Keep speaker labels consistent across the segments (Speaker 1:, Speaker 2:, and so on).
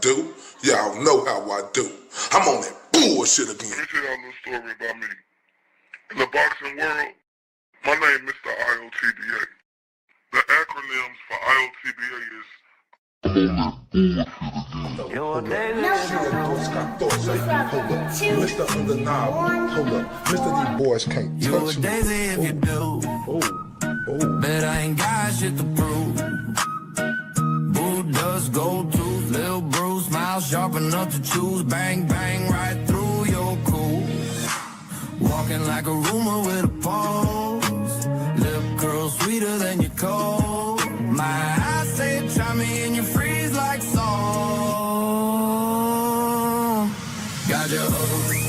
Speaker 1: do. Y'all know how I do. I'm on that bullshit again.
Speaker 2: Let me tell y'all a little story about me. In the boxing world, my name is Mr. LTTW. The acronyms for LTTW is
Speaker 1: Mr. Undeniable. Hold up. Mr. These boys can't touch me.
Speaker 3: If you do. Bet I ain't got shit to prove. Boo does go tooth, little Bruce, smile sharp enough to choose. Bang, bang, right through your cool. Walking like a rumor with a pulse. Lip curl sweeter than your cold. My eyes say try me and you freeze like salt. Got your huggle.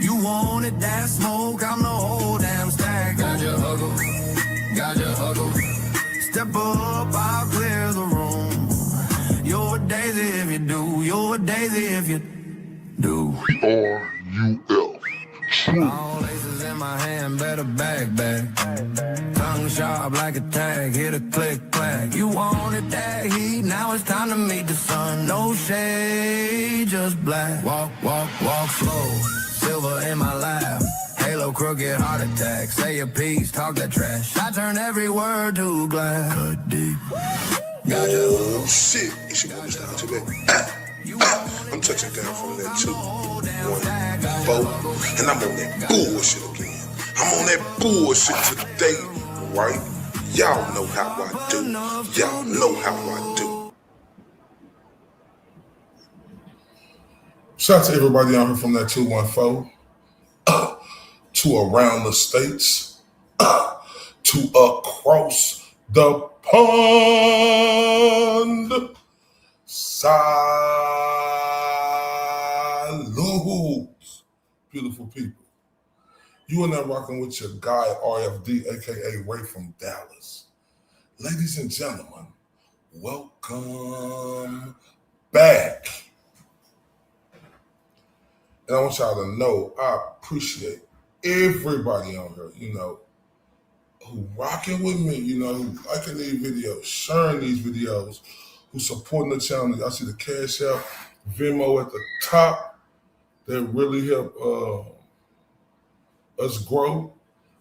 Speaker 3: You wanted that smoke, I'm the whole damn stack. Got your huggle. Step up, I'll clear the room. You're a daisy if you do. You're a daisy if you do.
Speaker 1: R-U-L.
Speaker 3: All laces in my hand, better back. Tongue sharp like a tag, hit a click, clack. You wanted that heat, now it's time to meet the sun. No shade, just black. Walk slow, silver in my lap. Halo, crooked heart attack. Say your piece, talk that trash. I turn every word to glass. Cut deep.
Speaker 1: Oh shit, it's your boy Mr. LTTW. I'm touching down from that 2, 1, 4, and I'm on that bullshit again. I'm on that bullshit today, right? Y'all know how I do. Y'all know how I do. Shout out to everybody out here from that 214 to around the states to across the pond. Salute, beautiful people. You are now rocking with your guy, RFD, aka Ray from Dallas. Ladies and gentlemen, welcome back. And I want y'all to know I appreciate everybody on here, who rocking with me, who liking these videos, sharing these videos, who supporting the channel. I see the Cash App, Venmo at the top. That really help us grow.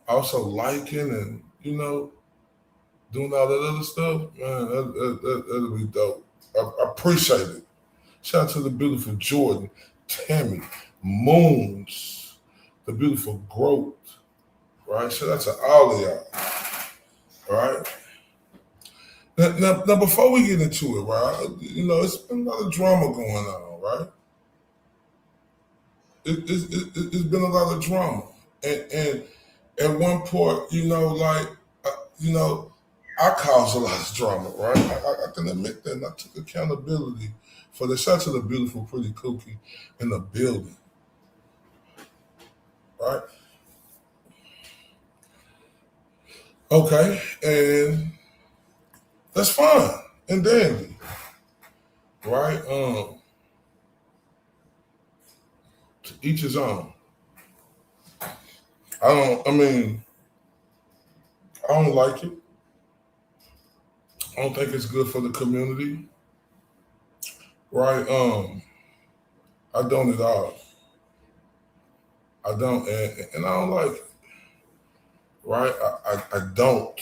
Speaker 1: Also liking and, doing all that other stuff. Man, that'll be dope. I appreciate it. Shout out to the beautiful Jordan, Tammy, Moons, the beautiful Growth, right? Shout out to all of y'all, all right? Now, before we get into it, right, it's been a lot of drama going on, right? It's been a lot of drama. And at one point, I caused a lot of drama, right? I can admit that, and I took accountability for the shout to the beautiful, pretty Cookie in the building, right? Okay, and that's fine and dandy, right? To each his own. I don't like it. I don't think it's good for the community, right? I don't at all. I don't, and I don't like it, right? I don't.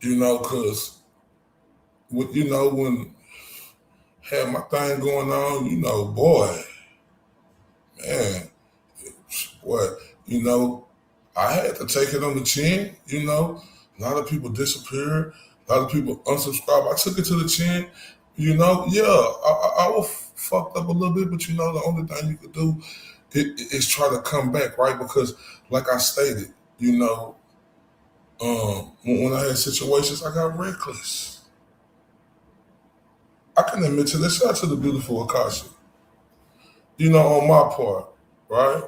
Speaker 1: Because, when had my thing going on, boy, man, what, I had to take it on the chin, a lot of people disappeared, a lot of people unsubscribed. I took it to the chin, I was fucked up a little bit, but the only thing you could do is try to come back, right? Because like I stated, when I had situations, I got reckless. I can admit to this. Shout out to the beautiful Akashi. On my part, right?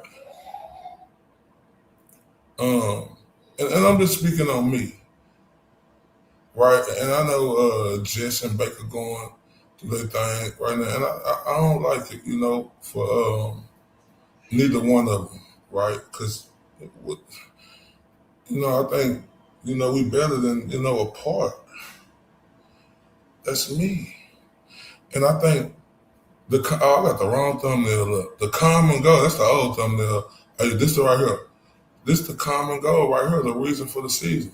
Speaker 1: And I'm just speaking on me, right? And I know Jess and Baker going through their thing right now, and I don't like it, for neither one of them, right? Because, I think, We better than, apart. That's me. And I think I got the wrong thumbnail up. The common goal, that's the old thumbnail. Hey, this right here. This the common goal right here, the reason for the season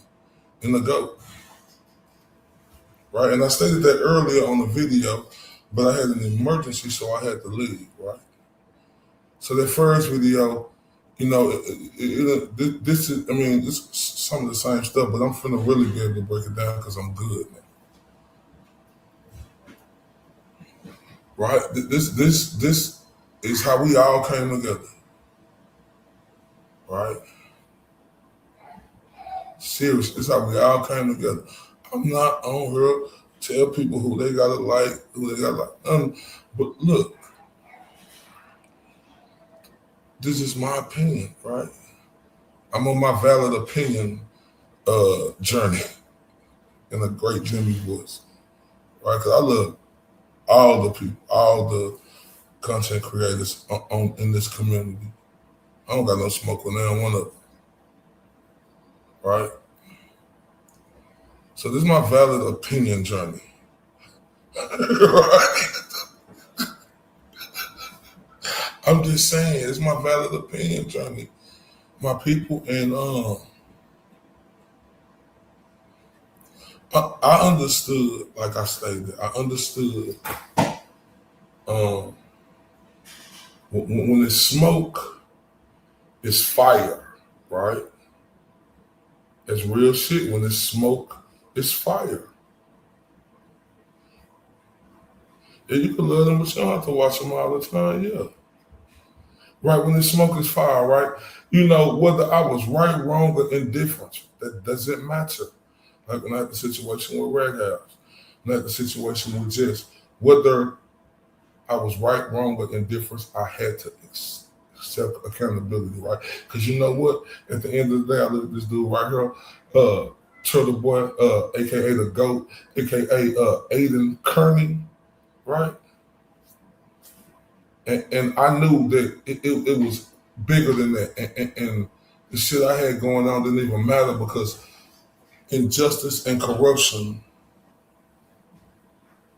Speaker 1: in the GOAT. Right? And I stated that earlier on the video, but I had an emergency, so I had to leave, right? So that first video, this is, it's some of the same stuff, but I'm finna really be able to break it down because I'm good now. Right? This is how we all came together. Right? Seriously, this is how we all came together. I'm not on here to tell people who they gotta like, who they gotta like. But look, this is my opinion, right? I'm on my valid opinion journey in a great Jimmy voice, right? Because I love all the people, all the content creators in this community. I don't got no smoke with them, one of them, right? So this is my valid opinion journey, right? I'm just saying, it's my valid opinion journey. My people, and I understood, like I stated, I understood when it's smoke, it's fire, right? It's real shit. When it's smoke, it's fire. Yeah, you can love them, but you don't have to watch them all the time, yeah. Right, when the smoke is fire, right? Whether I was right, wrong, or indifferent, that doesn't matter. Like when I had the situation with Red House, when I had the situation with Jess, whether I was right, wrong, or indifferent, I had to accept accountability, right? Because you know what? At the end of the day, I look at this dude right here, Turtle Boy, aka the GOAT, aka Aiden Kearney, right? And I knew that it was bigger than that. And the shit I had going on didn't even matter because injustice and corruption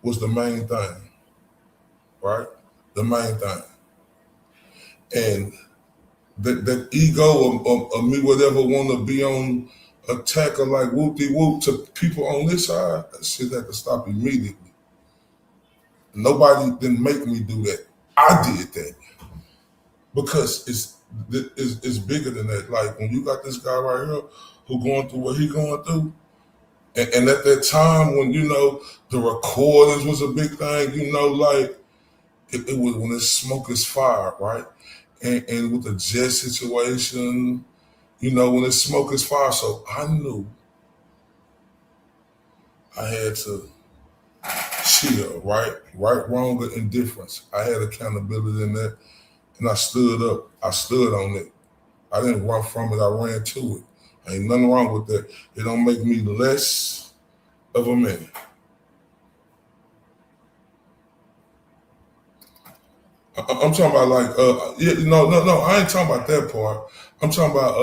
Speaker 1: was the main thing, right? The main thing. And that ego of me would ever want to be on attack or like whoop-de-whoop to people on this side, that shit had to stop immediately. Nobody didn't make me do that. I did that because it's bigger than that. Like when you got this guy right here who going through what he going through, and at that time when the recordings was a big thing, like it was when it's smoke is fire, right? And with the jet situation, when it's smoke is fire. So I knew I had to chill, right, wrong, or indifference. I had accountability in that. And I stood up. I stood on it. I didn't run from it. I ran to it. Ain't nothing wrong with that. It don't make me less of a man. I'm talking about like, no. I ain't talking about that part. I'm talking about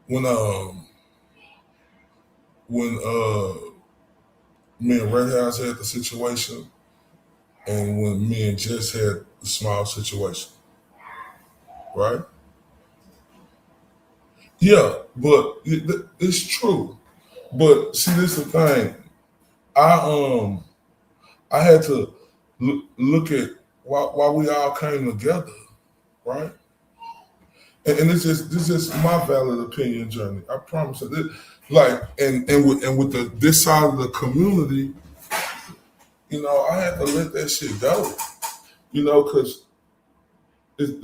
Speaker 1: when me and Red House had the situation, and when me and Jess had the small situation, right? Yeah, but it's true. But see, this is the thing. I had to look at why we all came together, right? And this is my valid opinion journey. I promise you. With this side of the community, I had to let that shit go, because it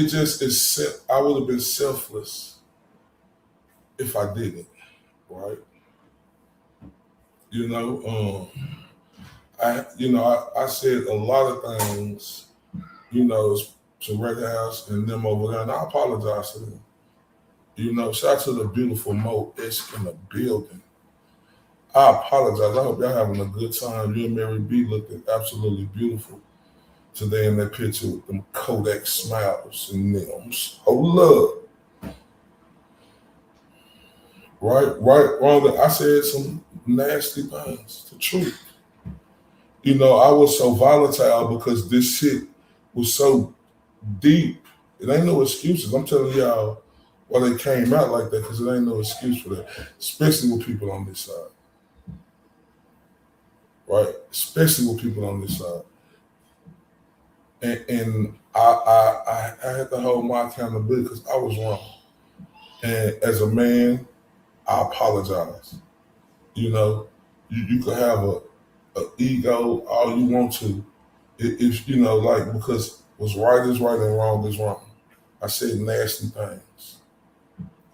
Speaker 1: just is. I would have been selfless if I didn't, right? I said a lot of things, to Red House and them over there, and I apologize to them. Shout out to the beautiful Mo Isk in the building. I apologize. I hope y'all having a good time. You and Mary B looking absolutely beautiful today in that picture with them Kodak smiles and them. Hold up. Right, wrong. I said some nasty things. The truth. You know, I was so volatile because this shit was so deep. It ain't no excuses. I'm telling y'all why they came out like that, because it ain't no excuse for that, especially with people on this side. Right? Especially with people on this side. And I had to hold my accountability because I was wrong. And as a man, I apologize. You know, you could have a ego all you want to. If you know, like, because what's right is right and wrong is wrong. I said nasty things.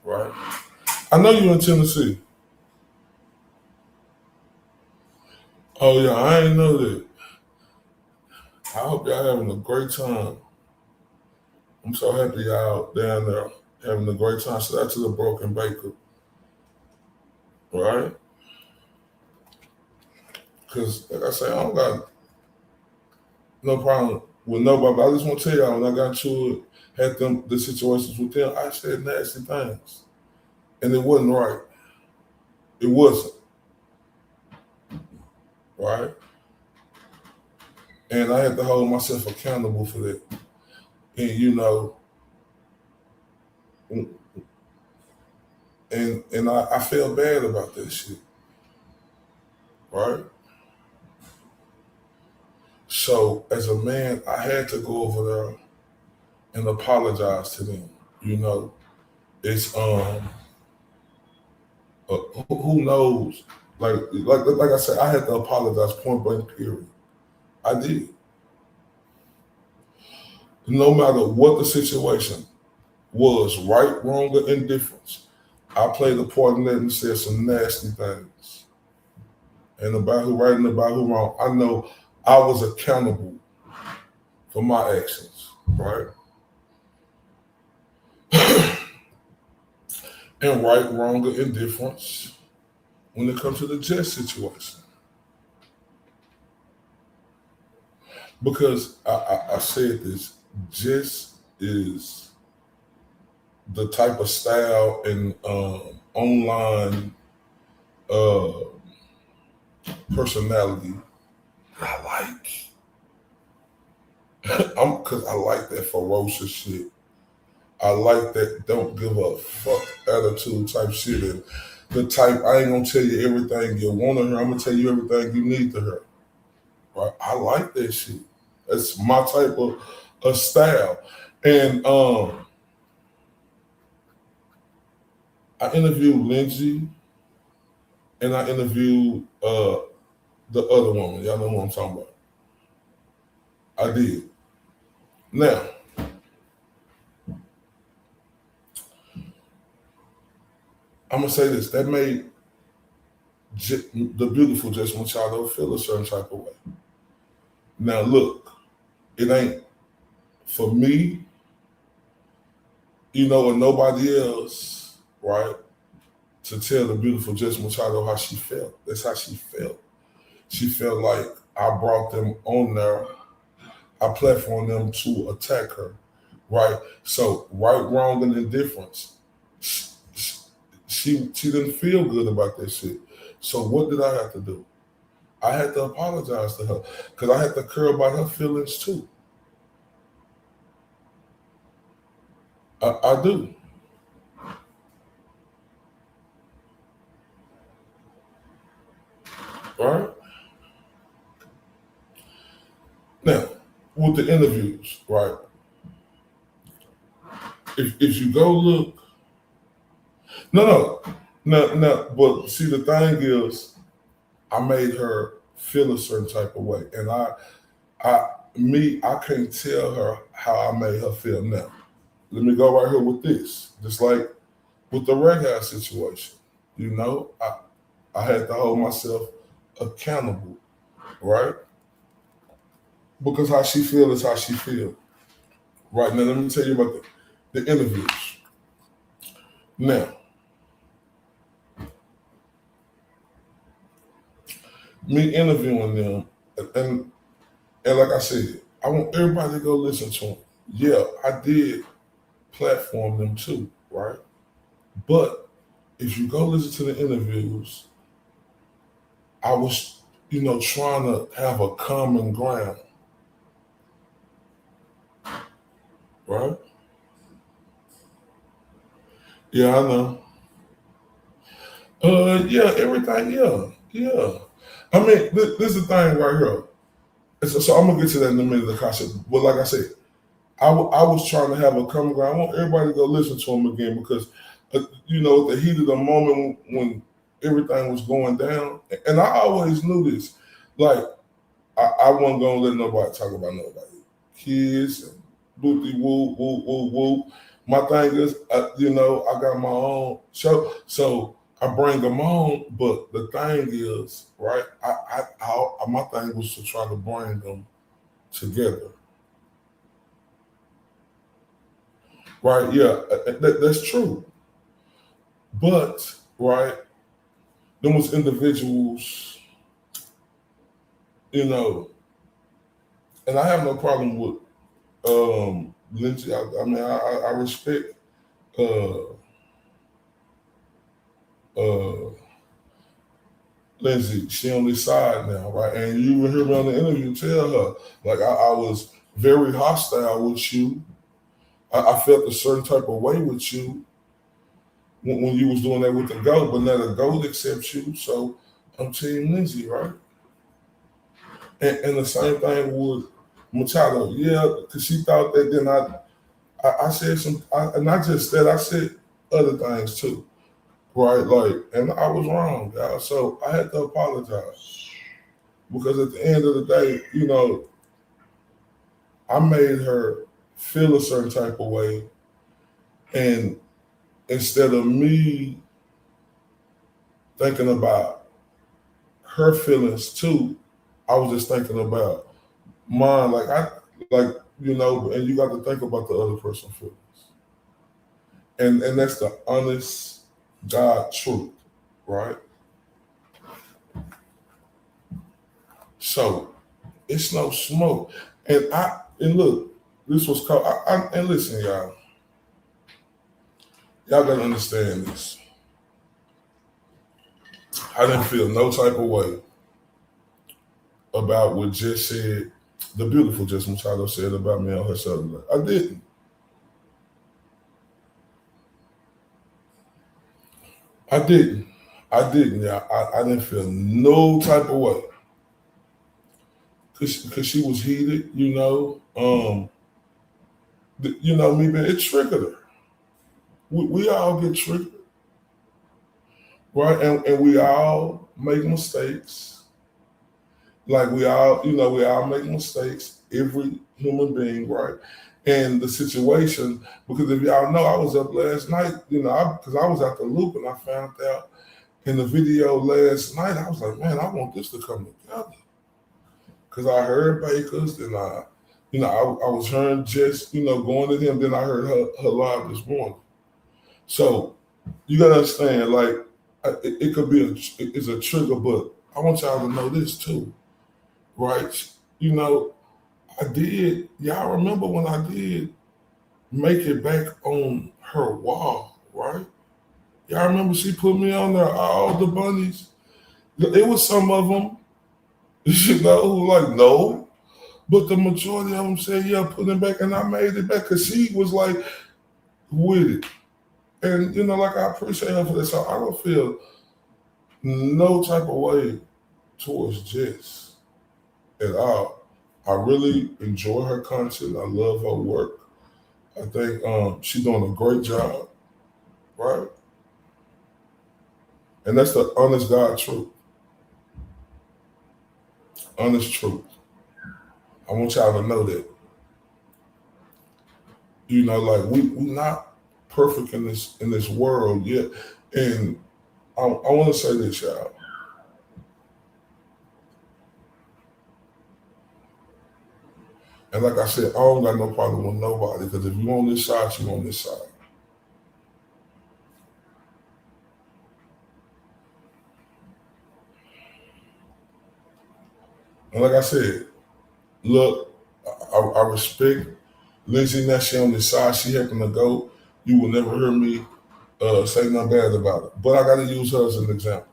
Speaker 1: Right? I know you're in Tennessee. Oh yeah, I ain't know that. I hope y'all having a great time. I'm so happy y'all down there having a great time. Shout out to the Broken Baker. Right? Because, like I say, I don't got no problem with nobody. But I just want to tell y'all, when I got to it, had the situations with them, I said nasty things. And it wasn't right. It wasn't. Right? And I had to hold myself accountable for that. And, you know, and I felt bad about that shit. Right? So as a man, I had to go over there and apologize to them. You know, it's who knows? Like I said, I had to apologize point blank. Period. I did. No matter what the situation was, right, wrong, or indifference, I played a part in that and said some nasty things. And about who right and about who wrong, I know I was accountable for my actions, right? And right, wrong, or indifference when it comes to the Jess situation. Because I said this, Jess is the type of style and online personality I like. Because I like that ferocious shit. I like that don't give a fuck attitude type shit. And the type, I ain't gonna tell you everything you want to hear. I'm gonna tell you everything you need to hear. Right? I like that shit. That's my type of style. And I interviewed Lindsay and I interviewed the other woman. Y'all know who I'm talking about. I did. Now, I'm gonna say this. That made the beautiful Jess Machado feel a certain type of way. Now, look, it ain't for me, you know, and nobody else, right, to tell the beautiful Jess Machado how she felt. That's how she felt. She felt like I brought them on there. I platformed them to attack her, right? So, right, wrong, and indifference. She didn't feel good about that shit. So what did I have to do? I had to apologize to her because I had to care about her feelings too. I do. Right? Now, with the interviews, right? If you go look, no, but see, the thing is, I made her feel a certain type of way, and I can't tell her how I made her feel. Now, let me go right here with this, just like with the Red House situation. You know, I had to hold myself accountable, right? Because how she feel is how she feel. Right, now let me tell you about the interviews. Now, me interviewing them, and like I said, I want everybody to go listen to them. Yeah, I did platform them too, right? But if you go listen to the interviews, I was, trying to have a common ground, right? Yeah, I know. Yeah, everything, yeah. I mean, this is the thing right here. So I'm gonna get to that in a minute, the concept. But like I said, I was trying to have a common ground. I want everybody to go listen to him again because, at the heat of the moment when everything was going down, and I always knew this, like I wasn't gonna let nobody talk about nobody, kids, and whoopty whoop whoop whoop whoop. My thing is, I got my own show, so I bring them on. But the thing is, right? My thing was to try to bring them together. Right, yeah, that's true. But, right, them was individuals, and I have no problem with Lindsay. I mean, I respect uh, uh, Lindsay. She on this side now, right? And you will hear me on the interview tell her, like, I was very hostile with you. I felt a certain type of way with you when you was doing that with the GOAT, but now the GOAT accepts you, so I'm Team Lindsay, right? And the same thing with Machado, yeah, because she thought that. Then I said and not just that, I said other things too, right? Like, and I was wrong, guys. So I had to apologize because at the end of the day, I made her feel a certain type of way, and instead of me thinking about her feelings too, I was just thinking about mine. And you got to think about the other person's feelings. And that's the honest God truth, right? So it's no smoke. And look, this was called and listen, y'all gotta understand this. I didn't feel no type of way about what Jess said, the beautiful Jess Machado said about me on her Saturday. I didn't. I didn't. I didn't. Yeah, I didn't feel no type of way because she was heated. Me, man, it triggered her. We all get triggered, right? And we all make mistakes. Like we all make mistakes. Every human being, right? And the situation, because if y'all know, I was up last night, because I was at the loop and I found out in the video last night, I was like, man, I want this to come together. Because I heard Baker's, then I was hearing Jess, going to him, then I heard her live this morning. So you gotta understand, like, it could be it's a trigger, but I want y'all to know this too, right? I did, y'all remember when I did make it back on her wall, right? Y'all remember she put me on there, all the bunnies. It was some of them, who like, no. But the majority of them said, yeah, put it back. And I made it back because she was like, with it. And, like, I appreciate her for that. So I don't feel no type of way towards Jess at all. I really enjoy her content. I love her work. I think she's doing a great job, right? And that's the honest God truth. Honest truth. I want y'all to know that. Like we not perfect in this world yet. And I want to say this, y'all. And like I said, I don't got no problem with nobody, because if you on this side, you on this side. And like I said, look, I respect Lindsay that she on the side. She helping to go. You will never hear me say nothing bad about it. But I got to use her as an example.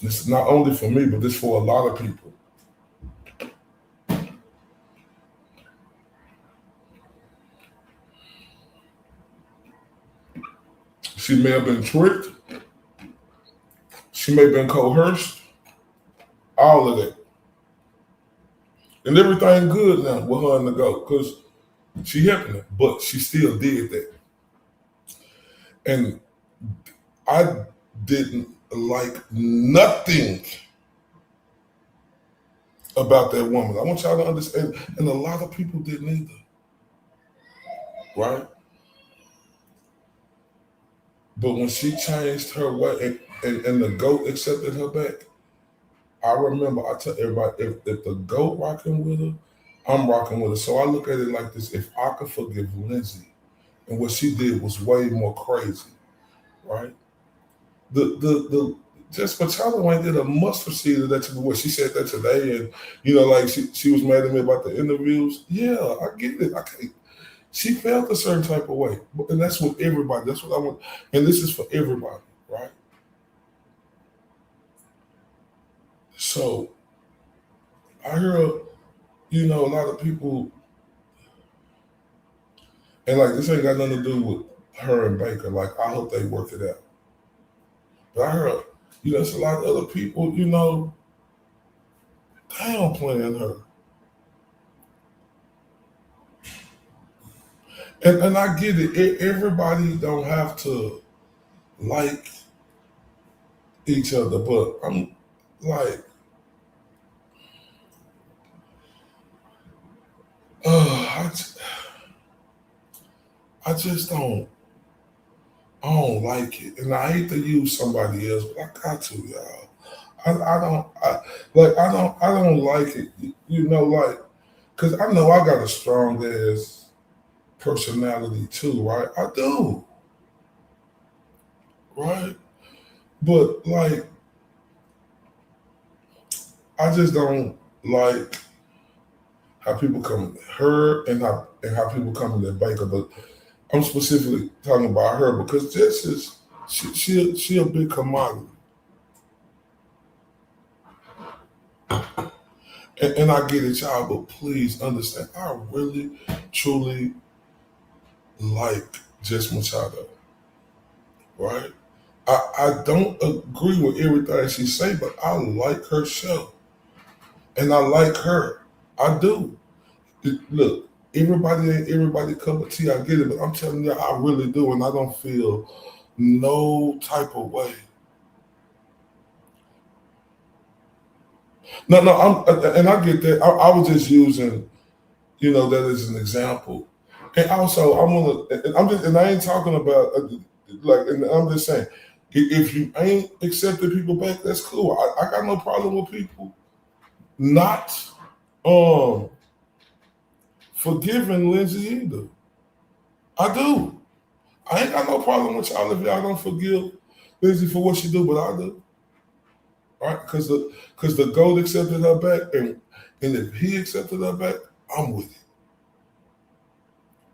Speaker 1: This is not only for me, but this for a lot of people. She may have been tricked. She may have been coerced. All of that. And everything good now with her in the go because she helping it, but she still did that. And I didn't like nothing about that woman. I want y'all to understand, and a lot of people didn't either, right? But when she changed her way and the GOAT accepted her back, I remember I tell everybody, if the GOAT rocking with her, I'm rocking with her. So I look at it like this: if I could forgive Lindsay, and what she did was way more crazy, right? The just Machado ain't did a mustard seed of that to me. What she said that today, and like she was mad at me about the interviews. Yeah, I get it. I can't. She felt a certain type of way, and that's with everybody. That's what I want, and this is for everybody, right? So I hear, a lot of people, and like this ain't got nothing to do with her and Baker. Like I hope they work it out. But I heard, there's a lot of other people, downplaying her. And I get it. Everybody don't have to like each other, but I'm like, I just don't like it. And I hate to use somebody else, but I got to, y'all. I don't like it, because I know I got a strong ass personality too, right? I do, right? But like, I just don't like how people come at her and how people come at Baker. But I'm specifically talking about her because this is she a big commodity. And I get it, y'all, but please understand, I really, truly like Jess Machado, right? I don't agree with everything she say, but I like her show. And I like her. I do. Look, everybody ain't everybody cup of tea, I get it, but I'm telling you, I really do, and I don't feel no type of way. No, and I get that. I was just using, that as an example. And also, and I ain't talking about, and I'm just saying, if you ain't accepting people back, that's cool. I got no problem with people not forgiving Lindsay either. I do. I ain't got no problem with y'all if y'all don't forgive Lindsay for what she do, but I do. Right? Because the GOAT accepted her back, and if he accepted her back, I'm with it.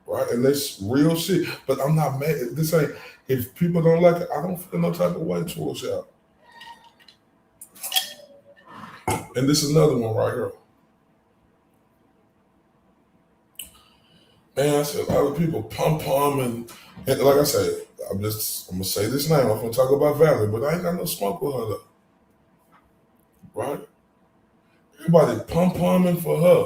Speaker 1: Right? And that's real shit. But I'm not mad. This ain't, if people don't like it, I don't feel no type of way towards y'all. And this is another one right here. Man, I said a lot of people pum and like I said, I'm gonna say this name. I'm gonna talk about Valerie, but I ain't got no smoke with her though. Right? Everybody pum-pumming for her.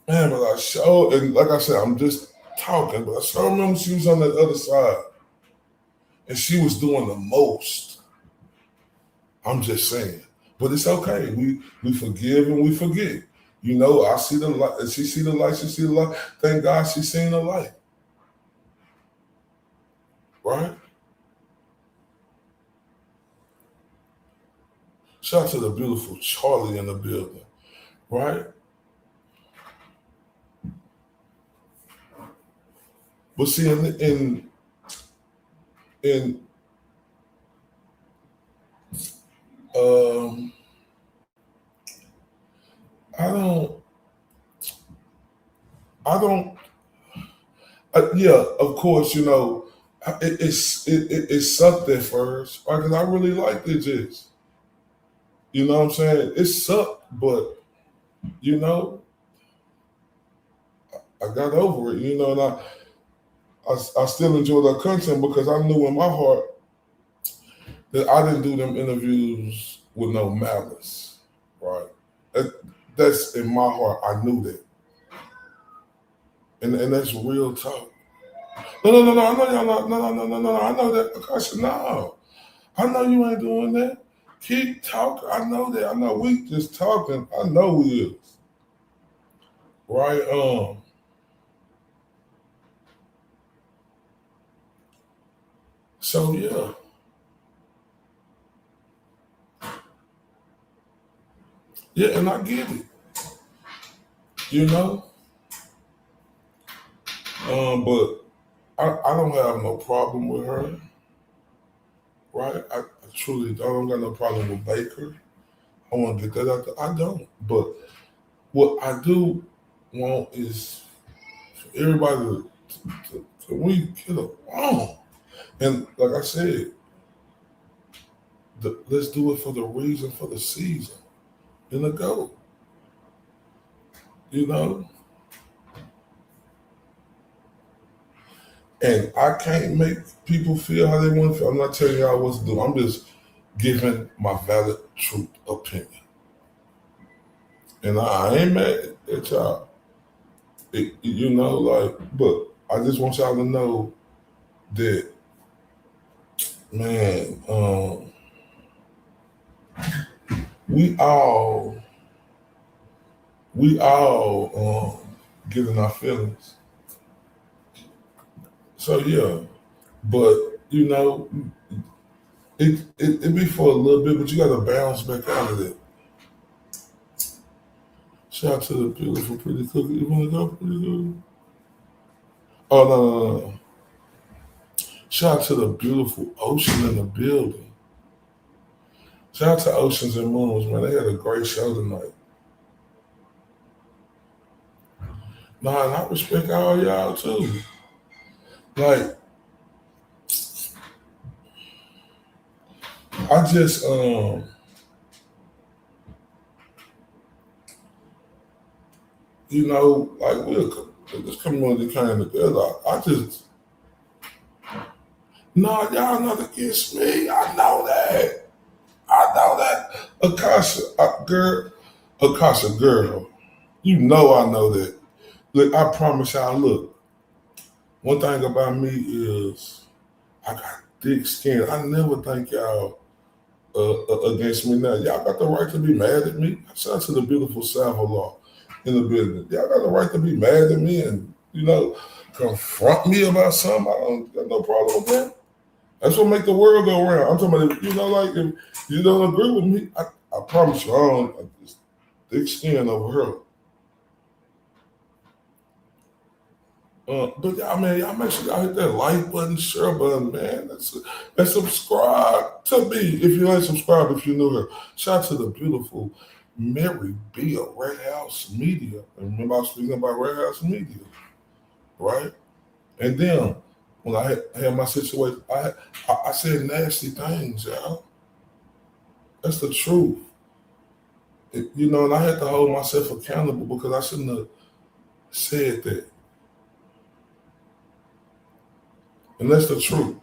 Speaker 1: Man, but I showed, and like I said, I'm just talking, but I sure remember she was on the other side. And she was doing the most. I'm just saying. But it's okay. We forgive and we forget. I see the light. She see the light. She see the light. Thank God she seen the light. Right? Shout out to the beautiful Charlie in the building. Right? But see, in I don't. Yeah, of course, it sucked at first, right? Because I really liked it, just you know what I'm saying. It sucked, but you know, I got over it. And I still enjoy that content because I knew in my heart that I didn't do them interviews with no malice, right? That's in my heart. I knew that, and that's real talk. No. I know y'all not. No. I know that. I said no. I know you ain't doing that. Keep talking. I know that. I know we just talking. I know we is. Right? So yeah. Yeah, and I get it. You know? But I don't have no problem with her. Right? I truly don't. I don't got no problem with Baker. I want to get that out there. I don't. But what I do want is for everybody to we get along. And like I said, let's do it for the reason, for the season, and the goal. You know? And I can't make people feel how they want to feel. I'm not telling y'all what to do. I'm just giving my valid truth opinion. And I ain't mad at y'all. But I just want y'all to know that, man, we all get in our feelings. So yeah, but it be for a little bit, but you gotta bounce back out of it. Shout out to the beautiful pretty cookie. You wanna go pretty good? Oh no. Shout out to the beautiful ocean in the building. Shout out to Oceans and Moons, man. They had a great show tonight. Nah, and I respect all y'all too. Like, I just like this community came together. I just y'all not against me. I know that. Akasha girl. You know I know that. Look, I promise y'all, look, one thing about me is I got thick skin. I never think y'all against me now. Y'all got the right to be mad at me. Shout out to the beautiful Savalaw in the building. Y'all got the right to be mad at me and, confront me about something. I don't got no problem with that. That's what make the world go round. I'm talking about, if you don't agree with me, I promise you, I just thick skin over her. But y'all, man, y'all make sure y'all hit that like button, share button, man. And subscribe to me if you ain't subscribed, if you're new here. Shout out to the beautiful Mary B of Red House Media. And remember I was speaking about Red House Media, right? And then when I had my situation, I said nasty things, y'all. That's the truth. And I had to hold myself accountable because I shouldn't have said that. And that's the truth.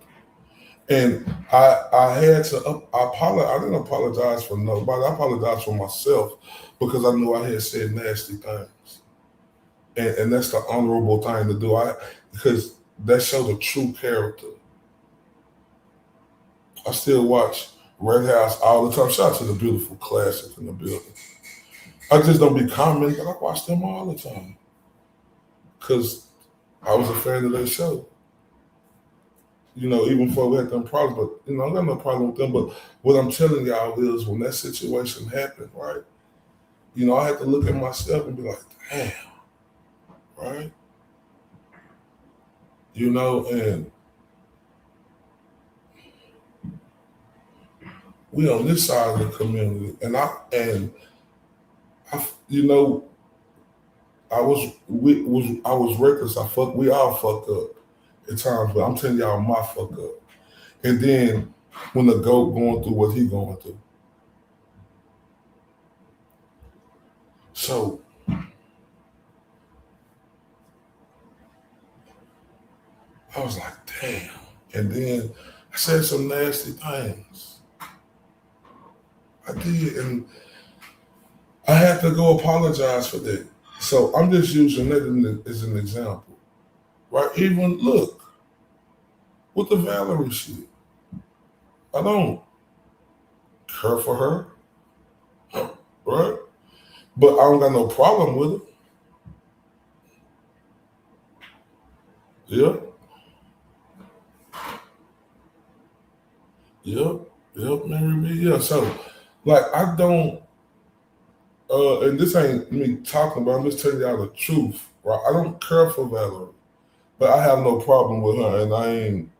Speaker 1: And I had to apologize. I didn't apologize for nobody. I apologized for myself because I knew I had said nasty things. And that's the honorable thing to do. Because that showed the true character. I still watch Red House all the time. Shout out to the beautiful classics in the building. I just don't be commenting, but I watch them all the time. Because I was a fan of their show. Even before we had them problems, but I got no problem with them. But what I'm telling y'all is when that situation happened, right? I had to look at myself and be like, damn, right? And we on this side of the community, and You know, I was reckless. We all fuck up at times, but I'm telling y'all my fuck up. And then when the GOAT going through what he going through. So I was like, damn. And then I said some nasty things. I did, and I had to go apologize for that. So I'm just using that as an example. Right? Even look, with the Valerie shit. I don't care for her. Right? But I don't got no problem with it. Yep. Yep, Mary B. Yeah. So, like, I don't, and this ain't me talking about, I'm just telling y'all the truth, right? I don't care for Valerie, but I have no problem with her, and I ain't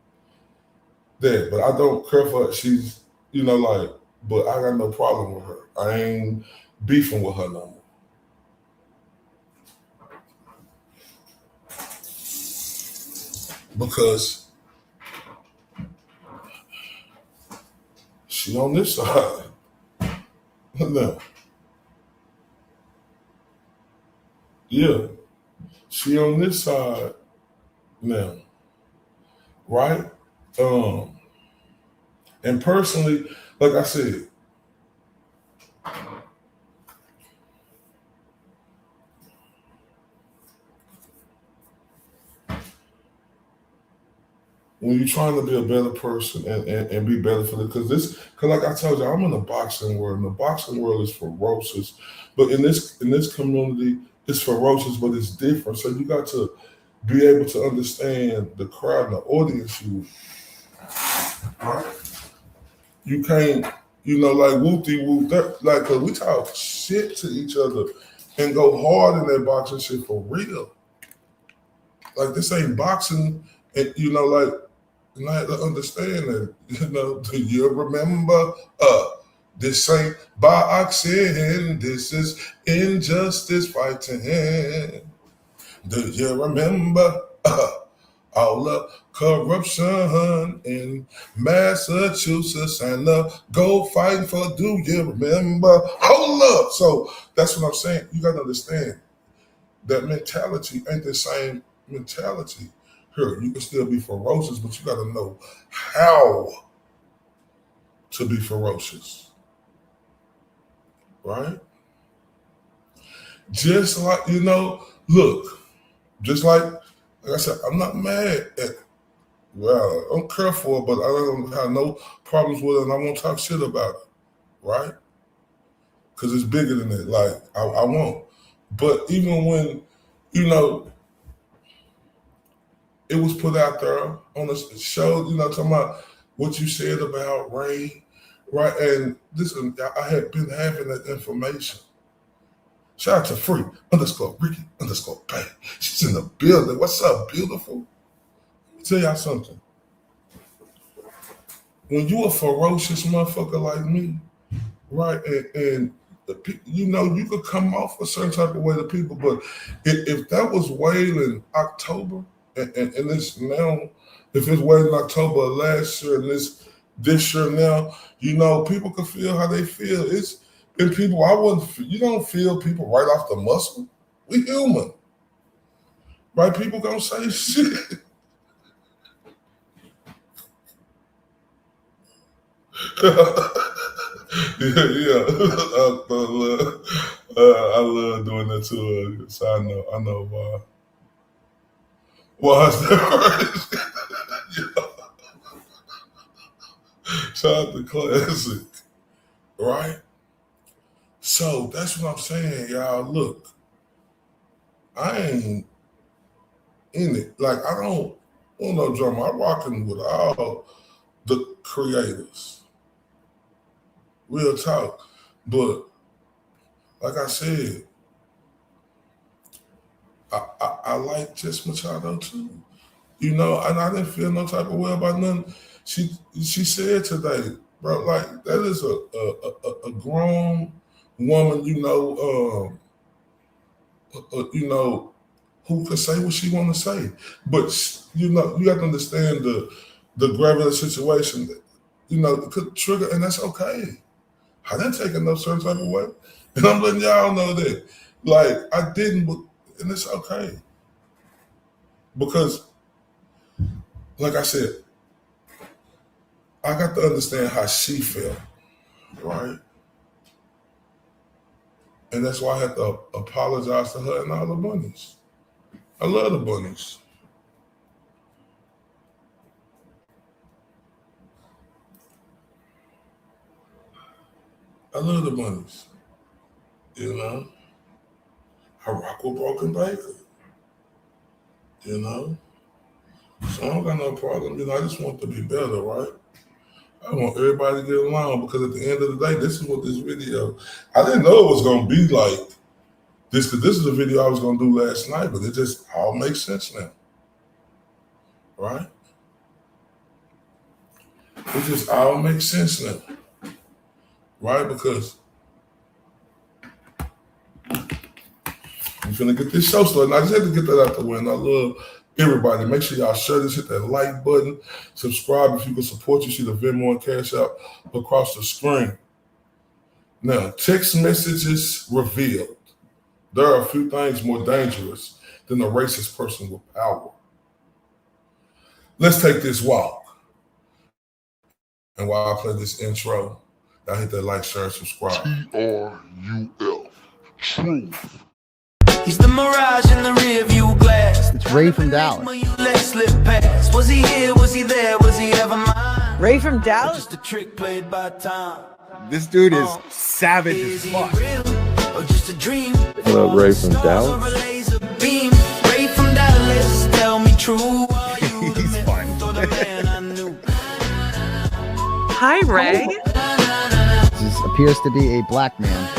Speaker 1: that, but I don't care for her. She's, like, but I got no problem with her. I ain't beefing with her no more. Because she on this side. No. Yeah. She on this side now. Right? And personally, like I said, when you're trying to be a better person and be better for because like I told you, I'm in the boxing world, and the boxing world is ferocious. But in this community, it's ferocious, but it's different. So you got to be able to understand the crowd and the audience you right? You can't, like whoop-de-whoop, like, cause we talk shit to each other and go hard in that boxing shit for real. Like, this ain't boxing, and like, and I had to understand that, do you remember, this ain't boxing, this is injustice fighting. Do you remember, all the corruption in Massachusetts and the go fighting for, do you remember? Hold up. So that's what I'm saying. You got to understand that mentality ain't the same mentality. Here, you can still be ferocious, but you got to know how to be ferocious. Right? Just like, look, just like I said, I'm not mad at, I don't care for it, but I don't have no problems with it, and I won't talk shit about it, right? Because it's bigger than that. Like, I won't. But even when, it was put out there on the show, talking about what you said about Ray, right? And listen, I had been having that information. Shout out to Free _Ricky_Bang. She's in the building. What's up, beautiful? Let me tell y'all something. When you a ferocious motherfucker like me, right, and you could come off a certain type of way to people, but if that was Wade in October, and it's now, if it's Wade in October of last year and this year now, people can feel how they feel. It's been people you don't feel people right off the muscle. We human. Right? People gonna say shit. yeah. I love doing that too. So I know why. Why is that? Shout out to Classic, right? So that's what I'm saying, y'all. Look, I ain't in it. Like, I don't want no drama. I'm rocking with all the creators. Real talk. But like I said, I like Jess Machado too. And I didn't feel no type of way about nothing she said today, bro. Like, that is a grown woman, who could say what she want to say. But, you have to understand the gravity of the situation. It could trigger, and that's okay. I didn't take it no certain type of way. And I'm letting y'all know that. Like, I didn't, and it's okay. Because, like I said, I got to understand how she felt, right? And that's why I had to apologize to her and all the bunnies. I love the bunnies. I love the bunnies. I rock with broken bacon. So I don't got no problem. I just want to be better, right? I want everybody to get along because at the end of the day, this is what this video, I didn't know it was going to be like this, because this is a video I was going to do last night, but it just all makes sense now, right? It just all makes sense now, right? Because I'm finna get this show started. And I just had to get that out the way, and I love everybody. Make sure y'all share this, hit that like button, subscribe if you can support. You see the Venmo and Cash App across the screen. Now, text messages revealed. There are a few things more dangerous than a racist person with power. Let's take this walk. And while I play this intro, y'all hit that like, share, and subscribe.
Speaker 2: TRUF. Truth.
Speaker 3: He's the mirage in the rear view glass.
Speaker 4: It's Ray from Dallas.
Speaker 3: Was he here? Was he there? Was he ever mine?
Speaker 5: Ray from Dallas?
Speaker 3: Just a trick played by time.
Speaker 4: This dude is savage as fuck.
Speaker 3: Or just a dream?
Speaker 6: What up, Ray from Dallas?
Speaker 3: Ray from Dallas, tell me true.
Speaker 4: He's fun.
Speaker 5: Hi, Ray.
Speaker 4: This appears to be a black man.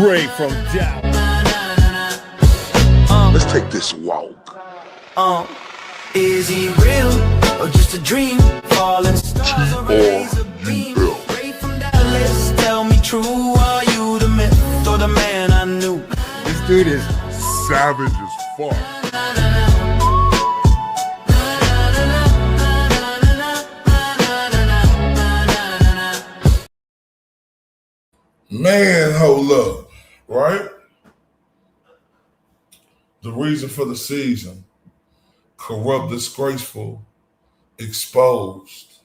Speaker 4: Ray from Dallas.
Speaker 2: Let's take this walk.
Speaker 3: Is he real or just a dream? Falling stars or a laser beam? Ray from Dallas, tell me true. Are you the myth or the man I knew?
Speaker 4: This dude is
Speaker 2: Savage as fuck.
Speaker 1: Man, hold up, right? The reason for the season: corrupt, disgraceful, exposed,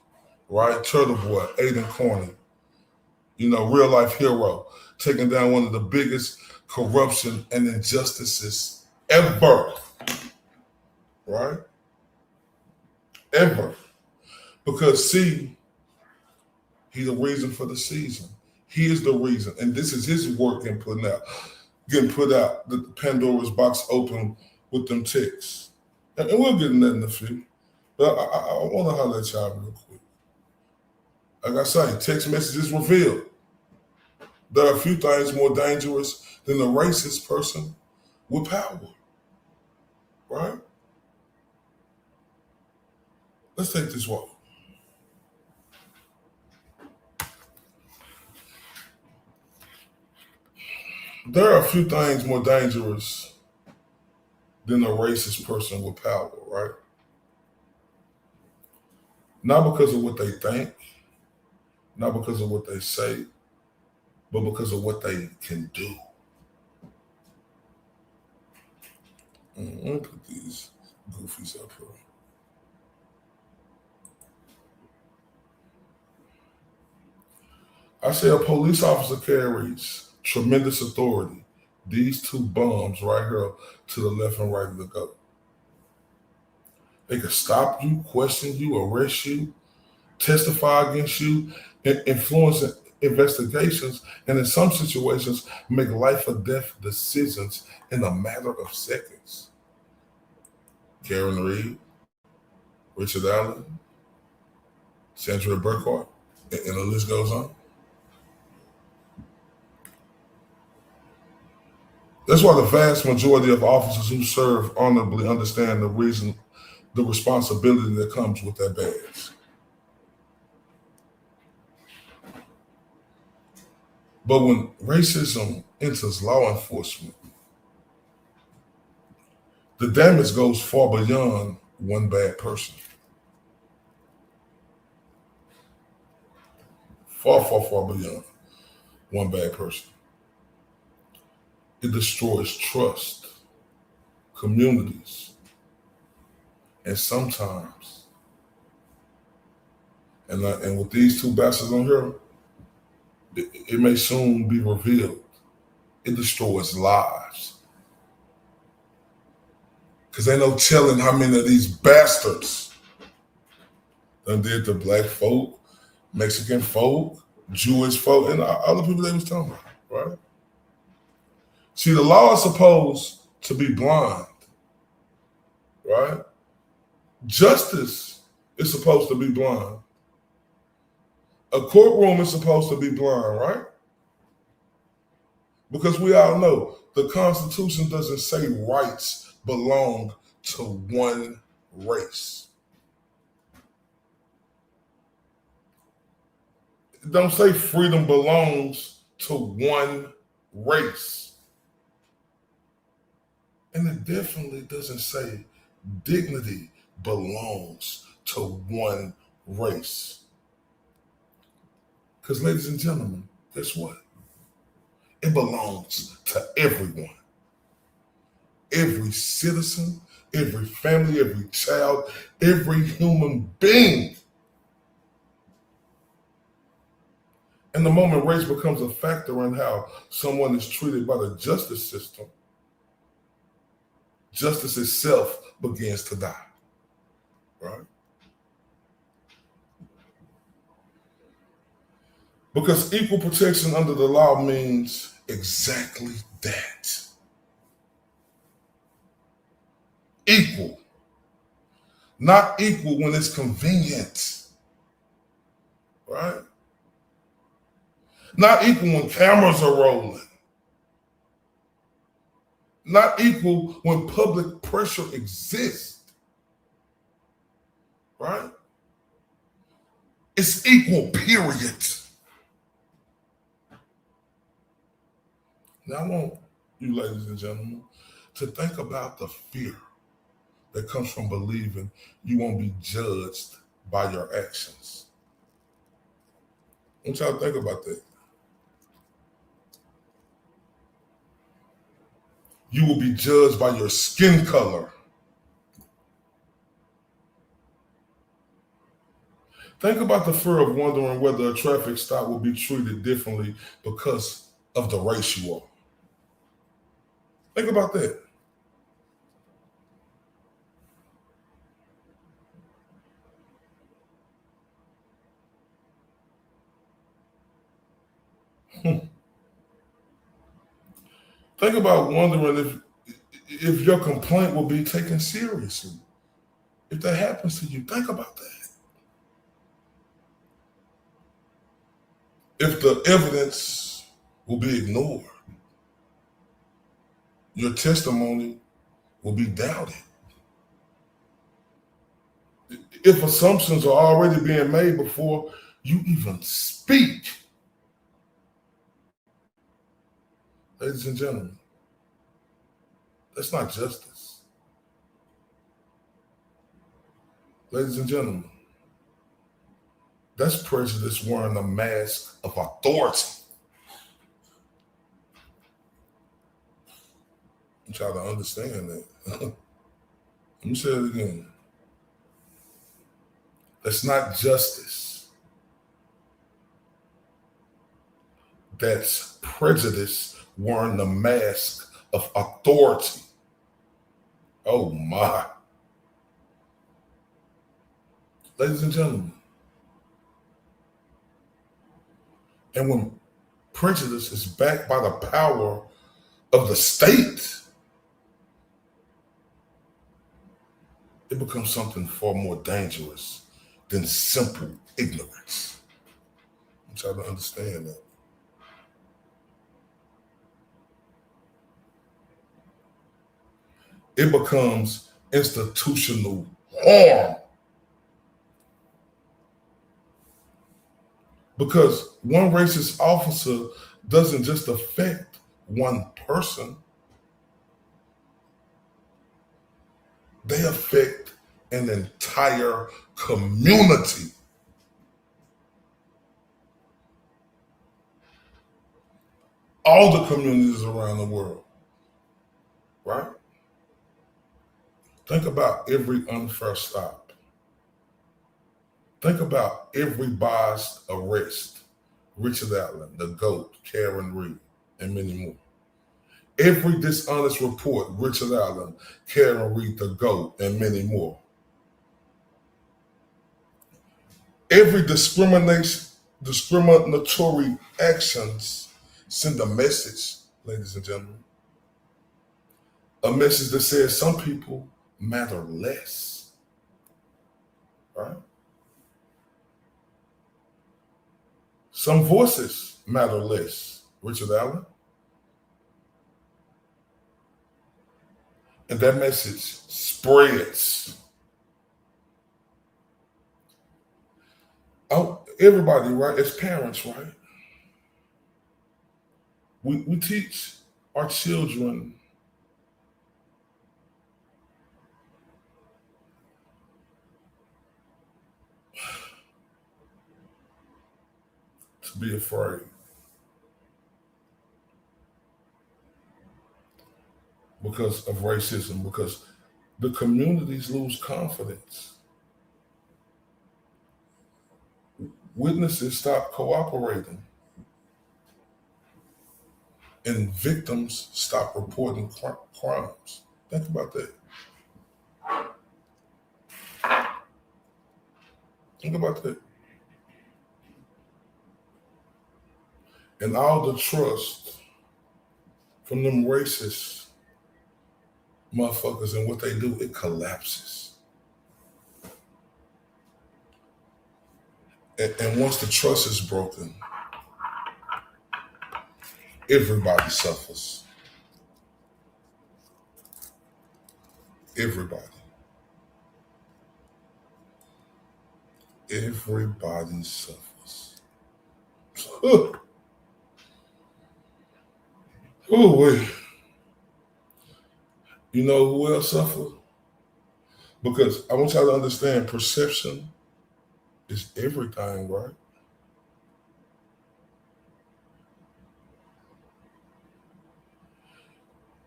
Speaker 1: right? Turtle Boy, Aiden Corny, real life hero, taking down one of the biggest corruption and injustices ever, right? Ever. Because see, he's the reason for the season. He is the reason, and this is his work getting put out. The Pandora's box open with them ticks, and we'll get into that in a few. But I want to holler at y'all real quick. Like I say, text messages revealed. There are a few things more dangerous than a racist person with power, right? Let's take this walk. There are a few things more dangerous than a racist person with power, right? Not because of what they think, not because of what they say, but because of what they can do. I'm gonna put these goofies up here. I say a police officer carries tremendous authority. These two bums right here to the left and right of the go. They can stop you, question you, arrest you, testify against you, and influence investigations, and in some situations, make life or death decisions in a matter of seconds. Karen Reed, Richard Allen, Sandra Burkhart, and the list goes on. That's why the vast majority of officers who serve honorably understand the responsibility that comes with that badge. But when racism enters law enforcement, the damage goes far beyond one bad person. Far, far, far beyond one bad person. It destroys trust, communities, and sometimes, and with these two bastards on here, it may soon be revealed, it destroys lives. Because ain't no telling how many of these bastards done did to black folk, Mexican folk, Jewish folk, and other people they was talking about, right? See, the law is supposed to be blind, right? Justice is supposed to be blind. A courtroom is supposed to be blind, right? Because we all know the Constitution doesn't say rights belong to one race. It don't say freedom belongs to one race. And it definitely doesn't say dignity belongs to one race. Because, ladies and gentlemen, guess what? It belongs to everyone. Every citizen, every family, every child, every human being. And the moment race becomes a factor in how someone is treated by the justice system, justice itself begins to die, right? Because equal protection under the law means exactly that. Equal. Not equal when it's convenient, right? Not equal when cameras are rolling. Not equal when public pressure exists, right? It's equal, period. Now I want you, ladies and gentlemen, to think about the fear that comes from believing you won't be judged by your actions. I want y'all to think about that. You will be judged by your skin color. Think about the fear of wondering whether a traffic stop will be treated differently because of the race you are. Think about that. Think about wondering if your complaint will be taken seriously. If that happens to you, think about that. If the evidence will be ignored, your testimony will be doubted. If assumptions are already being made before you even speak. Ladies and gentlemen, that's not justice. Ladies and gentlemen, that's prejudice wearing a mask of authority. I'm trying to understand that. Let me say it again. That's not justice. That's prejudice wearing the mask of authority. Oh my. Ladies and gentlemen, and when prejudice is backed by the power of the state, it becomes something far more dangerous than simple ignorance. I'm trying to understand that. It becomes institutional harm. Because one racist officer doesn't just affect one person, they affect an entire community. All the communities around the world, right? Think about every unfair stop. Think about every biased arrest. Richard Allen, the GOAT, Karen Reed, and many more. Every dishonest report, Richard Allen, Karen Reed, the GOAT, and many more. Every discriminatory actions send a message, ladies and gentlemen. A message that says some people matter less, right? Some voices matter less, Richard Allen. And that message spreads. Oh, everybody, right? As parents, right? We teach our children to be afraid. Because of racism, because the communities lose confidence. Witnesses stop cooperating. And victims stop reporting crimes. Think about that. Think about that. And all the trust from them racist motherfuckers and what they do, it collapses. And once the trust is broken, everybody suffers. Everybody. Everybody suffers. Oh, wait. You know who else suffers? Because I want y'all to understand perception is everything, right?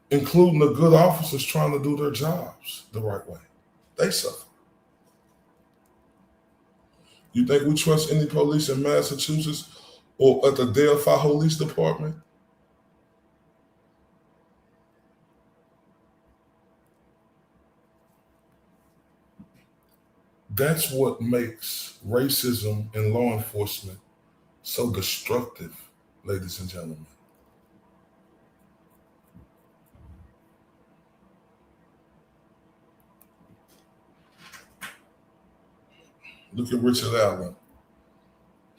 Speaker 1: Including the good officers trying to do their jobs the right way. They suffer. You think we trust any police in Massachusetts or at the Delphi Police Department? That's what makes racism in law enforcement so destructive, ladies and gentlemen. Look at Richard Allen,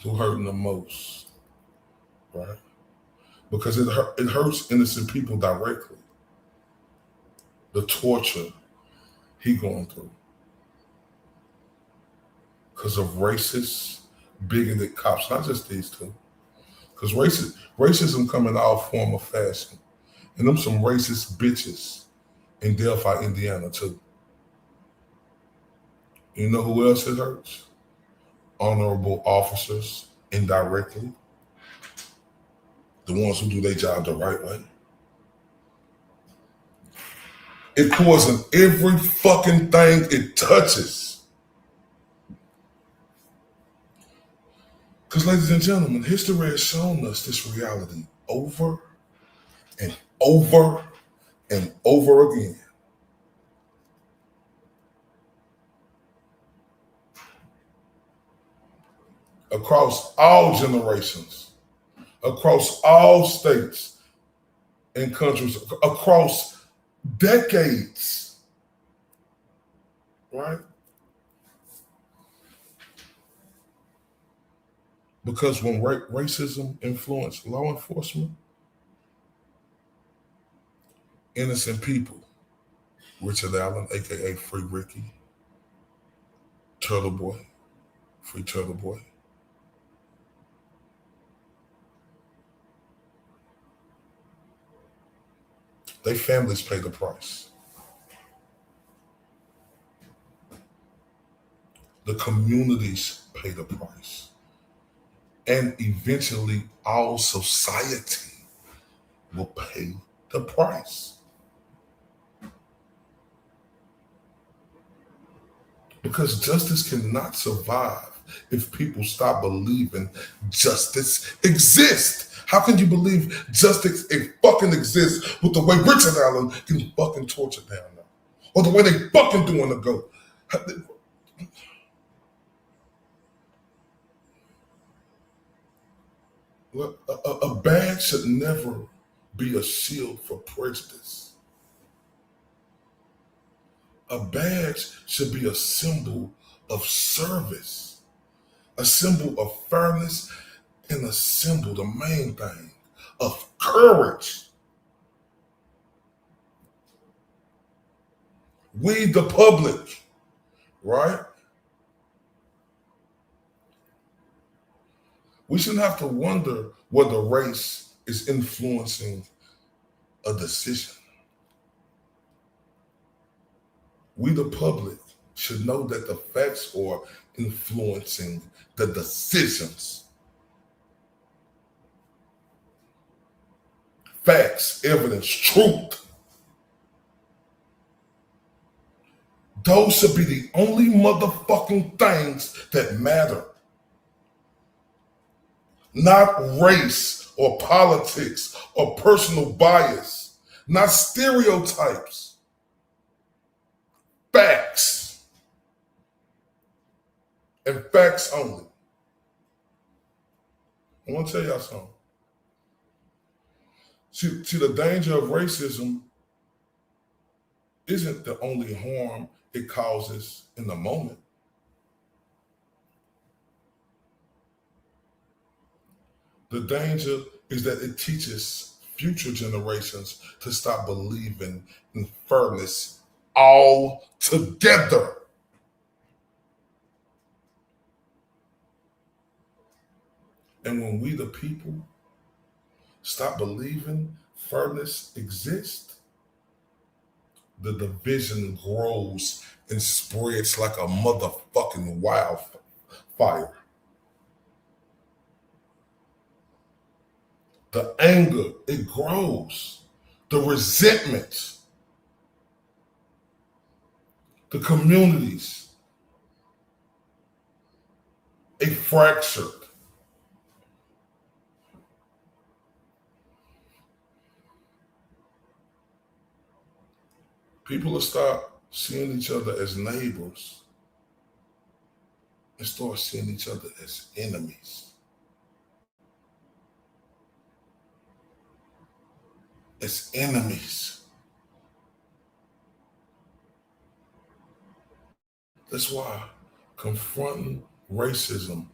Speaker 1: who hurting the most, right? Because it hurts innocent people directly. The torture he going through. Because of racist, bigoted cops, not just these two. Because racism come in all form of fashion. And them some racist bitches in Delphi, Indiana, too. You know who else it hurts? Honorable officers, indirectly. The ones who do their job the right way. It poisons every fucking thing it touches. Because, ladies and gentlemen, history has shown us this reality over and over and over again. Across all generations, across all states and countries, across decades, right? Because when racism influenced law enforcement, innocent people, Richard Allen, aka Free Ricky, Turtle Boy, Free Turtle Boy, Their families pay the price. The communities pay the price. And eventually all society will pay the price. Because justice cannot survive if people stop believing justice exists. How can you believe justice fucking exists with the way Richard Allen can fucking torture down there? Or the way they fucking doing the goat? Look, a badge should never be a shield for prejudice. A badge should be a symbol of service, a symbol of fairness, and a symbol, the main thing, of courage. We, the public, right? We shouldn't have to wonder whether race is influencing a decision. We, the public, should know that the facts are influencing the decisions. Facts, evidence, truth. Those should be the only motherfucking things that matter. Not race or politics or personal bias, not stereotypes. Facts. And facts only. I want to tell y'all something. See, the danger of racism isn't the only harm it causes in the moment. The danger is that it teaches future generations to stop believing in fairness altogether. And when we, the people, stop believing fairness exists, the division grows and spreads like a motherfucking wildfire. The anger, it grows. The resentment, the communities, a fractured. People will stop seeing each other as neighbors and start seeing each other as enemies. As enemies. That's why confronting racism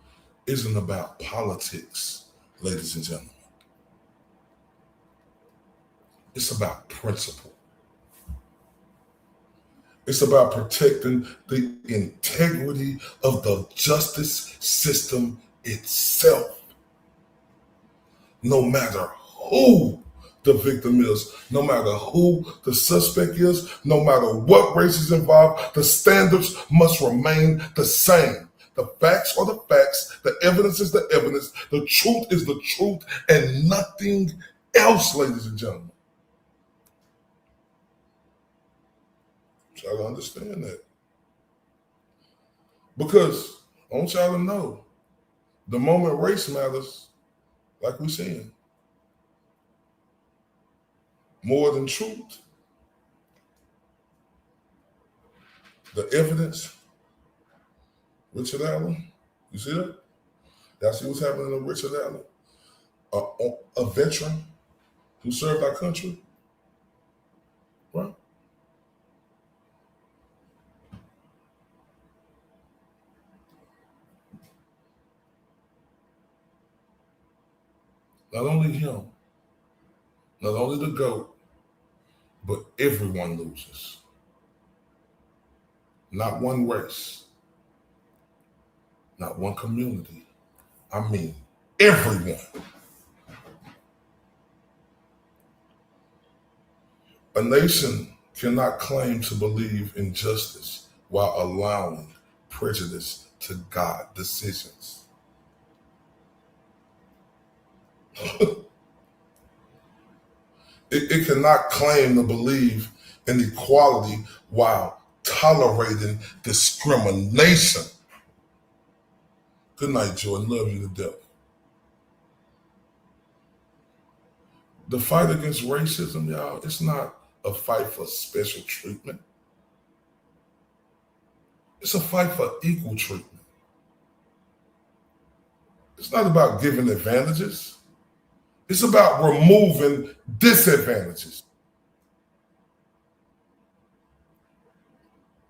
Speaker 1: isn't about politics, ladies and gentlemen. It's about principle. It's about protecting the integrity of the justice system itself. No matter who the victim is, no matter who the suspect is, no matter what race is involved, the standards must remain the same. The facts are the facts, the evidence is the evidence, the truth is the truth, and nothing else, ladies and gentlemen. Y'all understand that. Because I want y'all to know, the moment race matters, like we're seeing, more than truth, the evidence, Richard Allen, you see that? Y'all see what's happening to Richard Allen? A veteran who served our country, right? Not only him, not only the GOAT, but everyone loses. Not one race, not one community. I mean, everyone. A nation cannot claim to believe in justice while allowing prejudice to guide decisions. It cannot claim to believe in equality while tolerating discrimination. Good night, Jordan. Love you to death. The fight against racism, y'all, it's not a fight for special treatment. It's a fight for equal treatment. It's not about giving advantages. It's about removing disadvantages.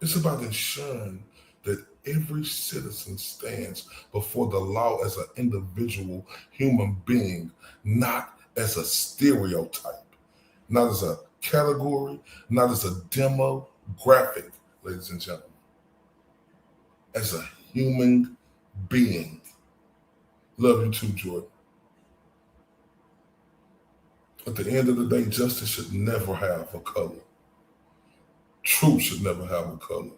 Speaker 1: It's about ensuring that every citizen stands before the law as an individual human being, not as a stereotype, not as a category, not as a demographic, ladies and gentlemen, as a human being. Love you too, Jordan. At the end of the day, justice should never have a color. Truth should never have a color.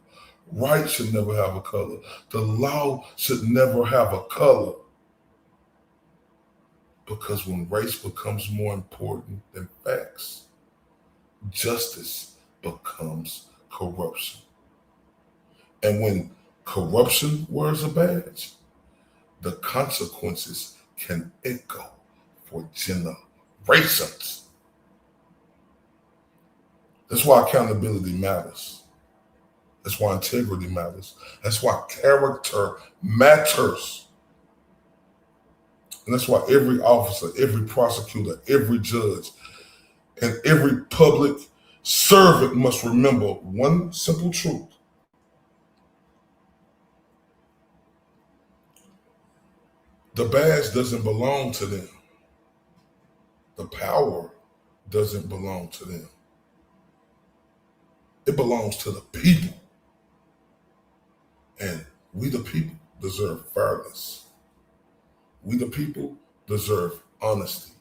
Speaker 1: Right should never have a color. The law should never have a color. Because when race becomes more important than facts, justice becomes corruption. And when corruption wears a badge, the consequences can echo for generations. That's why accountability matters. That's why integrity matters. That's why character matters. And that's why every officer, every prosecutor, every judge, and every public servant must remember one simple truth. The badge doesn't belong to them. The power doesn't belong to them. It belongs to the people. And we the people deserve fairness. We the people deserve honesty.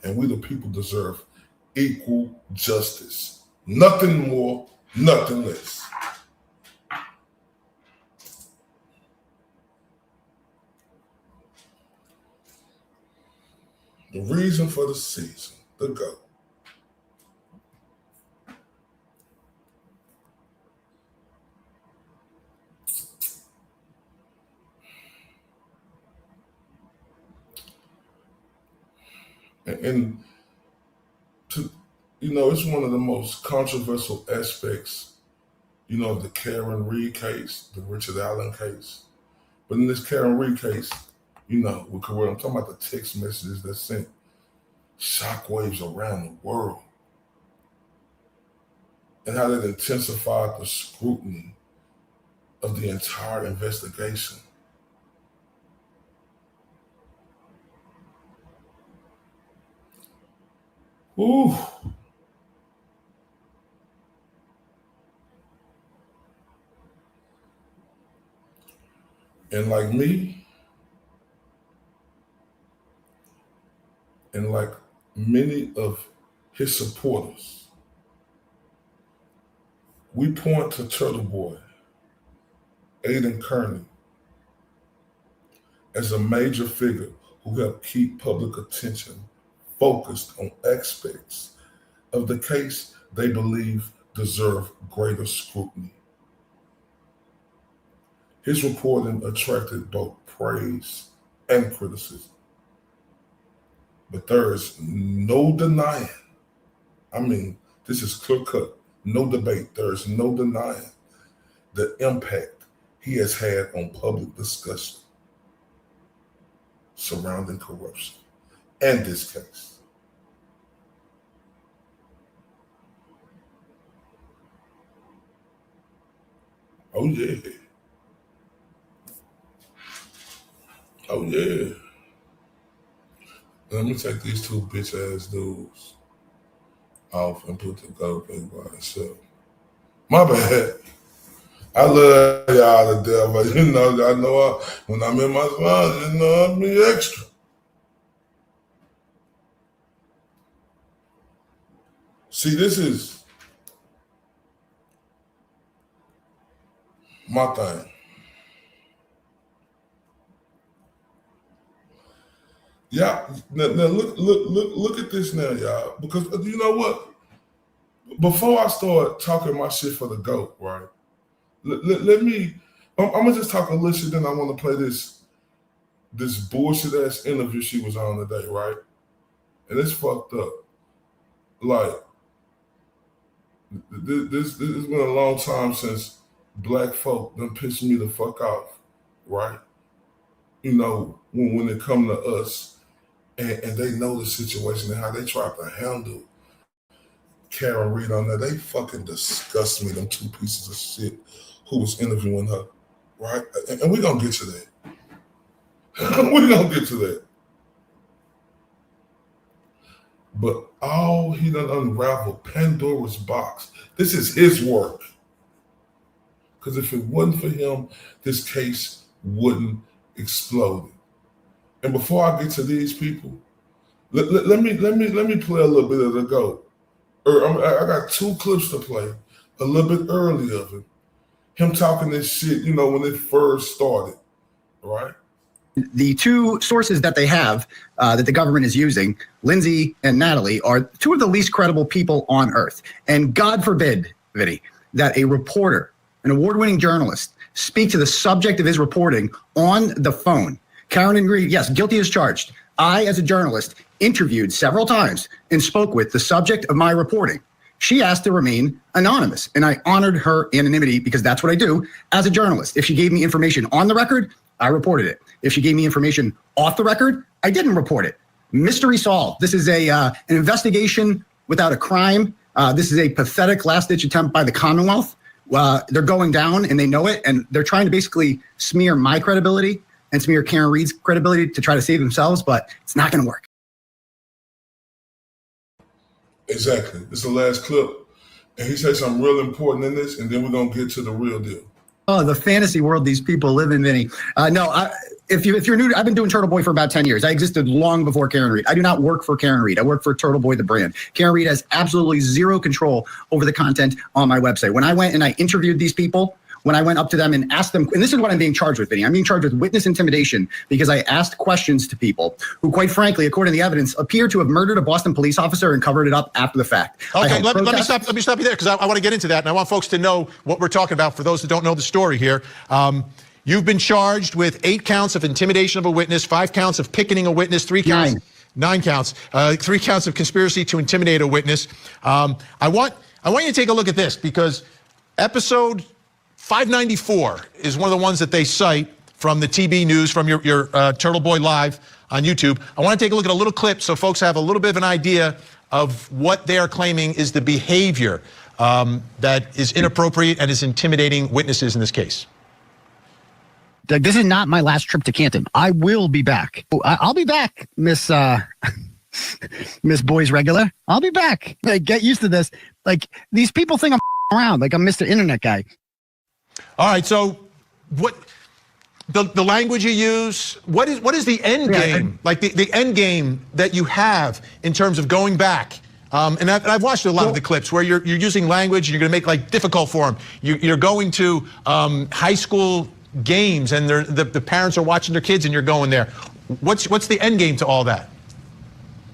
Speaker 1: And we the people deserve equal justice. Nothing more, nothing less. The reason for the season, the GOAT. And to, it's one of the most controversial aspects, of the Karen Reed case, the Richard Allen case. But in this Karen Reed case, with Courtroom, I'm talking about the text messages that sent shockwaves around the world and how that intensified the scrutiny of the entire investigation. Ooh. And like me, and like many of his supporters, we point to Turtle Boy, Aiden Kearney, as a major figure who helped keep public attention focused on aspects of the case they believe deserve greater scrutiny. His reporting attracted both praise and criticism. But there is no denying, this is clear cut, no debate, there is no denying the impact he has had on public discussion surrounding corruption and this case. Oh yeah. Oh yeah. Let me take these two bitch ass dudes off and put the GOAT by itself. My bad. I love y'all to death, but I know when I'm in my zone, I'll be extra. See, this is my thing. Yeah, now look at this now, y'all. Because you know what? Before I start talking my shit for the GOAT, right? Let me. I'm gonna just talk a little shit. Then I want to play this bullshit ass interview she was on today, right? And it's fucked up. Like this has been a long time since black folk done pissed me the fuck off, right? You know, when it come to us, and they know the situation and how they try to handle Karen Reed on that, they fucking disgust me, them two pieces of shit who was interviewing her, right? And we're gonna get to that. We're gonna get to that. But he done unraveled Pandora's box. This is his work. Because if it wasn't for him, this case wouldn't explode. And before I get to these people, let me play a little bit of the GOAT. I got two clips to play, a little bit early of him talking this shit, you know, when it first started, right?
Speaker 7: The two sources that they have that the government is using, Lindsay and Natalie, are two of the least credible people on earth. And God forbid, Vinny, that a reporter, an award-winning journalist, speak to the subject of his reporting on the phone. Karen Reed, yes, guilty as charged. I, as a journalist, interviewed several times and spoke with the subject of my reporting. She asked to remain anonymous, and I honored her anonymity because that's what I do as a journalist. If she gave me information on the record, I reported it. If she gave me information off the record, I didn't report it. Mystery solved. This is an investigation without a crime. This is a pathetic last-ditch attempt by the Commonwealth. They're going down, and they know it, and they're trying to basically smear my credibility and smear Karen Reed's credibility to try to save themselves, but it's not going to work.
Speaker 1: Exactly. This is the last clip. And he said something real important in this, and then we're going to get to the real deal.
Speaker 7: Oh, the fantasy world these people live in, Vinny. If you're new, I've been doing Turtle Boy for about 10 years. I existed long before Karen Reed. I do not work for Karen Reed. I work for Turtle Boy, the brand. Karen Reed has absolutely zero control over the content on my website. When I went and I interviewed these people, when I went up to them and asked them, and this is what I'm being charged with, Vinny. I'm being charged with witness intimidation because I asked questions to people who, quite frankly, according to the evidence, appear to have murdered a Boston police officer and covered it up after the fact.
Speaker 8: Okay, let me stop you there because I want to get into that, and I want folks to know what we're talking about for those that don't know the story here. You've been charged with 8 counts of intimidation of a witness, 5 counts of picketing a witness, 3 counts, 9 counts, 3 counts of conspiracy to intimidate a witness. I want you to take a look at this because episode 594 is one of the ones that they cite from the TB News, from your Turtle Boy Live on YouTube. I want to take a look at a little clip so folks have a little bit of an idea of what they are claiming is the behavior that is inappropriate and is intimidating witnesses in this case.
Speaker 7: This is not my last trip to Canton. I will be back. I'll be back, Miss Boys Regular. I'll be back. Like, get used to this. Like, these people think I'm around. Like, I'm Mr. Internet guy.
Speaker 8: All right. So, what the language you use? What is the end game? Like the end game that you have in terms of going back? And I've watched a lot of the clips where you're using language and you're going to make like difficult for them. You're going to high school games and the parents are watching their kids and you're going there. What's the end game to all that?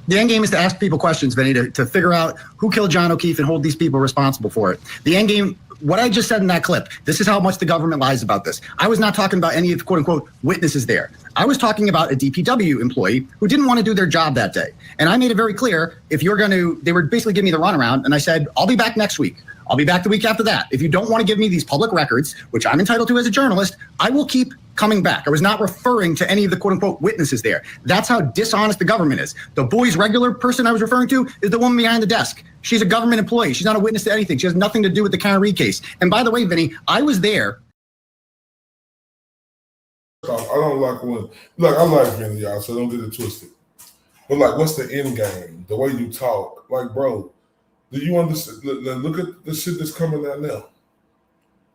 Speaker 7: The end game is to ask people questions, Vinny, to figure out who killed John O'Keefe and hold these people responsible for it. The end game, what I just said in that clip, this is how much the government lies about this. I was not talking about any of the quote unquote witnesses there. I was talking about a DPW employee who didn't want to do their job that day. And I made it very clear, if you're going to, they were basically giving me the runaround. And I said, I'll be back next week. I'll be back the week after that. If you don't want to give me these public records, which I'm entitled to as a journalist, I will keep coming back. I was not referring to any of the quote unquote witnesses there. That's how dishonest the government is. The Boys Regular person I was referring to is the woman behind the desk. She's a government employee. She's not a witness to anything. She has nothing to do with the Karen Reed case. And by the way, Vinny, I was there.
Speaker 1: I don't like when, I like Vinny, y'all, so don't get it twisted. But like, what's the end game? The way you talk, like, bro, do you understand? Look at the shit that's coming out now.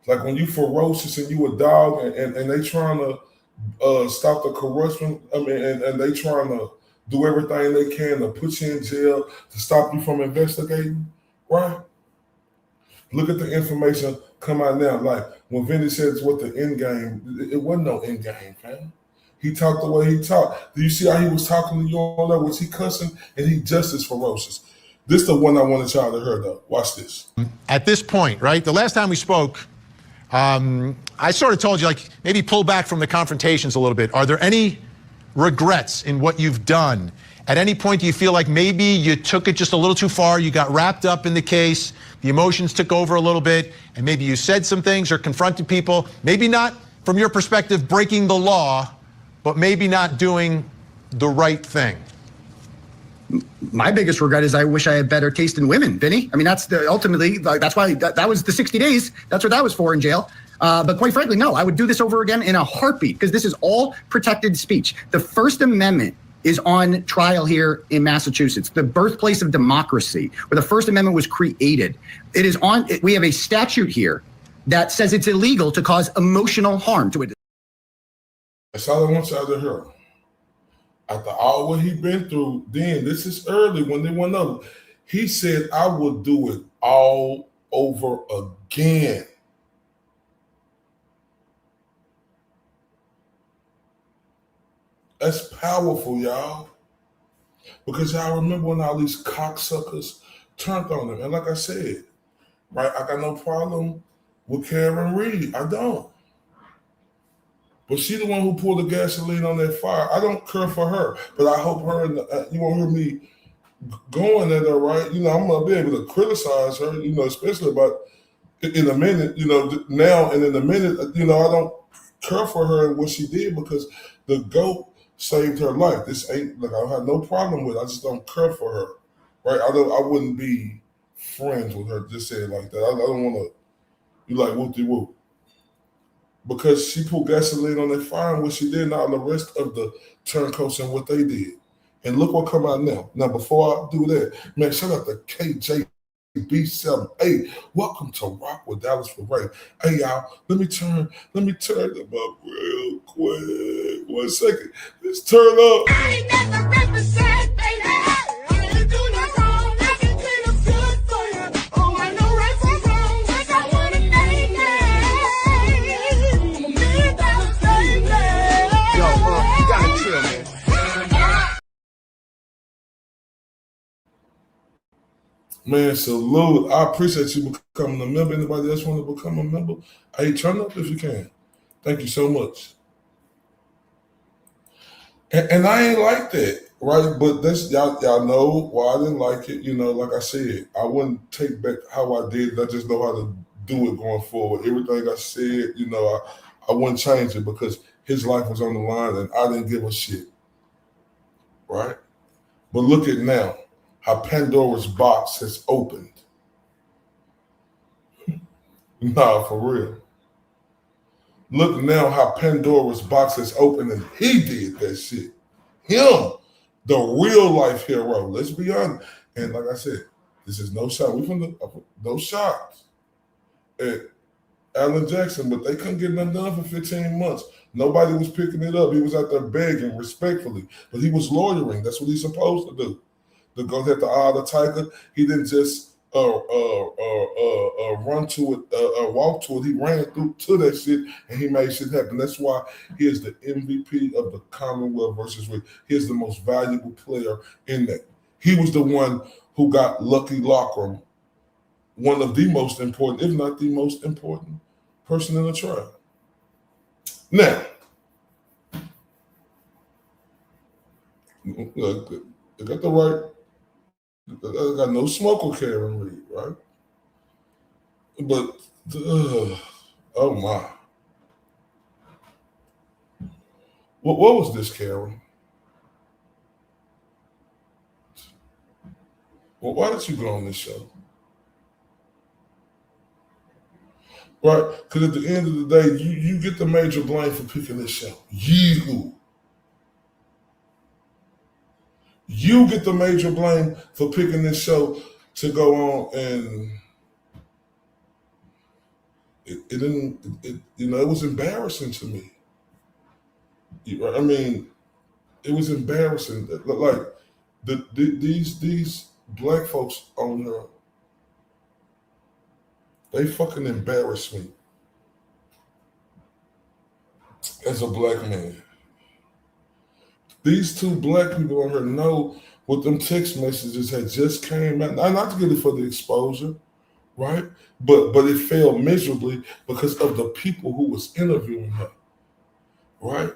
Speaker 1: Like when you ferocious and you a dog and they trying to stop the corruption, and they trying to do everything they can to put you in jail to stop you from investigating, right? Look at the information come out now. Like when Vinny says what the end game, it wasn't no end game, fam. He talked the way he talked. Do you see how he was talking to you on there? Was he cussing? And he just as ferocious. This is the one I wanted y'all to hear, though. Watch this.
Speaker 8: At this point, right, the last time we spoke, I sort of told you, like, maybe pull back from the confrontations a little bit. Are there any regrets in what you've done? At any point, do you feel like maybe you took it just a little too far, you got wrapped up in the case, the emotions took over a little bit, and maybe you said some things or confronted people, maybe not, from your perspective, breaking the law, but maybe not doing the right thing?
Speaker 7: My biggest regret is I wish I had better taste in women, Vinny. I mean, that's ultimately, that's why that was the 60 days. That's what that was for in jail. But quite frankly, no, I would do this over again in a heartbeat because this is all protected speech. The First Amendment is on trial here in Massachusetts, the birthplace of democracy, where the First Amendment was created. It is on, we have a statute here that says it's illegal to cause emotional harm to it.
Speaker 1: That's all I want y'all to hear. After all what he been through, then this is early when they went over. He said, I would do it all over again. That's powerful, y'all. Because y'all remember when all these cocksuckers turned on him. And like I said, right, I got no problem with Karen Reed. I don't. But she the one who pulled the gasoline on that fire. I don't care for her, but I hope her, you won't hear me going at her, right? You know, I'm going to be able to criticize her, you know, especially about in a minute, you know, now and in a minute, you know, I don't care for her and what she did because the GOAT saved her life. This ain't, like, I have no problem with it. I just don't care for her, right? I wouldn't be friends with her, just say it like that. I don't want to be like whoop-de-whoop. Because she put gasoline on that fire and what she did, now the rest of the turncoats and what they did. And look what come out now. Now, before I do that, man, shout out to KJB78. Welcome to Rock with Dallas for Ray. Hey, y'all, let me turn them up real quick. 1 second. Let's turn up.
Speaker 3: I ain't never represent, baby. I ain't do no wrong. I can clean up good for you. Oh, I know right from wrong. Cause I want it, baby. I'm a $1 million baby.
Speaker 9: Yo, you gotta chill, man.
Speaker 1: Man, salute. I appreciate you becoming a member. Anybody else want to become a member? Hey, turn up if you can. Thank you so much. And I ain't like that, right? But that's y'all know why I didn't like it. You know, like I said, I wouldn't take back how I did it. I just know how to do it going forward. Everything I said, you know, I wouldn't change it because his life was on the line and I didn't give a shit, right? But look at now. How Pandora's box has opened. Nah, for real. Look now how Pandora's box has opened and he did that shit. Him, the real life hero. Let's be honest. And like I said, this is no shot. We from no shots at Alan Jackson, but they couldn't get nothing done for 15 months. Nobody was picking it up. He was out there begging respectfully, but he was lawyering. That's what he's supposed to do. To go at the eye of the tiger, he didn't just run to it, walk to it. He ran through to that shit and he made shit happen. That's why he is the MVP of the Commonwealth versus Rick. He's the most valuable player in that. He was the one who got Lucky Lockram, one of the most important, if not the most important person in the trial. Now, they got the right. I got no smoke with Karen Reed, right? But, oh my. What was this, Karen? Well, why did you go on this show? Right? Because at the end of the day, you get the major blame for picking this show. You get the major blame for picking this show to go on, and it was embarrassing to me. I mean, it was embarrassing. Like these black folks on here They fucking embarrass me as a black man. These two black people on here know what them text messages had just came out. Not to get it for the exposure, right? But it failed miserably because of the people who was interviewing her, right?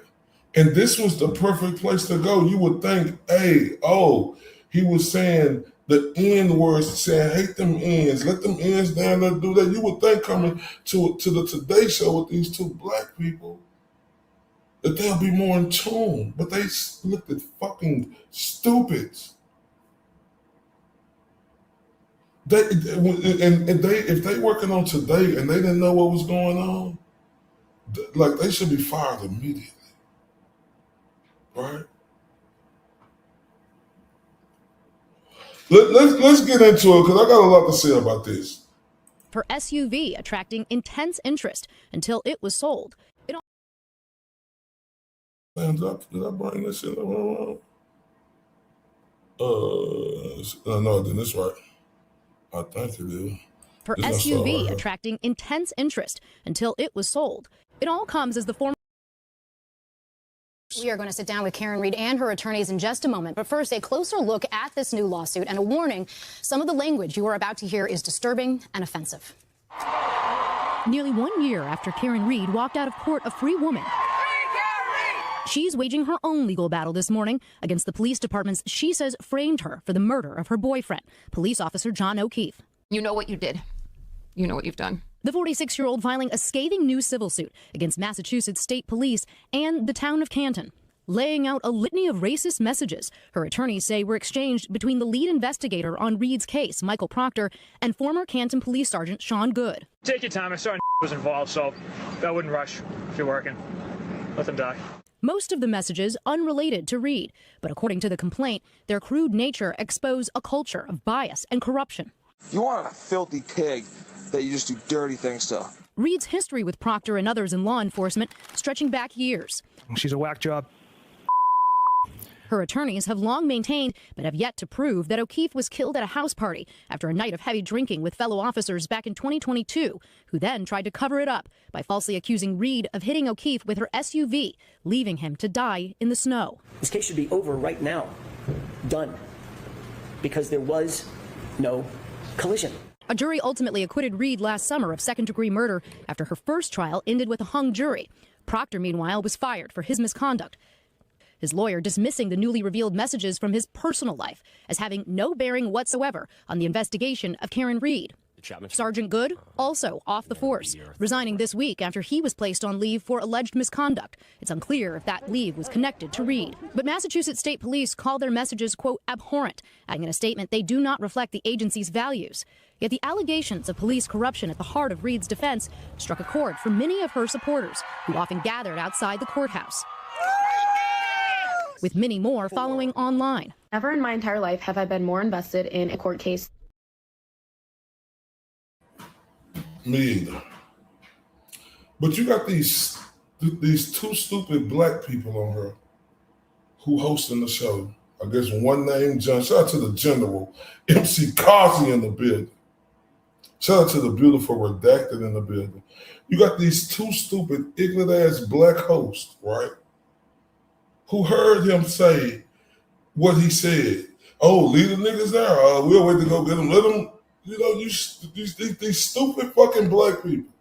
Speaker 1: And this was the perfect place to go. You would think, hey, he was saying the N words, saying hate them N's, let them N's down there do that. You would think coming to the Today Show with these two black people that they'll be more in tune, but they looked at fucking stupids. If they working on Today and they didn't know what was going on, like they should be fired immediately, right? Let's get into it because I got a lot to say about this.
Speaker 10: Her SUV attracting intense interest until it was sold.
Speaker 1: Man, did I bring this in? No, I didn't. That's right. I think it is.
Speaker 10: Her SUV attracting intense interest until it was sold. It all comes as the former.
Speaker 11: We are going to sit down with Karen Reed and her attorneys in just a moment. But first, a closer look at this new lawsuit and a warning. Some of the language you are about to hear is disturbing and offensive.
Speaker 10: Nearly 1 year after Karen Reed walked out of court a free woman, she's waging her own legal battle this morning against the police departments she says framed her for the murder of her boyfriend, police officer John O'Keefe.
Speaker 12: You know what you did. You know what you've done.
Speaker 10: The 46-year-old filing a scathing new civil suit against Massachusetts State Police and the town of Canton, laying out a litany of racist messages her attorneys say were exchanged between the lead investigator on Reed's case, Michael Proctor, and former Canton Police Sergeant Sean Good.
Speaker 13: Take your time. I saw was involved, so I wouldn't rush if you're working. Let them die.
Speaker 10: Most of the messages unrelated to Reed, but according to the complaint, their crude nature expose a culture of bias and corruption.
Speaker 14: You are a filthy pig that you just do dirty things to.
Speaker 10: Reed's history with Proctor and others in law enforcement stretching back years.
Speaker 13: She's a whack job.
Speaker 10: Her attorneys have long maintained, but have yet to prove, that O'Keefe was killed at a house party after a night of heavy drinking with fellow officers back in 2022, who then tried to cover it up by falsely accusing Reed of hitting O'Keefe with her SUV, leaving him to die in the snow.
Speaker 15: This case should be over right now. Done. Because there was no collision.
Speaker 10: A jury ultimately acquitted Reed last summer of second-degree murder after her first trial ended with a hung jury. Proctor, meanwhile, was fired for his misconduct, his lawyer dismissing the newly revealed messages from his personal life as having no bearing whatsoever on the investigation of Karen Reed. Sergeant Good, also off the force, resigning this week after he was placed on leave for alleged misconduct. It's unclear if that leave was connected to Reed. But Massachusetts State Police call their messages, quote, abhorrent, adding in a statement they do not reflect the agency's values. Yet the allegations of police corruption at the heart of Reed's defense struck a chord for many of her supporters, who often gathered outside the courthouse, with many more following online.
Speaker 16: Never in my entire life have I been more invested in a court case.
Speaker 1: Me either. But you got these two stupid black people on her who hosting the show. I guess one named John. Shout out to the General, MC Causey in the building. Shout out to the beautiful Redacted in the building. You got these two stupid, ignorant-ass black hosts, right? Who heard him say what he said. Oh, leave the niggas there. We'll wait to go get them. Let them, you know, these stupid fucking black people.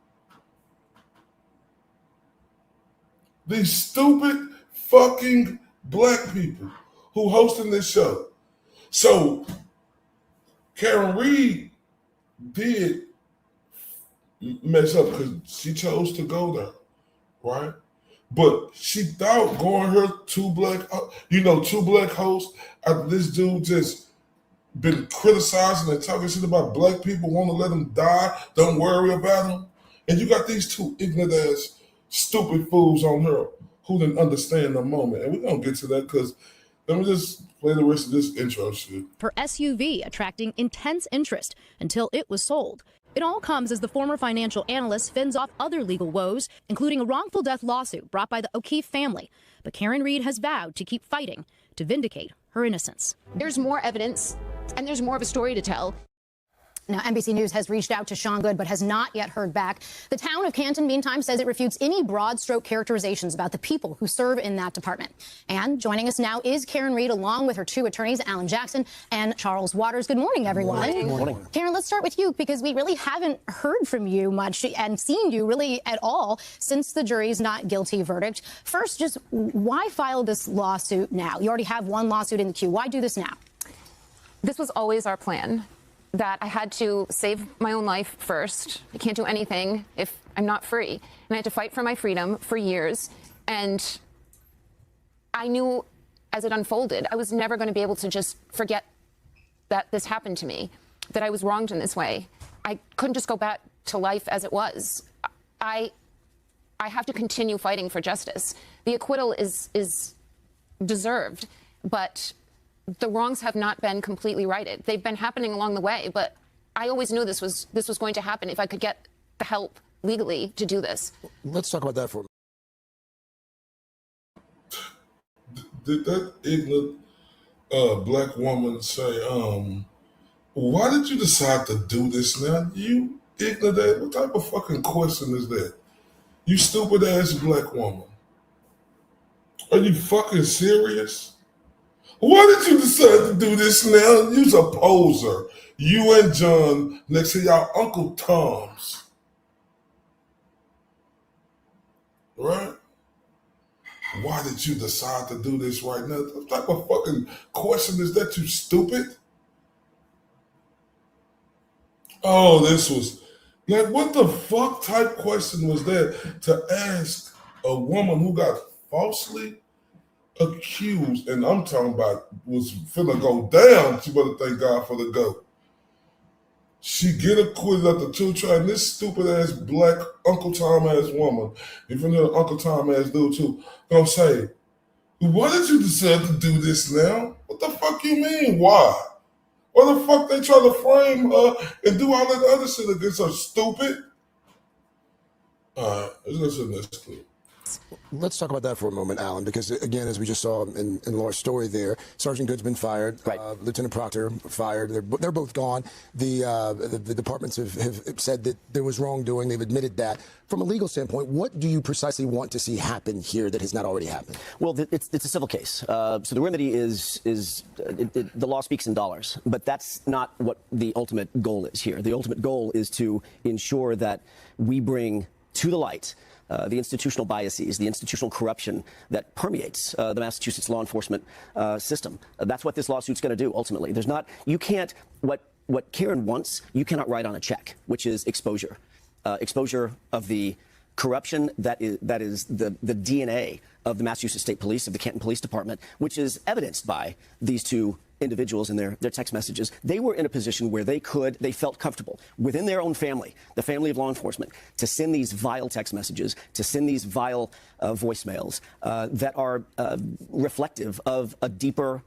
Speaker 1: These stupid fucking black people who hosting this show. So Karen Reed did mess up because she chose to go there, right? But she thought going her two black hosts after this dude just been criticizing and talking shit about black people, want to let them die, don't worry about them. And you got these two ignorant ass stupid fools on her who didn't understand the moment. And we're going to get to that because let me just play the rest of this intro shit.
Speaker 10: Her SUV attracting intense interest until it was sold. It all comes as the former financial analyst fends off other legal woes, including a wrongful death lawsuit brought by the O'Keefe family. But Karen Reed has vowed to keep fighting to vindicate her innocence.
Speaker 12: There's more evidence, and there's more of a story to tell.
Speaker 11: Now, NBC News has reached out to Sean Good, but has not yet heard back. The town of Canton, meantime, says it refutes any broad stroke characterizations about the people who serve in that department. And joining us now is Karen Reed, along with her two attorneys, Alan Jackson and Charles Waters. Good morning, everyone.
Speaker 15: Good morning.
Speaker 11: Karen, let's start with you, because we really haven't heard from you much and seen you really at all since the jury's not guilty verdict. First, just why file this lawsuit now? You already have one lawsuit in the queue. Why do this now?
Speaker 12: This was always our plan, that I had to save my own life first. I can't do anything if I'm not free. And I had to fight for my freedom for years. And I knew as it unfolded, I was never going to be able to just forget that this happened to me, that I was wronged in this way. I couldn't just go back to life as it was. I have to continue fighting for justice. The acquittal is deserved, but the wrongs have not been completely righted. They've been happening along the way, but I always knew this was going to happen if I could get the help legally to do this.
Speaker 9: Let's talk about that for a minute.
Speaker 1: Did that ignorant black woman say, why did you decide to do this now? You ignorant, what type of fucking question is that? You stupid ass black woman. Are you fucking serious? Why did you decide to do this now? You's a poser. You and John next to y'all Uncle Tom's. Right? Why did you decide to do this right now? What type of fucking question is that, you stupid? Oh, this was, like, what the fuck type question was that to ask a woman who got falsely accused, and I'm talking about was finna go down? She better thank God for the go. She get acquitted after 2 trials, and this stupid ass black Uncle Tom ass woman, even though Uncle Tom ass dude too, gonna say, why did you decide to do this now? What the fuck you mean, why? Why the fuck they try to frame her and do all that other shit against her, stupid? Alright, let's listen to this clip.
Speaker 9: Let's talk about that for a moment, Alan, because again, as we just saw in Laura's story there, Sergeant Good's been fired, right. Lieutenant Proctor fired. They're both gone. The departments have said that there was wrongdoing. They've admitted that. From a legal standpoint, what do you precisely want to see happen here that has not already happened?
Speaker 15: Well, it's a civil case. So the remedy is the law speaks in dollars, but that's not what the ultimate goal is here. The ultimate goal is to ensure that we bring to the light the institutional biases, the institutional corruption that permeates the Massachusetts law enforcement system. That's what this lawsuit's going to do, ultimately. There's not, you can't, what Karen wants, you cannot write on a check, which is exposure. Exposure of the corruption that is the DNA of the Massachusetts State Police, of the Canton Police Department, which is evidenced by these two individuals in their text messages. They were in a position where they felt comfortable within their own family, the family of law enforcement, to send these vile text messages, to send these vile voicemails that are reflective of a deeper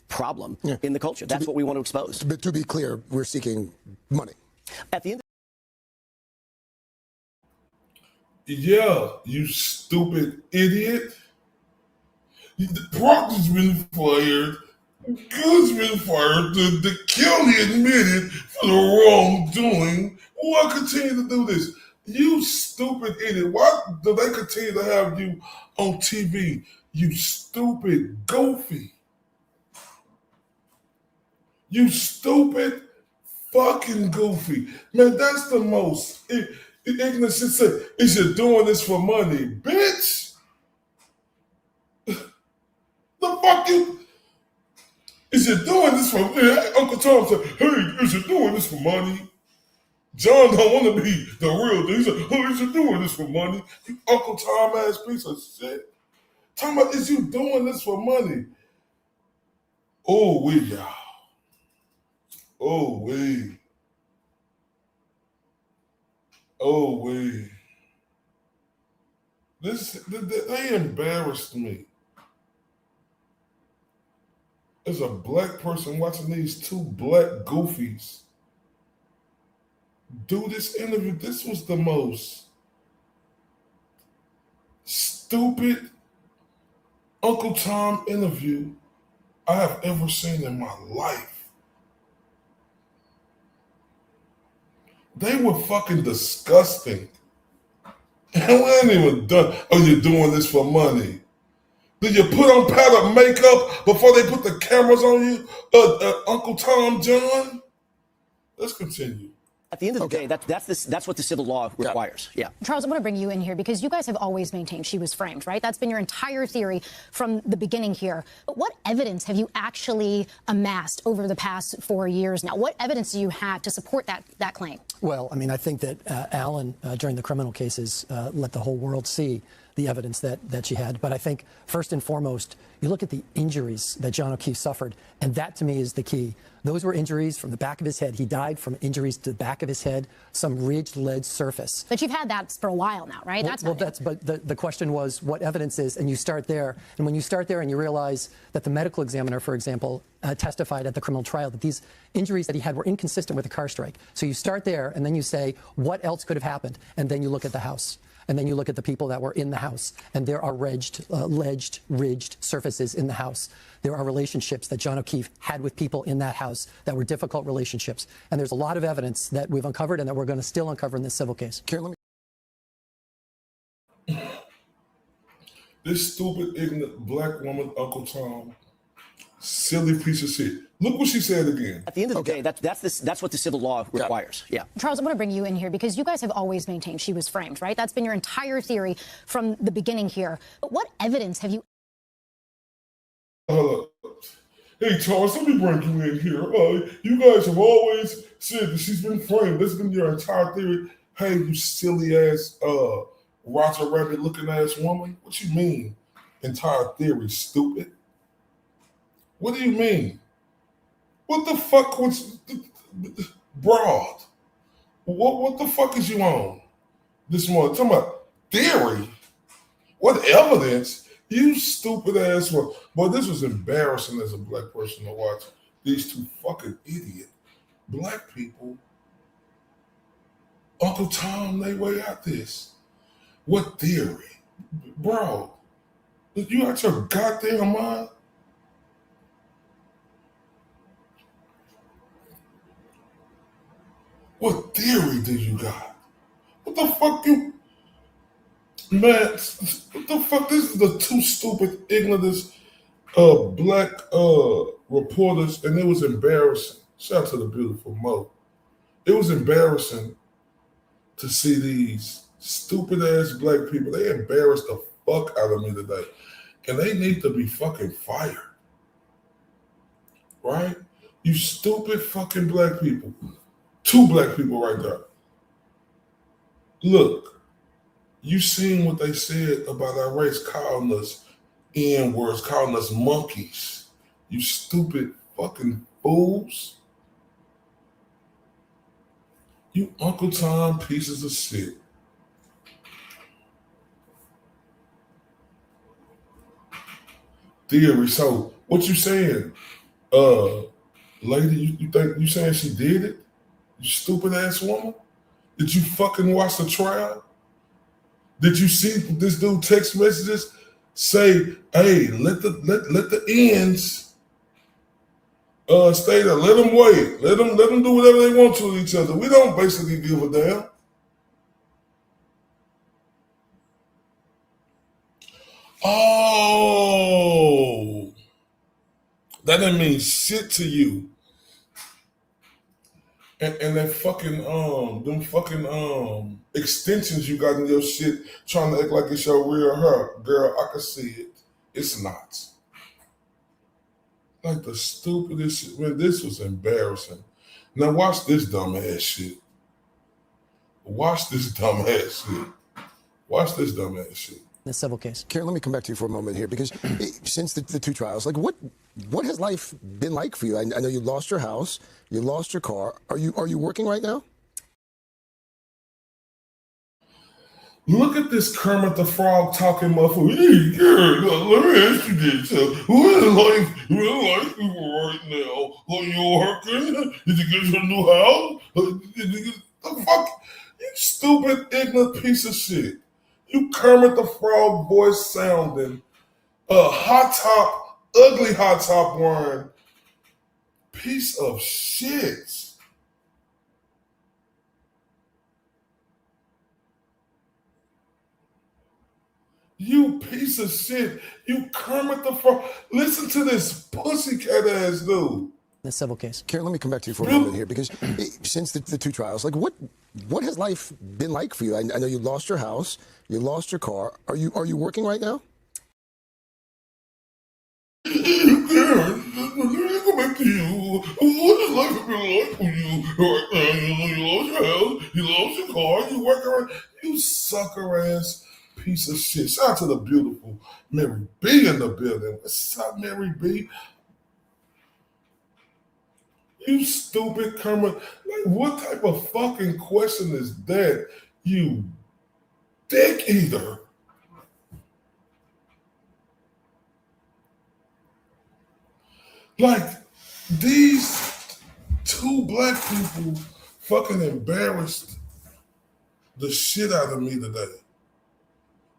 Speaker 15: problem in the culture. That's what we want to expose.
Speaker 9: But to be clear, we're seeking money.
Speaker 15: At the end
Speaker 1: yeah, you stupid idiot. Proctor's been fired. Good's been fired. The county admitted for the wrongdoing. Why continue to do this? You stupid idiot. Why do they continue to have you on TV? You stupid goofy. You stupid fucking goofy. Man, that's the most ignorant shit. Say, is you doing this for money? Bitch! The fuck you... Is you doing this for... Uncle Tom said, hey, is you doing this for money? John don't want to be the real thing. He said, oh, is you doing this for money? You Uncle Tom ass piece of shit. Talking about, is you doing this for money? Oh, we y'all. Oh, we. Oh, we. They embarrassed me. As a black person watching these two black goofies do this interview, this was the most stupid Uncle Tom interview I have ever seen in my life. They were fucking disgusting. And we ain't even done. Oh, you're doing this for money. Did you put on powder makeup before they put the cameras on you, Uncle Tom John? Let's continue.
Speaker 15: At the end of the day, that's what the civil law requires. Yeah.
Speaker 11: Charles, I want to bring you in here because you guys have always maintained she was framed, right? That's been your entire theory from the beginning here. But what evidence have you actually amassed over the past 4 years now? What evidence do you have to support that claim?
Speaker 17: Well, I mean, I think that Alan, during the criminal cases, let the whole world see the evidence that she had. But I think, first and foremost, you look at the injuries that John O'Keefe suffered, and that, to me, is the key. Those were injuries from the back of his head. He died from injuries to the back of his head, some ridged lead surface.
Speaker 11: But you've had that for a while now, right?
Speaker 17: But the question was what evidence is, and you start there. And when you start there and you realize that the medical examiner, for example, testified at the criminal trial that these injuries that he had were inconsistent with a car strike. So you start there, and then you say, what else could have happened? And then you look at the house. And then you look at the people that were in the house, and there are ridged surfaces in the house. There are relationships that John O'Keefe had with people in that house that were difficult relationships. And there's a lot of evidence that we've uncovered and that we're going to still uncover in this civil case.
Speaker 9: Karen,
Speaker 1: This stupid, ignorant black woman, Uncle Tom, silly piece of shit. Look what she said again.
Speaker 15: At the end of the day, that's what the civil law requires. Yeah.
Speaker 11: Charles, I want to bring you in here because you guys have always maintained she was framed, right? That's been your entire theory from the beginning here. But what evidence have you...
Speaker 1: Hey, Charles, let me bring you in here. You guys have always said that she's been framed. That's been your entire theory. Hey, you silly ass, Roger Rabbit looking ass woman. What you mean? Entire theory, stupid. What do you mean? What the fuck was broad? What the fuck is you on this morning? Talking about theory? What evidence? You stupid ass one. Boy, this was embarrassing as a black person to watch. These two fucking idiot black people. Uncle Tom, they way out this. What theory? Bro, you out your goddamn mind? What theory do you got? What the fuck you... Man, what the fuck? This is the two stupid, ignorant black reporters, and it was embarrassing. Shout out to the beautiful Mo. It was embarrassing to see these stupid-ass black people. They embarrassed the fuck out of me today. And they need to be fucking fired. Right? You stupid fucking black people. Two black people right there. Look, you seen what they said about our race, calling us N-words, calling us monkeys. You stupid fucking fools. You Uncle Tom pieces of shit. Theory. So what you saying, lady? You think you saying she did it? You stupid ass woman. Did you fucking watch the trial? Did you see this dude text messages say, "Hey, let the ends stay there. Let them wait. Let them do whatever they want to each other. We don't basically give a damn." Oh, that didn't mean shit to you. And that fucking them fucking extensions you got in your shit, trying to act like it's your real hair, girl. I can see it. It's not. Like the stupidest shit. Man, this was embarrassing. Now watch this dumbass shit. Watch this dumbass shit. Watch this dumbass shit.
Speaker 17: The civil case.
Speaker 9: Karen, let me come back to you for a moment here, because since the two trials, like what has life been like for you? I know you lost your house, you lost your car. Are you working right now?
Speaker 1: Look at this Kermit the Frog talking motherfucker. Hey, Karen, let me ask you this. What is life people right now? Are you working? Did you get your new house? The fuck? You stupid, ignorant piece of shit. You Kermit the Frog voice sounding, hot top, ugly hot top wearing piece of shit. You piece of shit. You Kermit the Frog. Listen to this pussycat ass dude.
Speaker 17: The civil case.
Speaker 9: Karen, let me come back to you for a moment here, because since the two trials, like what has life been like for you? I know you lost your house, you lost your car. Are you working right now?
Speaker 1: Karen, let me go back to you. What has life been like for you right now? You lost your house, you lost your car, you work around. You sucker ass piece of shit. Shout out to the beautiful Mary B in the building. What's up, Mary B? You stupid Kermit. Like, what type of fucking question is that? You dick eater. Like, these two black people fucking embarrassed the shit out of me today.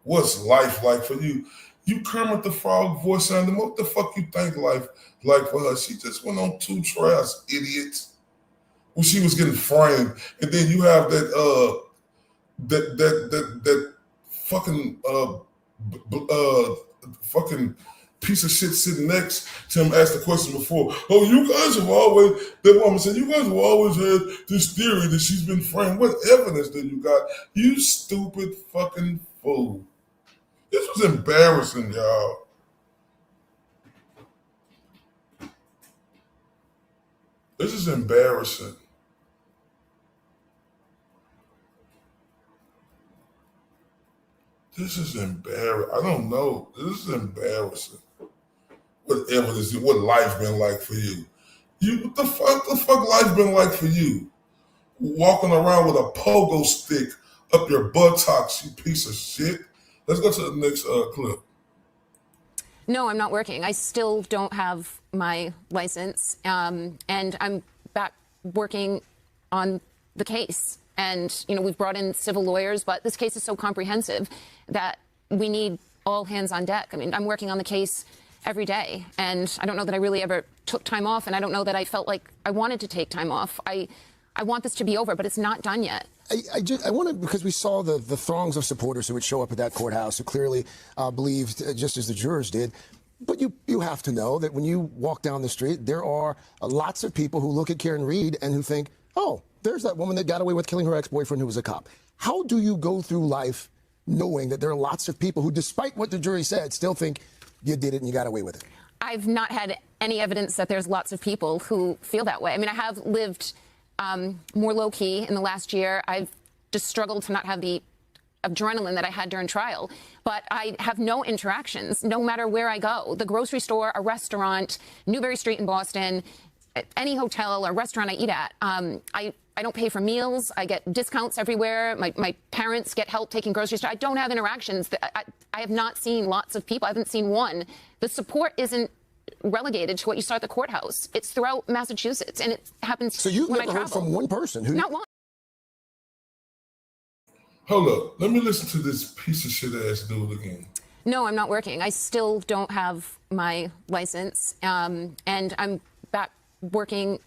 Speaker 1: What's life like for you? You Kermit the Frog voice on them. What the fuck you think life like for her? She just went on 2 trials, idiot. Well, she was getting framed, and then you have that that fucking fucking piece of shit sitting next to him asked the question before. Oh, you guys have always, that woman said, you guys have always had this theory that she's been framed. What evidence do you got? You stupid fucking fool. This was embarrassing, y'all. This is embarrassing. This is embarrassing. I don't know. This is embarrassing. What evidence, what life been like for you? What the fuck life been like for you? Walking around with a pogo stick up your buttocks, you piece of shit. Let's go to the next clip.
Speaker 12: No, I'm not working. I still don't have my license, and I'm back working on the case. And, you know, we've brought in civil lawyers, but this case is so comprehensive that we need all hands on deck. I mean, I'm working on the case every day, and I don't know that I really ever took time off, and I don't know that I felt like I wanted to take time off. I want this to be over, but it's not done yet.
Speaker 9: I want to, because we saw the throngs of supporters who would show up at that courthouse who clearly believed, just as the jurors did. But you have to know that when you walk down the street, there are lots of people who look at Karen Read and who think, oh, there's that woman that got away with killing her ex-boyfriend who was a cop. How do you go through life knowing that there are lots of people who, despite what the jury said, still think you did it and you got away with it?
Speaker 12: I've not had any evidence that there's lots of people who feel that way. I mean, I have lived more low-key in the last year. I've just struggled to not have the adrenaline that I had during trial, but I have no interactions, no matter where I go. The grocery store, a restaurant, Newbury Street in Boston, any hotel or restaurant I eat at. I don't pay for meals. I get discounts everywhere. My parents get help taking groceries. I don't have interactions. I have not seen lots of people. I haven't seen one. The support isn't relegated to what you saw at the courthouse. It's throughout Massachusetts, and it happens.
Speaker 9: So you've
Speaker 12: when
Speaker 9: never
Speaker 12: I
Speaker 9: heard
Speaker 12: travel.
Speaker 9: from one person who...
Speaker 12: Not one.
Speaker 1: Hold up. Let me listen to this piece of shit ass dude again.
Speaker 12: No, I'm not working. I still don't have my license, and I'm back working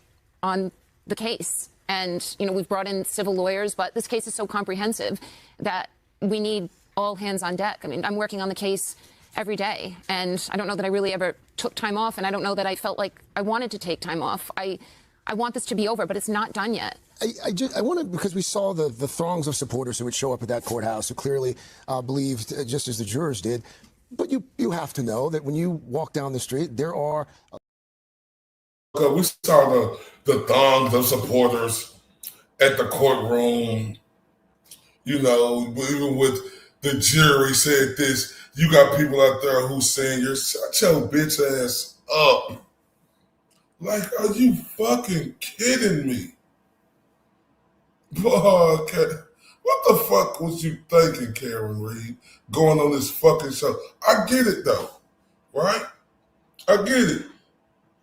Speaker 12: on the case. And, you know, we've brought in civil lawyers, but this case is so comprehensive that we need all hands on deck. I mean, I'm working on the case every day, and I don't know that I really ever took time off, and I don't know that I felt like I wanted to take time off. I want this to be over, but it's not done yet.
Speaker 9: I want to, because we saw the throngs of supporters who would show up at that courthouse who clearly believed, just as the jurors did. But you have to know that when you walk down the street, there are...
Speaker 1: We saw the throngs of supporters at the courtroom. You know, even with the jury said this, you got people out there who saying, shut your bitch ass up. Like, are you fucking kidding me? Boy, what the fuck was you thinking, Karen Read, going on this fucking show? I get it, though, right? I get it.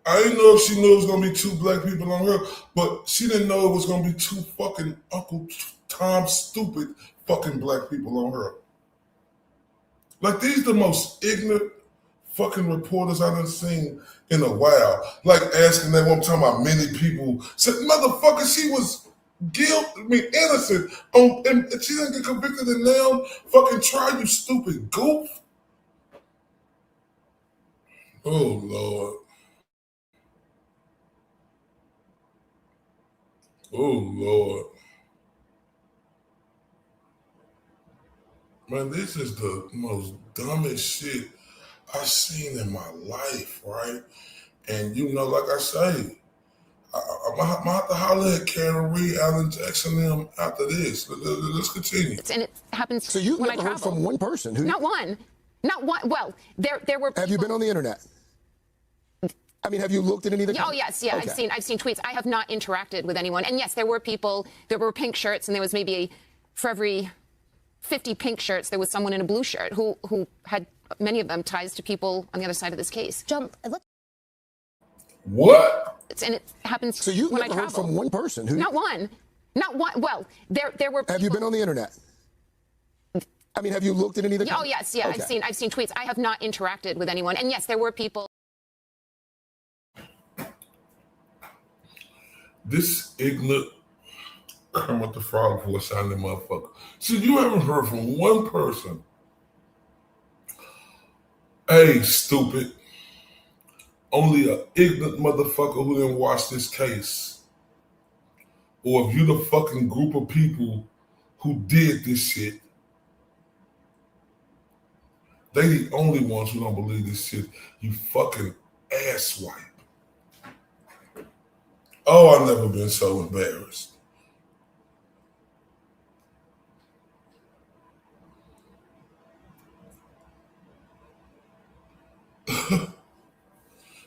Speaker 1: I didn't know if she knew it was going to be 2 black people on her, but she didn't know it was going to be 2 fucking Uncle Tom stupid fucking black people on her. Like, these the most ignorant fucking reporters I done seen in a while. Like, asking that one time about many people. Said, motherfucker, she was innocent. And she didn't get convicted and now fucking tried, you stupid goof. Oh, Lord. Oh, Lord. Man, this is the most dumbest shit I've seen in my life, right? And you know, like I say, I'm gonna have to holler at Karen Reed, Alan Jackson, them after this. Let's continue.
Speaker 12: And it happens.
Speaker 9: So you've
Speaker 12: when I
Speaker 9: never heard
Speaker 12: travel.
Speaker 9: from one person who...
Speaker 12: Not one. Not one. Well, there were.
Speaker 9: Have you been on the internet? I mean, have you looked at any of the...
Speaker 12: Oh, yes, yeah,
Speaker 9: Okay.
Speaker 12: I've seen tweets. I have not interacted with anyone. And yes, there were people, there were pink shirts, and there was maybe for every 50 pink shirts, there was someone in a blue shirt who had, many of them, ties to people on the other side of this case.
Speaker 11: John,
Speaker 1: What?
Speaker 12: And it happens
Speaker 9: So you've
Speaker 12: when
Speaker 9: never
Speaker 12: I
Speaker 9: heard
Speaker 12: travel.
Speaker 9: from one person who...
Speaker 12: Not one. Not one. Well, there were people...
Speaker 9: Have you been on the internet? I mean, have you looked at any of the...
Speaker 12: Oh, yes, yeah,
Speaker 9: Okay.
Speaker 12: I've seen tweets. I have not interacted with anyone. And yes, there were people...
Speaker 1: This ignorant Kermit the Frog voice sounding motherfucker. See, you haven't heard from one person. Hey, stupid. Only an ignorant motherfucker who didn't watch this case. Or if you the fucking group of people who did this shit, they the only ones who don't believe this shit. You fucking asswipe. Oh, I've never been so embarrassed.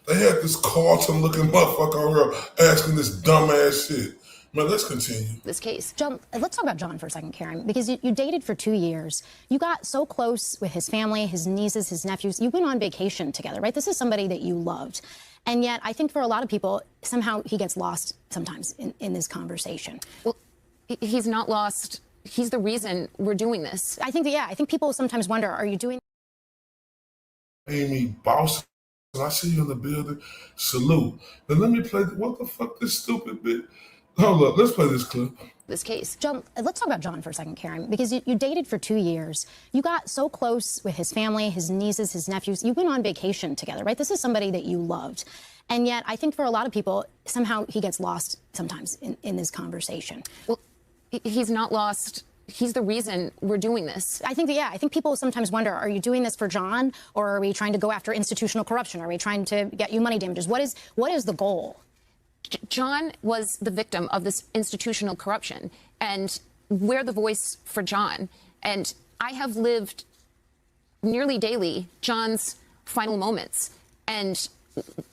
Speaker 1: They had this Carlton-looking motherfucker over here asking this dumbass shit. Man, let's continue.
Speaker 12: This case.
Speaker 11: John, let's talk about John for a second, Karen, because you dated for 2 years. You got so close with his family, his nieces, his nephews. You went on vacation together, right? This is somebody that you loved. And yet, I think for a lot of people, somehow he gets lost sometimes in this conversation.
Speaker 12: Well, he's not lost. He's the reason we're doing this.
Speaker 11: I think people sometimes wonder, are you doing...
Speaker 1: Amy Boss, I see you in the building. Salute. Now let me play, what the fuck, this stupid bitch? Hold up, let's play this clip.
Speaker 12: This case.
Speaker 11: John, let's talk about John for a second, Karen, because you dated for 2 years. You got so close with his family, his nieces, his nephews. You went on vacation together, right? This is somebody that you loved. And yet, I think for a lot of people, somehow he gets lost sometimes in this conversation.
Speaker 12: Well, he's not lost. He's the reason we're doing this.
Speaker 11: I think people sometimes wonder, are you doing this for John, or are we trying to go after institutional corruption? Are we trying to get you money damages? What is the goal?
Speaker 12: John was the victim of this institutional corruption, and we're the voice for John. And I have lived nearly daily John's final moments, and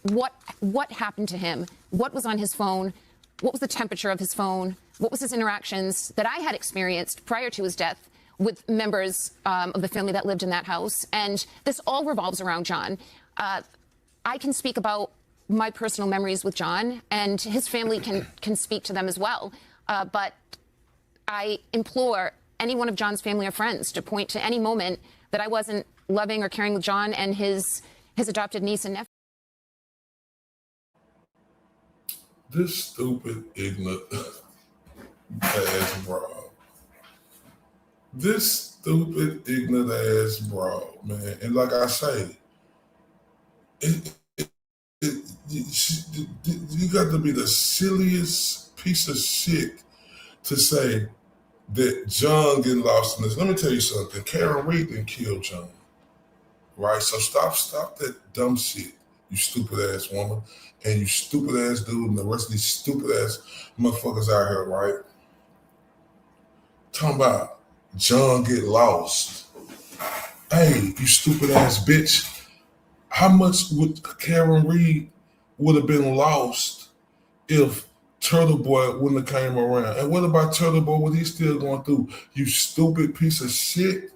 Speaker 12: what happened to him, what was on his phone, what was the temperature of his phone, what was his interactions that I had experienced prior to his death with members of the family that lived in that house. And this all revolves around John. I can speak about my personal memories with John, and his family can speak to them as well. But I implore any one of John's family or friends to point to any moment that I wasn't loving or caring with John and his adopted niece and nephew.
Speaker 1: This stupid, ignorant ass bro. This stupid, ignorant ass bro, man. And like I say, you got to be the silliest piece of shit to say that John getting lost in this. Let me tell you something. Karen Reed didn't kill John, right? So stop that dumb shit, you stupid ass woman, and you stupid ass dude, and the rest of these stupid ass motherfuckers out here, right? Talking about John get lost. Hey, you stupid ass bitch. How much would Karen Reed would have been lost if Turtle Boy wouldn't have came around? And what about Turtle Boy? What he's still going through? You stupid piece of shit.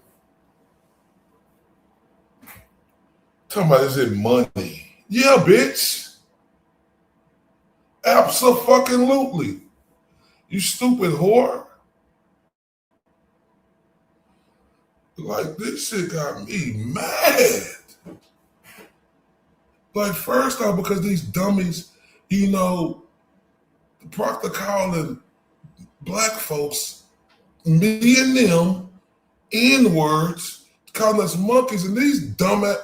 Speaker 1: Talking about, is it money? Yeah, bitch. Abso-fucking-lutely. You stupid whore. Like, this shit got me mad. Like, first off, because these dummies, you know, Proctor calling black folks, me and them, N-words, calling us monkeys, and these dumbass,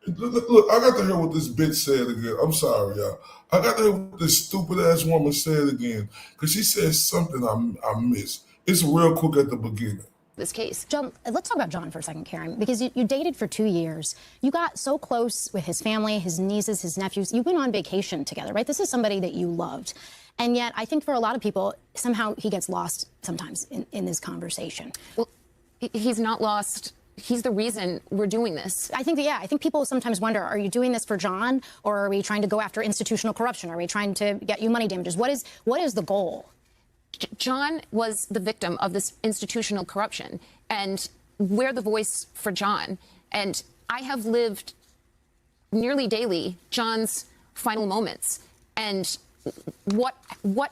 Speaker 1: Look, I got to hear what this bitch said again. I'm sorry, y'all. I got to hear what this stupid ass woman said again because she said something I missed. It's real quick at the beginning.
Speaker 11: This case. John, let's talk about John for a second, Karen, because you dated for 2 years. You got so close with his family, his nieces, his nephews. You went on vacation together, right? This is somebody that you loved. And yet, I think for a lot of people, somehow he gets lost sometimes in this conversation.
Speaker 12: Well, he's not lost. He's the reason we're doing this.
Speaker 11: I think people sometimes wonder, are you doing this for John, or are we trying to go after institutional corruption? Are we trying to get you money damages? What is the goal?
Speaker 12: John was the victim of this institutional corruption, and we're the voice for John. And I have lived nearly daily John's final moments, and what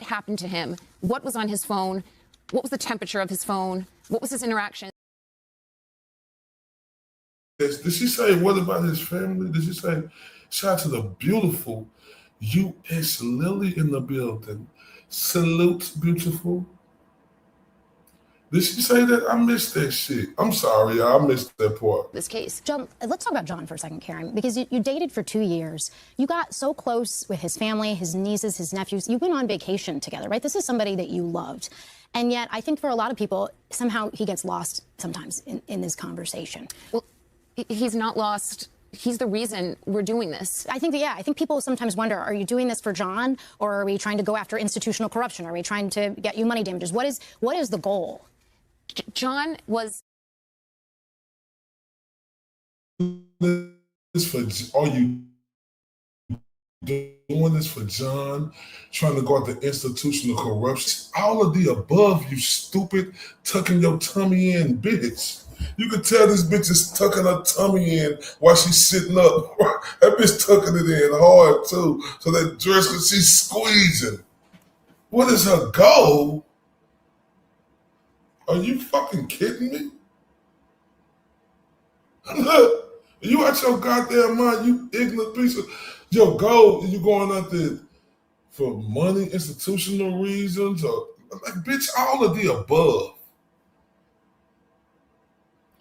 Speaker 12: happened to him, what was on his phone, what was the temperature of his phone, what was his interaction.
Speaker 1: Did she say what about his family? Did she say shout out to the beautiful U.S. Lily in the building? Salute, beautiful. Did she say that? I missed that shit. I'm sorry, y'all. I missed that part.
Speaker 11: This case. John, let's talk about John for a second, Karen, because you dated for 2 years. You got so close with his family, his nieces, his nephews. You went on vacation together, right? This is somebody that you loved. And yet, I think for a lot of people, somehow he gets lost sometimes in this conversation.
Speaker 12: Well, he's not lost. He's the reason we're doing this.
Speaker 11: I think people sometimes wonder, are you doing this for John, or are we trying to go after institutional corruption? Are we trying to get you money damages? What is the goal?
Speaker 12: John was.
Speaker 1: Are you doing this for John? Trying to go after institutional corruption? All of the above, you stupid, tucking your tummy in bitch. You can tell this bitch is tucking her tummy in while she's sitting up. That bitch tucking it in hard too. So that dress, she's squeezing. What is her goal? Are you fucking kidding me? You out your goddamn mind, you ignorant piece of... Your goal, you going out there for money, institutional reasons, or... Like, bitch, all of the above.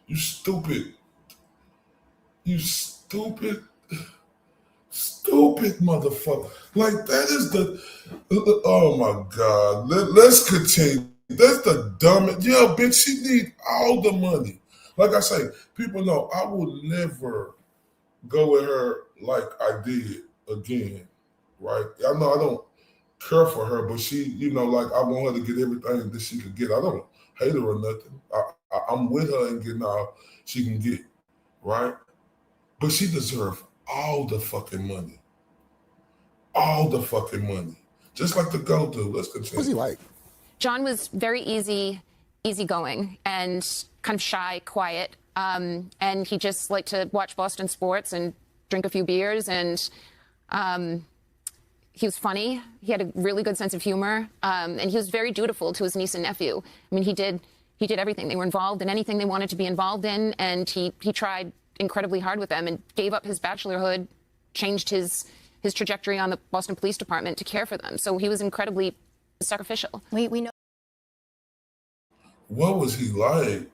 Speaker 1: You stupid. You stupid motherfucker. Like, that is the... Oh, my God. Let's continue. That's the dumbest... Yeah, bitch, she need all the money. Like I say, people know I will never go with her like I did again, right? I know I don't care for her, but she, like I want her to get everything that she could get. I don't hate her or nothing. I'm with her and getting all she can get, right? But she deserves all the fucking money. All the fucking money. Just like the GOAT do. Let's continue.
Speaker 9: What's he like?
Speaker 12: John was very easygoing and kind of shy, quiet. And he just liked to watch Boston sports and drink a few beers. And he was funny. He had a really good sense of humor. And he was very dutiful to his niece and nephew. I mean, he did everything. They were involved in anything they wanted to be involved in. And he tried incredibly hard with them and gave up his bachelorhood, changed his trajectory on the Boston Police Department to care for them. So he was incredibly sacrificial.
Speaker 11: We know.
Speaker 1: What was he like?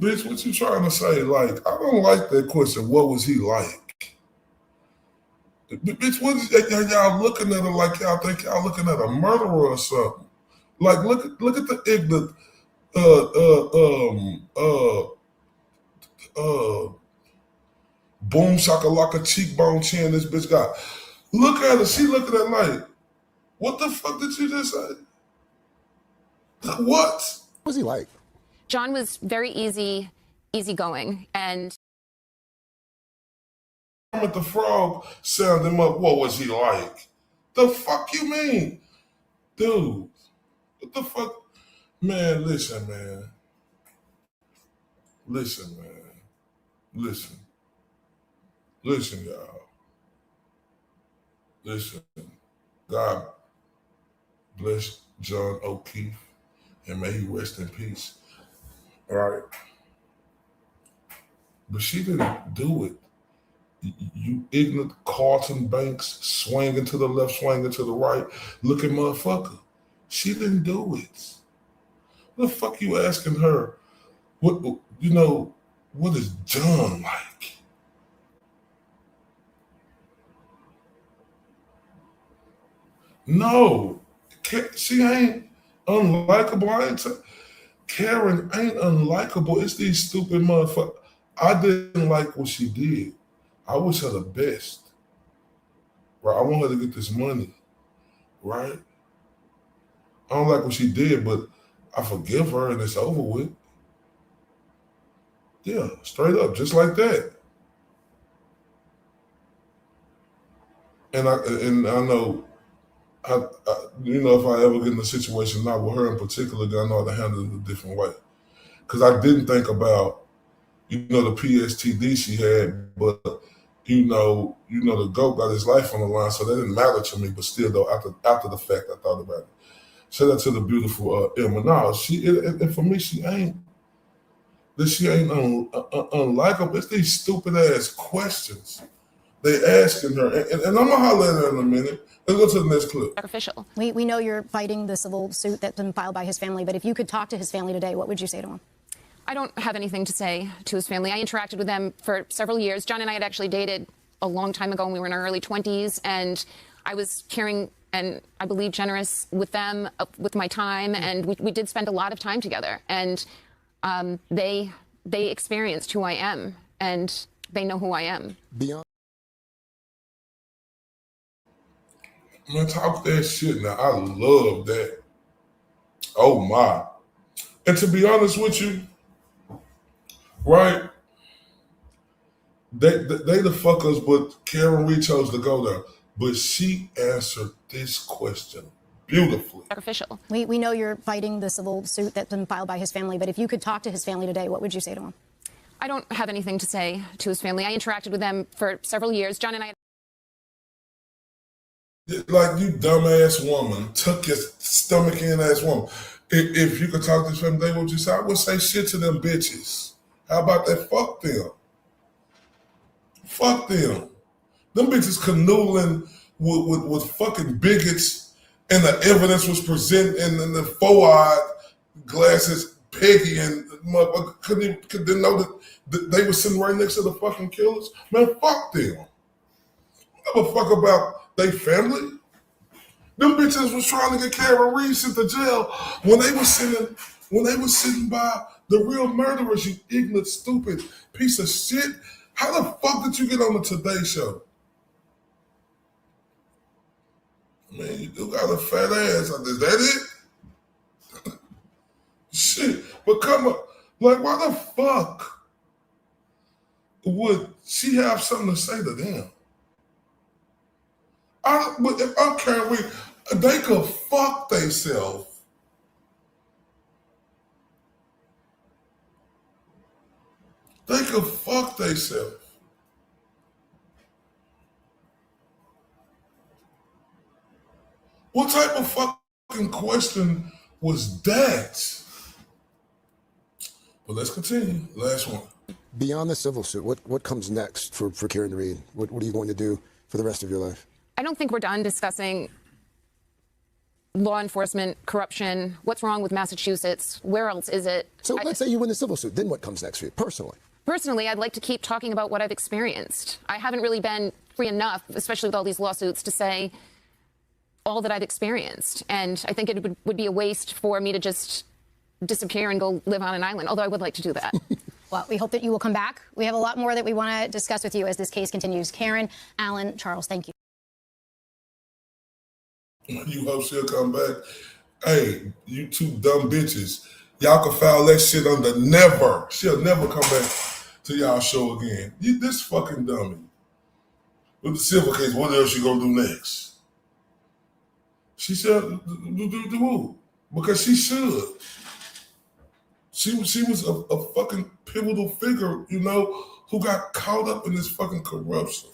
Speaker 1: Bitch, what you trying to say? Like, I don't like that question. What was he like? Bitch, what is y'all looking at her like y'all think y'all looking at a murderer or something? Like, look at the ignorant boom shakalaka cheekbone chin this bitch got. Look at her. She looking at like, what the fuck did you just say? What?
Speaker 9: What was he like?
Speaker 12: John was very easygoing, and
Speaker 1: Kermit the Frog sound him up. What was he like? The fuck you mean? Dude, what the fuck? Man, listen, man. Listen, y'all. Listen. God bless John O'Keefe, and may he rest in peace. All right. But she didn't do it. You ignorant Carlton Banks swinging to the left, swinging to the right, looking motherfucker. She didn't do it. What the fuck you asking her? What is John like? No, she ain't unlikable. Karen ain't unlikable. It's these stupid motherfuckers. I didn't like what she did. I wish her the best. Right? I want her to get this money. Right? I don't like what she did, but I forgive her and it's over with. Yeah, straight up, just like that. And I know, if I ever get in a situation, not with her in particular, I know how to handle it a different way. Because I didn't think about, the PSTD she had, but the GOAT got his life on the line, so that didn't matter to me. But still, though, after the fact, I thought about it. Shout out to the beautiful Emma. No, and for me, she ain't unlikable. It's these stupid ass questions they asking her, and I'm gonna holler at her in a minute. Let's go to the next clip.
Speaker 12: Sacrificial.
Speaker 11: We know you're fighting the civil suit that's been filed by his family, but if you could talk to his family today, what would you say to him?
Speaker 12: I don't have anything to say to his family. I interacted with them for several years. John and I had actually dated a long time ago when we were in our early 20s, and I was caring and I believe generous with them, with my time, and we did spend a lot of time together. And they experienced who I am, and they know who I am.
Speaker 1: Man, talk that shit now. I love that. Oh my. And to be honest with you, right? They the fuckers, but Karen Reed chose to go there. But she answered this question beautifully.
Speaker 12: Sacrificial.
Speaker 11: We know you're fighting the civil suit that's been filed by his family, but if you could talk to his family today, what would you say to him?
Speaker 12: I don't have anything to say to his family. I interacted with them for several years. John and I...
Speaker 1: Like, you dumbass woman, tuck your stomach in ass woman. If you could talk to his family today, what would you say? I would say shit to them bitches. How about that? Fuck them. Fuck them. Them bitches canoodling with fucking bigots, and the evidence was presented in the 4-eyed glasses. Peggy and motherfucker couldn't know that they were sitting right next to the fucking killers. Man, fuck them. I don't give a fuck about their family. Them bitches was trying to get Karen Reed sent to jail when they were sitting by the real murderers. You ignorant, stupid piece of shit. How the fuck did you get on the Today Show? Man, you do got a fat ass. Is that it? Shit. But come on. Like, why the fuck would she have something to say to them? But if I'm Karen Reed, they could fuck themselves. They could fuck themselves. What type of fucking question was that? But let's continue. Last one.
Speaker 9: Beyond the civil suit, what comes next for Karen Reed? What are you going to do for the rest of your life?
Speaker 12: I don't think we're done discussing law enforcement, corruption, what's wrong with Massachusetts, where else is it?
Speaker 9: So let's say you win the civil suit, then what comes next for you, personally?
Speaker 12: Personally, I'd like to keep talking about what I've experienced. I haven't really been free enough, especially with all these lawsuits, to say all that I've experienced. And I think it would be a waste for me to just disappear and go live on an island, although I would like to do that.
Speaker 11: Well, we hope that you will come back. We have a lot more that we want to discuss with you as this case continues. Karen, Alan, Charles, thank you.
Speaker 1: You hope she'll come back. Hey, you two dumb bitches. Y'all can file that shit under never. She'll never come back to y'all show again. You this fucking dummy. With the civil case, what else you gonna do next? She said, do because she should. She was a fucking pivotal figure, who got caught up in this fucking corruption.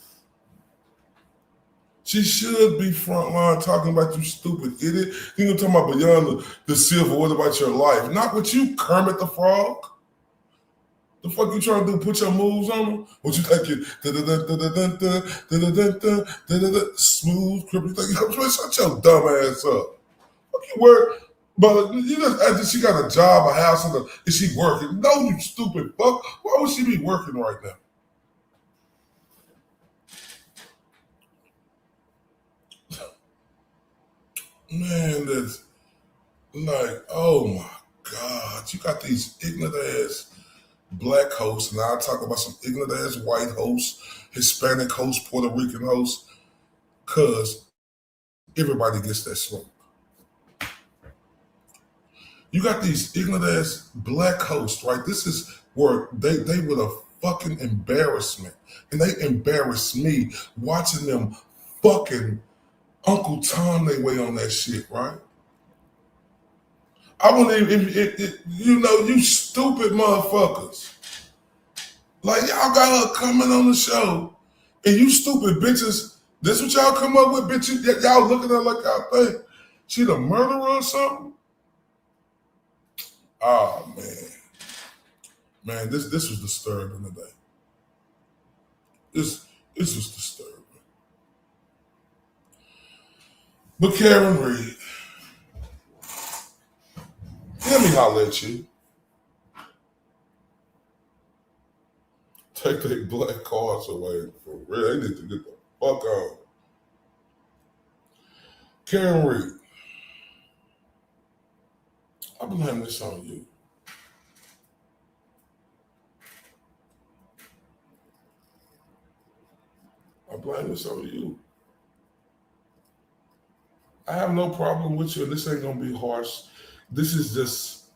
Speaker 1: She should be front line talking about you stupid idiot. You know, talking about beyond the civil, what about your life? Not with you, Kermit the Frog. The fuck you trying to do? Put your moves on them? What you think you smooth, cripple? You think you shut your dumb ass up? Fuck you work, but you just asked she got a job, a house, and is she working? No, you stupid fuck. Why would she be working right now? man, that's like, oh my God, you got these ignorant ass black hosts, and I'll talk about some ignorant ass white hosts, Hispanic hosts, Puerto Rican hosts, cause everybody gets that smoke. You got these ignorant ass black hosts, right? This is where they were a fucking embarrassment. And they embarrassed me watching them fucking Uncle Tom they way on that shit, right? I wouldn't even, you stupid motherfuckers. Like, y'all got her coming on the show, and you stupid bitches, this what y'all come up with, bitch? Y'all looking at her like y'all think she the murderer or something? Oh, man. Man, this was disturbing today. This was disturbing. But Karen Reed, let me holler at you. Take their black cards away. For real, they need to get the fuck on. Karen Reed, I blame this on you. I blame this on you. I have no problem with you, and this ain't gonna be harsh. This is just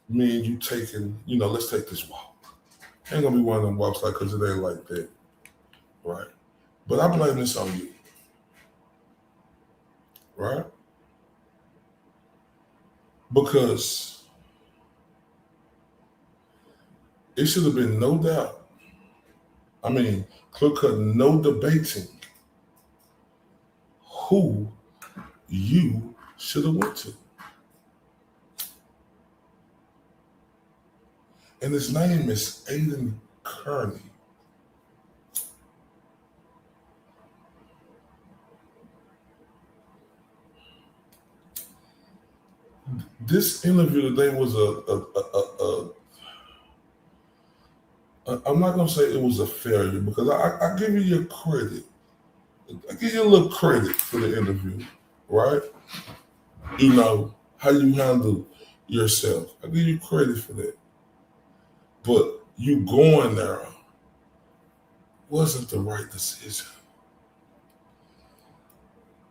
Speaker 1: me and you taking, let's take this walk. Ain't gonna be one of them walks like, cause it ain't like that, right? But I blame this on you, right? Because it should have been no doubt. I mean, clear-cut, no debating who you should have went to. And his name is Aiden Kearney. This interview today was I'm not going to say it was a failure, because I give you your credit. I give you a little credit for the interview, right? How you handle yourself. I give you credit for that. But you going there wasn't the right decision.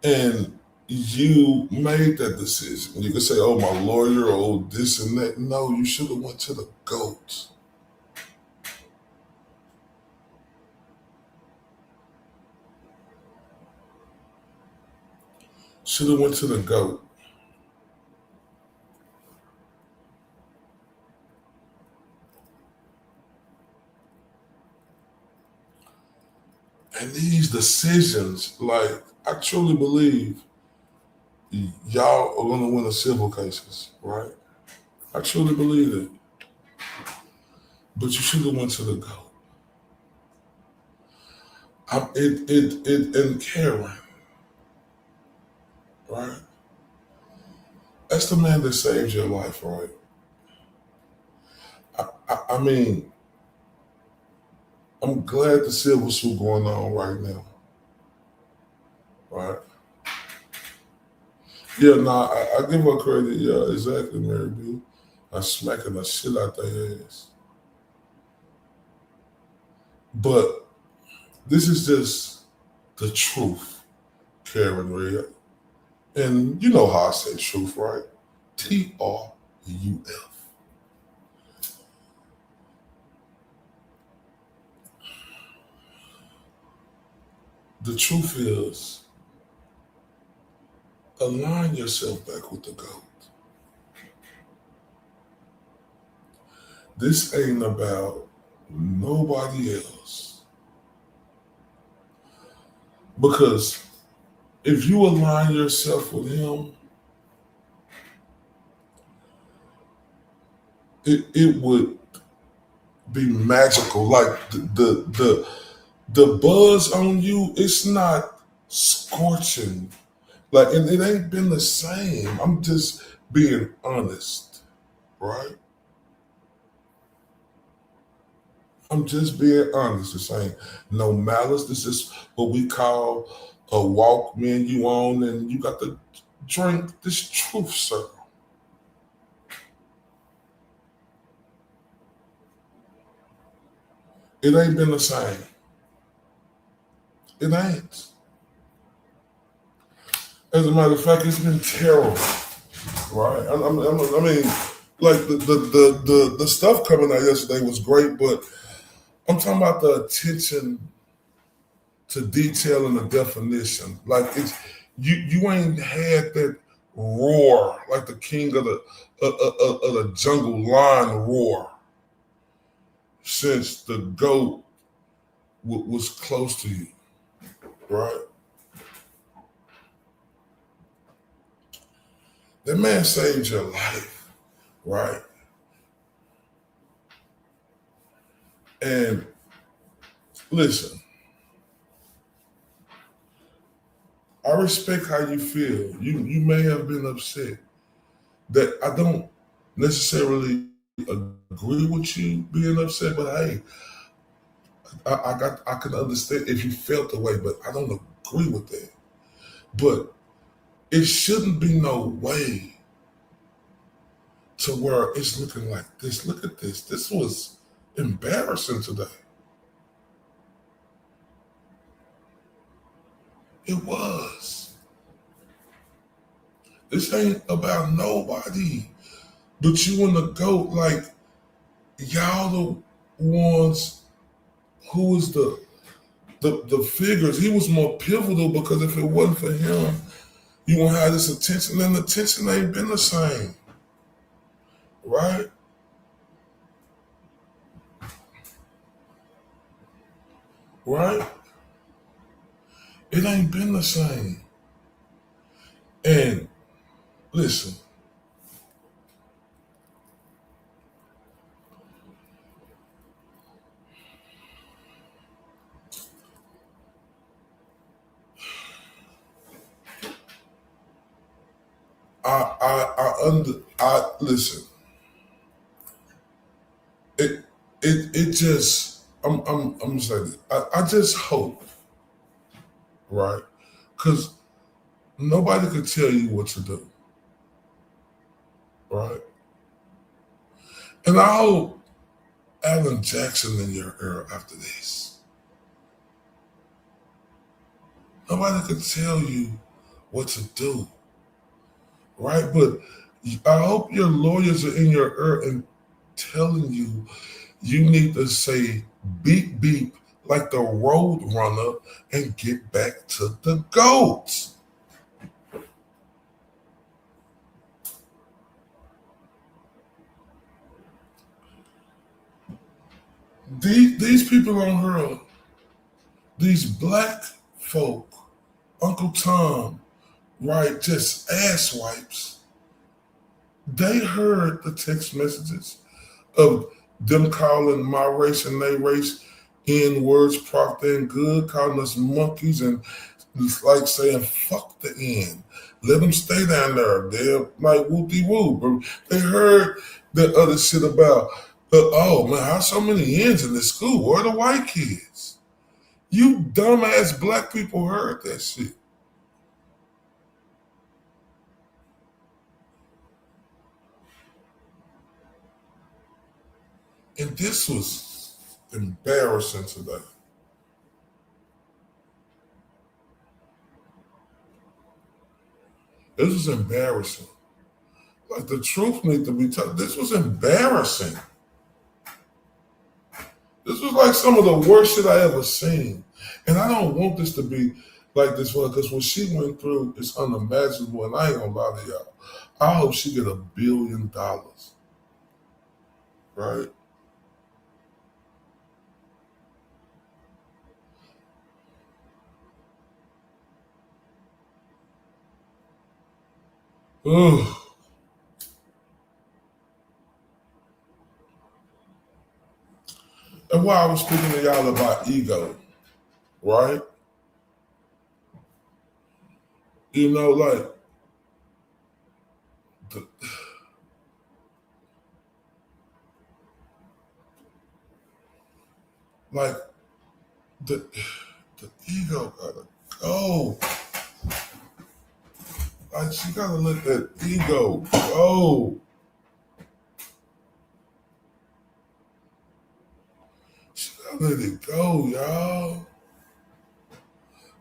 Speaker 1: And you made that decision. You could say, oh, my lawyer, oh, this and that. No, you should have went to the GOAT. Should have went to the GOAT. And these decisions, like, I truly believe y'all are going to win the civil cases, right? I truly believe it. But you should have went to the GOAT. And Karen, right? That's the man that saved your life, right? I mean, I'm glad the civil suit going on right now, right? Yeah, I give her credit. Yeah, exactly, Mary B. I'm smacking the shit out their ass. But this is just the truth, Karen Reed. And you know how I say truth, right? TRUF. The truth is, align yourself back with the GOAT. This ain't about nobody else. Because if you align yourself with him, it would be magical. Like the buzz on you, it's not scorching. Like, and it ain't been the same. I'm just being honest, right? I'm just being honest. This ain't no malice. This is what we call a walk, me and you on, and you got the drink this truth serum. It ain't been the same. It ain't. As a matter of fact, it's been terrible, right? I mean, like the stuff coming out yesterday was great, but I'm talking about the attention to detail and the definition. Like it's you ain't had that roar like the king of the jungle lion roar since the goat was close to you, right? That man saved your life, right? And listen, I respect how you feel. You may have been upset. That I don't necessarily agree with you being upset, but hey, I can understand if you felt the way, but I don't agree with that. But it shouldn't be no way to where it's looking like this. Look at this. This was embarrassing today. It was. This ain't about nobody but you and the GOAT. Like, y'all the ones who is the figures. He was more pivotal because if it wasn't for him, you won't have this attention, and the attention ain't been the same. Right? Right? It ain't been the same. And listen, listen. It just I'm saying this. I just hope, right? Because nobody could tell you what to do, right? And I hope Alan Jackson in your era after this. Nobody could tell you what to do, right? But I hope your lawyers are in your ear and telling you you need to say beep beep like the road runner and get back to the goats. These people on her, these black folk, Uncle Tom, right, just ass wipes. They heard the text messages of them calling my race and they race N-words, Proctor and Good, calling us monkeys, and it's like saying, fuck the N. Let them stay down there. They're like whoop-de-whoop. But they heard that other shit about, oh man, how so many N's in this school? Where are the white kids? You dumbass black people heard that shit. And this was embarrassing today. This was embarrassing. Like the truth needs to be told. This was embarrassing. This was like some of the worst shit I ever seen. And I don't want this to be like this one because what she went through is unimaginable. And I ain't gonna lie to y'all. I hope she get $1 billion. Right? Ugh. And while I was speaking to y'all about ego, right? You know, like, the ego gotta go. Like, she gotta let that ego go. She gotta let it go, y'all.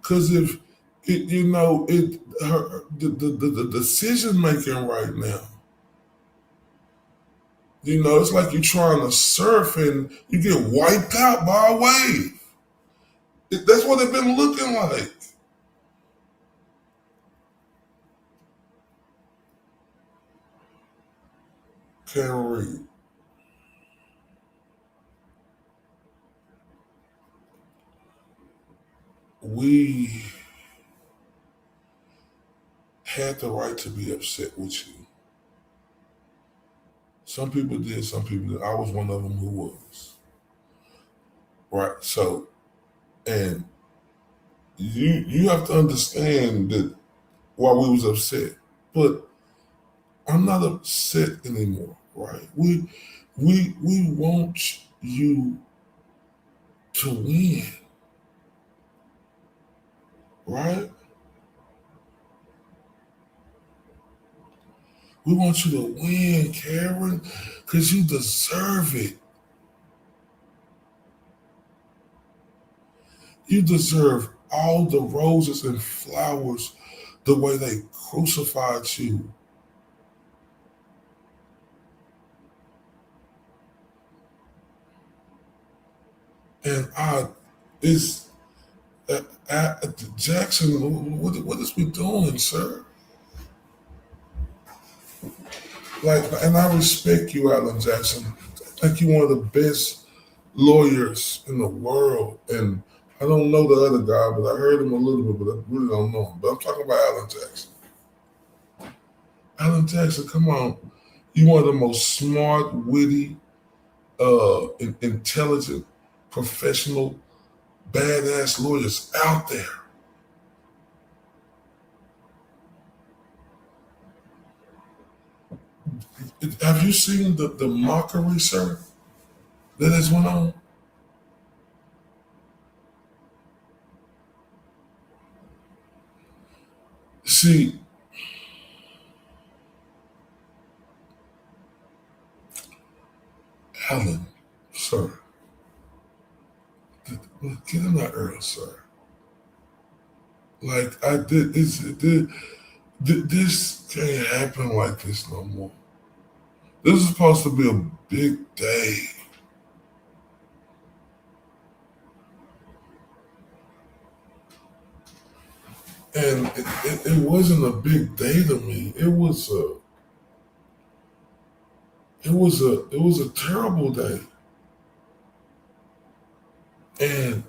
Speaker 1: Cause if it, the decision making right now, it's like you're trying to surf and you get wiped out by a wave. That's what it's been looking like. Can't read. We had the right to be upset with you. Some people did, some people didn't. I was one of them who was. Right, so, and you have to understand that why we was upset, but I'm not upset anymore, right? We want you to win, right? We want you to win, Karen, because you deserve it. You deserve all the roses and flowers the way they crucified you. And Jackson, what is we doing, sir? And I respect you, Alan Jackson. I think you're one of the best lawyers in the world. And I don't know the other guy, but I heard him a little bit, but I really don't know him. But I'm talking about Alan Jackson. Alan Jackson, come on. You're one of the most smart, witty, intelligent, professional, badass lawyers out there. Have you seen the mockery, sir, that has went on? See, Alan, sir, get in that early, sir. Like I did, this can't happen like this no more. This is supposed to be a big day. And it wasn't a big day to me. It was a terrible day. And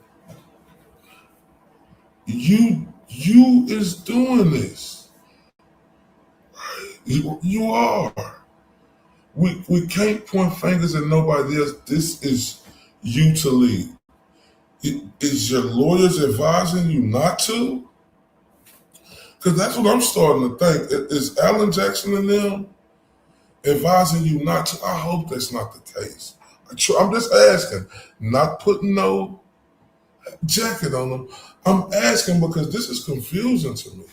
Speaker 1: you is doing this. Right? You are. We can't point fingers at nobody else. This is you to lead. Is your lawyers advising you not to? Because that's what I'm starting to think. Is Alan Jackson and them advising you not to? I hope that's not the case. I'm just asking, not putting no jacket on them. I'm asking because this is confusing to me.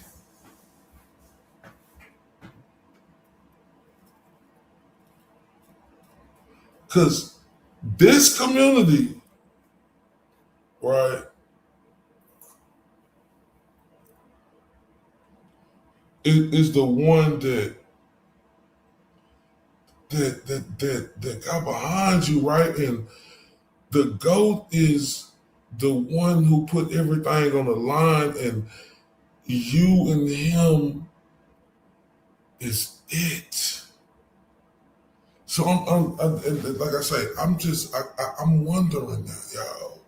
Speaker 1: Because this community, right, is the one that got behind you, right? And the GOAT is the one who put everything on the line, and you and him is it. So I'm like I say, I'm wondering now, y'all.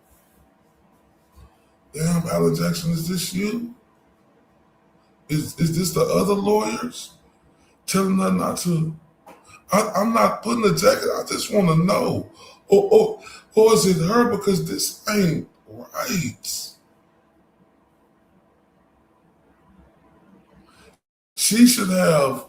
Speaker 1: Damn, Alan Jackson, is this you? Is this the other lawyers telling her not to? I'm not putting the jacket. I just want to know, or is it her because this ain't right? She should have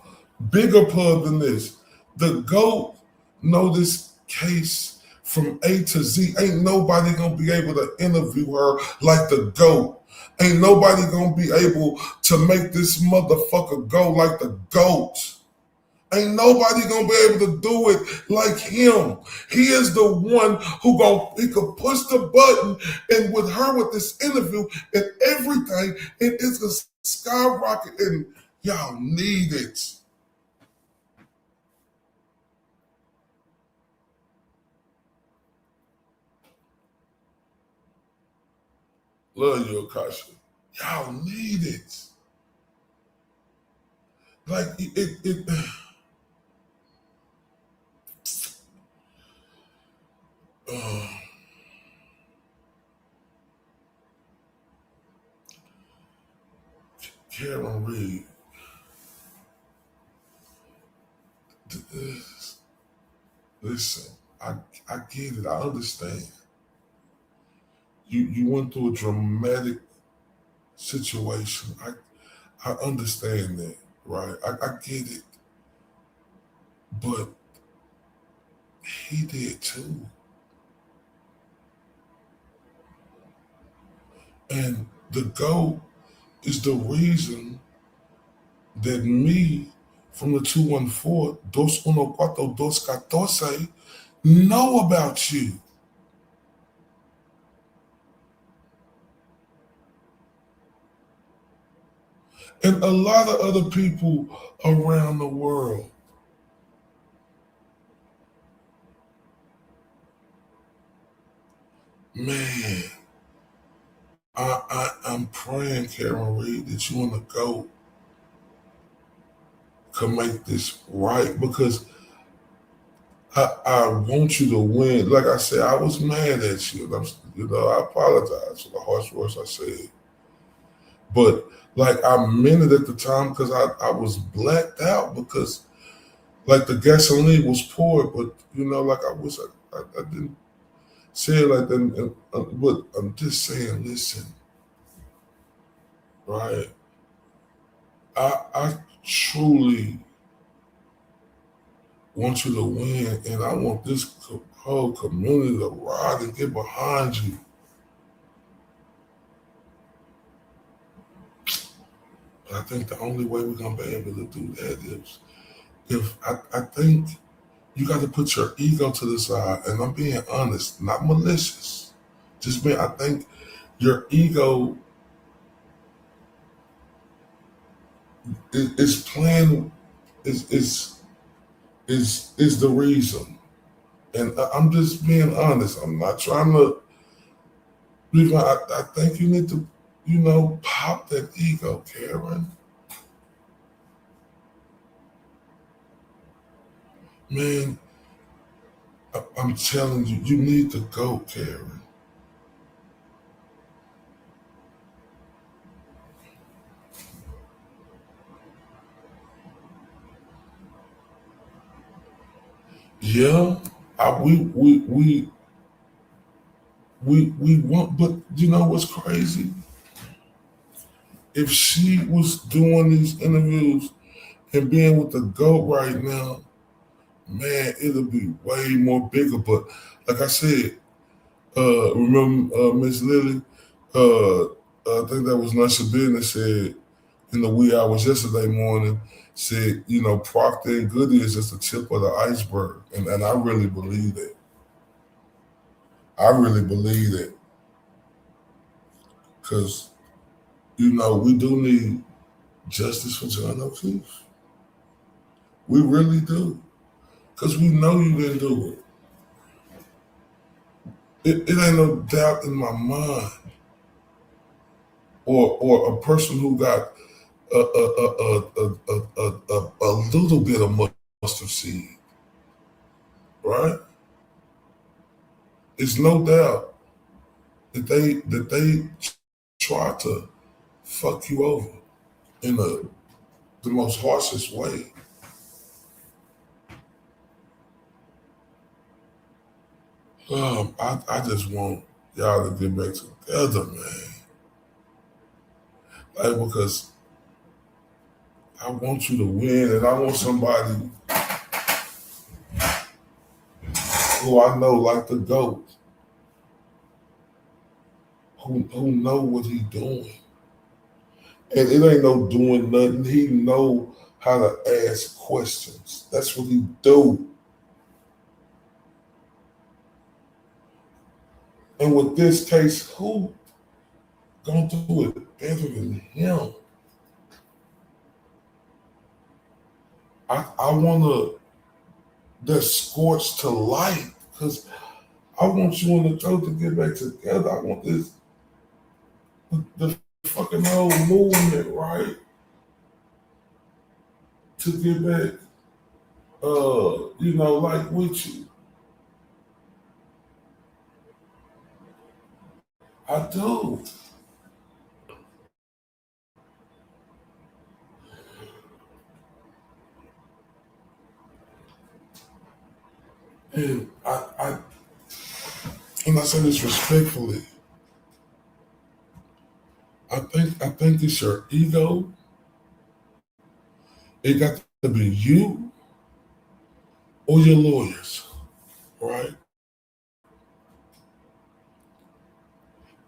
Speaker 1: bigger pub than this. The GOAT know this case from A to Z. Ain't nobody gonna be able to interview her like the GOAT. Ain't nobody gonna be able to make this motherfucker go like the GOAT. Ain't nobody gonna be able to do it like him. He is the one he could push the button, and with her with this interview and everything, it is a skyrocket, and y'all need it. Love you, Akasha. Y'all need it. Like it Karen Reed. Listen, I get it. I understand. You went through a dramatic situation. I understand that, right? I get it. But he did too. And the GOAT is the reason that me from the 214-214-214 know about you. And a lot of other people around the world. Man, I'm praying, Karen Reed, that you and the GOAT can make this right, because I want you to win. Like I said, I was mad at you. I apologize for the harsh words I said. But like I meant it at the time, because I was blacked out, because like the gasoline was poured, but like I wish I didn't say it like that. But I'm just saying, listen, right? I truly want you to win, and I want this whole community to ride and get behind you. But I think the only way we're gonna be able to do that is if I think you got to put your ego to the side, and I'm being honest, not malicious. I think your ego is playing is the reason. And I'm just being honest. I'm not trying to. I think you need to, pop that ego, Karen. Man, I'm telling you, you need to go, Karen. Yeah, we want, but you know what's crazy? If she was doing these interviews and being with the GOAT right now, man, it'll be way more bigger. But like I said, remember Miss Lily? I think that was Nusha Business said in the wee hours yesterday morning, said, Procter and Goody is just the tip of the iceberg. And I really believe that. I really believe that. Because, we do need justice for John O'Keefe. We really do. Because we know you didn't do it. It ain't no doubt in my mind. Or a person who got a little bit of mustard seed, right? It's no doubt that they try to fuck you over in the most harshest way. I just want y'all to get back together, man. Like, because I want you to win, and I want somebody who I know like the GOAT, who know what he doing. And it ain't no doing nothing. He know how to ask questions. That's what he do. And with this case, who gonna do it better than him? I wanna that scorch to light, because I want you and the GOAT to get back together. I want the fucking whole movement, right? To get back, like with you. I do. And I say this respectfully. I think it's your ego. It got to be you or your lawyers, right?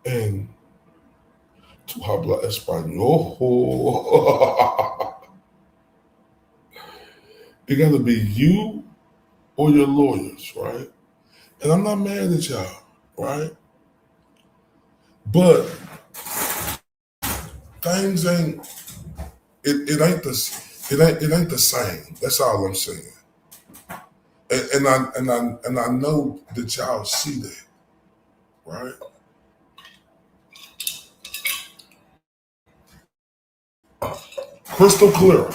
Speaker 1: And tu habla español. It got to be you or your lawyers, right? And I'm not mad at y'all, right? But things ain't it ain't the same. That's all I'm saying. And I know that y'all see that, right? Crystal clear.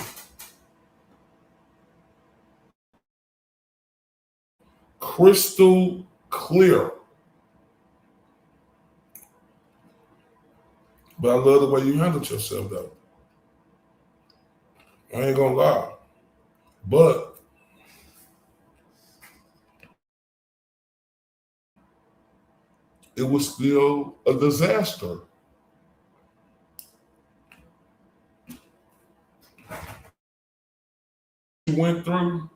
Speaker 1: Crystal clear. But I love the way you handled yourself, though. I ain't gonna lie. But it was still a disaster. You went through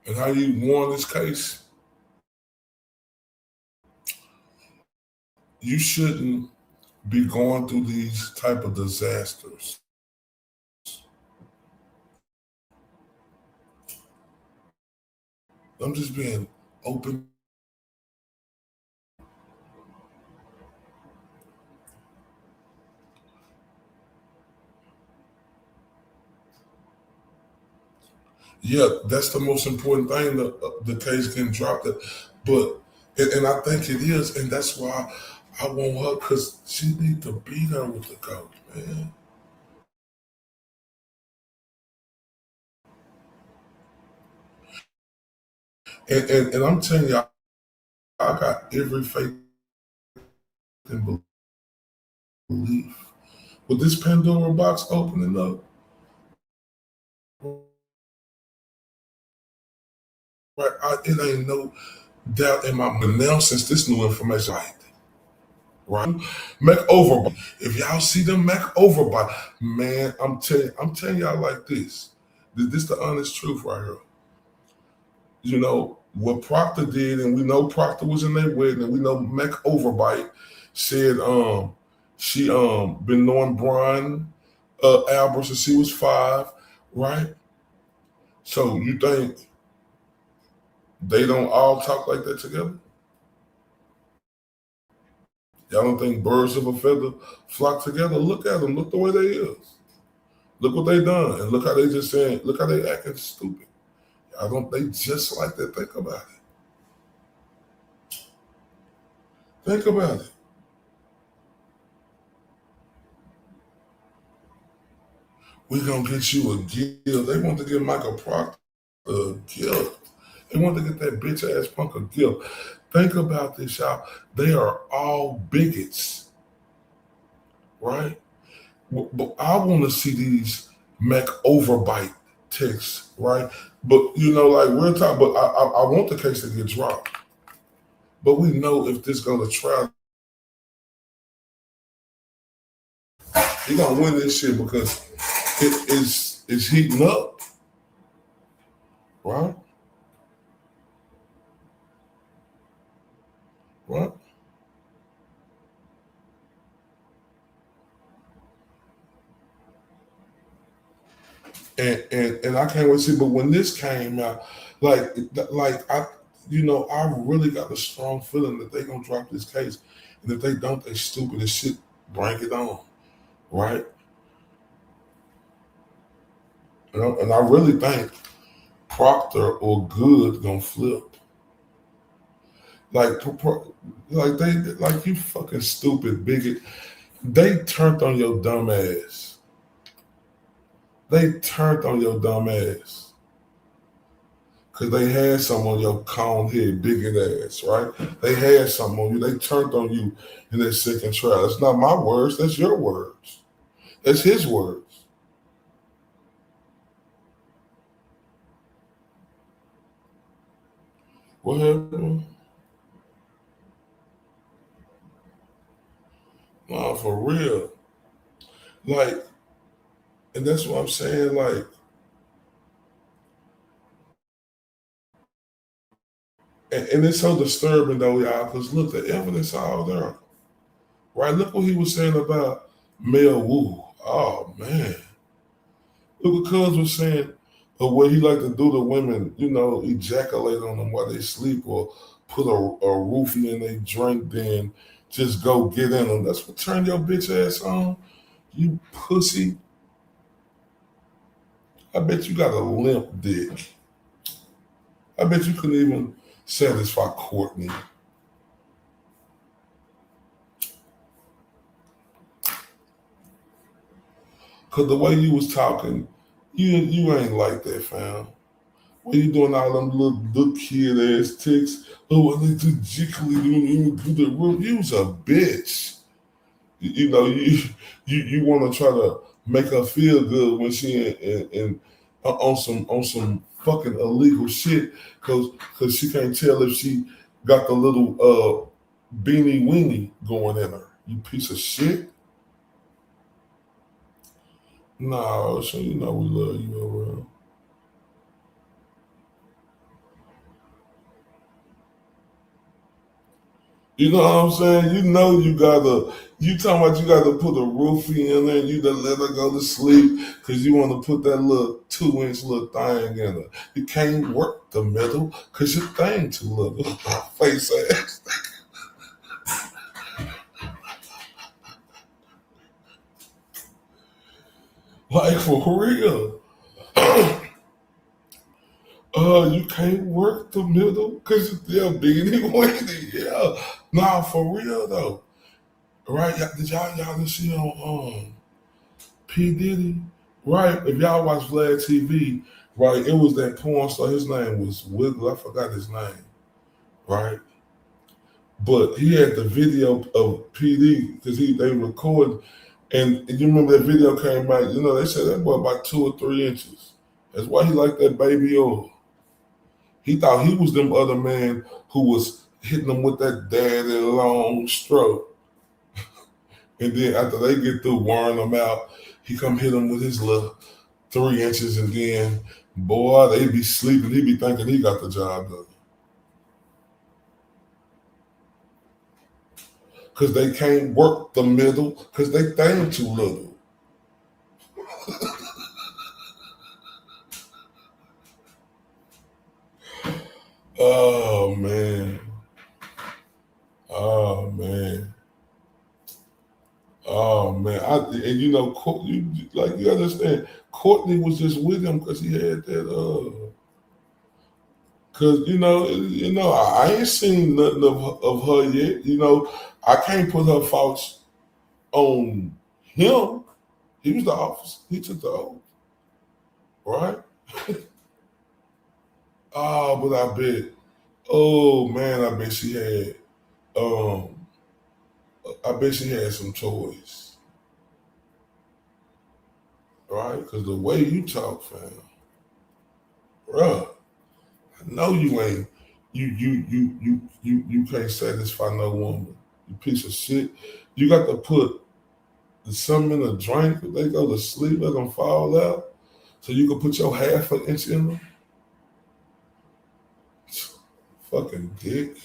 Speaker 1: and how you won this case, you shouldn't be going through these type of disasters. I'm just being open. Yeah, that's the most important thing. The case getting dropped, but I think it is, and that's why I want her, because she need to be there with the GOAT, man. And I'm telling you, I got every faith and belief. With this Pandora box opening up, right? It ain't no doubt in my mind now, since this new information, right? Mac overbite. If y'all see them Mac overbite, man, I'm telling y'all like this. This the honest truth right here. You know what Proctor did, and we know Proctor was in their wedding, and we know Mac overbite said she been knowing Brian Albert since she was 5, right? So you think they don't all talk like that together? Y'all don't think birds of a feather flock together? Look at them. Look the way they is. Look what they done. And look how they just saying, look how they acting stupid. Y'all don't, they just like that. Think about it. Think about it. We gonna get you a gift. They want to give Michael Proctor a gift. They want to get that bitch ass punk a gift. Think about this, y'all. They are all bigots, right? But I want to see these Mac overbite texts, right? But like we're talking. But I want the case to get dropped. But we know if this gonna try, he gonna win this shit because it's heating up, right? right? And I can't wait to see. But when this came out, like I, I really got a strong feeling that they gonna drop this case, and if they don't, they stupid as shit. Bring it on, right? And I really think Proctor or Good gonna flip. Like you fucking stupid bigot. They turned on your dumb ass. They turned on your dumb ass. Because they had some on your cone head, bigot ass, right? They had something on you. They turned on you in that second trial. It's not my words. That's your words. That's his words. What happened? No, for real. Like, and that's what I'm saying, like, and it's so disturbing though, y'all, because look, the evidence all there. Right? Look what he was saying about Mel Woo. Oh man. Look what Cuz was saying of what he like to do to women, ejaculate on them while they sleep or put a roofie in their drink, then just go get in them. That's what turned your bitch ass on. You pussy. I bet you got a limp dick. I bet you couldn't even satisfy Courtney. Because the way you was talking, you ain't like that, fam. When you doing all them little kid ass ticks, oh, I need to jiggly do the room. You was a bitch. You want to try to make her feel good when she in on some fucking illegal shit because she can't tell if she got the little beanie weenie going in her. You piece of shit. No, so we love you around. You know what I'm saying? You talking about you gotta put a roofie in there and you done let her go to sleep because you want to put that little 2-inch little thing in her. You can't work the middle because your thing too little. Face ass. Like for real. You can't work the middle because you're beanie weenie. Yeah. Nah, for real though. Right? Did y'all see on P. Diddy? Right? If y'all watch Vlad TV, right, it was that porn star. His name was Wiggle. I forgot his name. Right? But he had the video of PD because they recorded, and you remember that video came out, they said that boy about 2 or 3 inches. That's why he liked that baby oil. He thought he was them other man who was hitting them with that daddy long stroke. And then after they get through wearing them out, he come hit them with his little 3 inches, and then, boy, they be sleeping. He be thinking he got the job done. Because they can't work the middle because they thing too little. Oh, man. Oh, man. Oh, man. You understand, Courtney was just with him because he had that, because, I ain't seen nothing of her yet. I can't put her faults on him. He was the officer. He took the oath. Right? Oh, but I bet. Oh, man, I bet she had, some toys. Right? Because the way you talk, fam, bruh, I know you ain't, you can't satisfy no woman. You piece of shit. You got to put something in a drink. If they go to sleep, let them fall out. So you can put your half an inch in them. Fucking dick.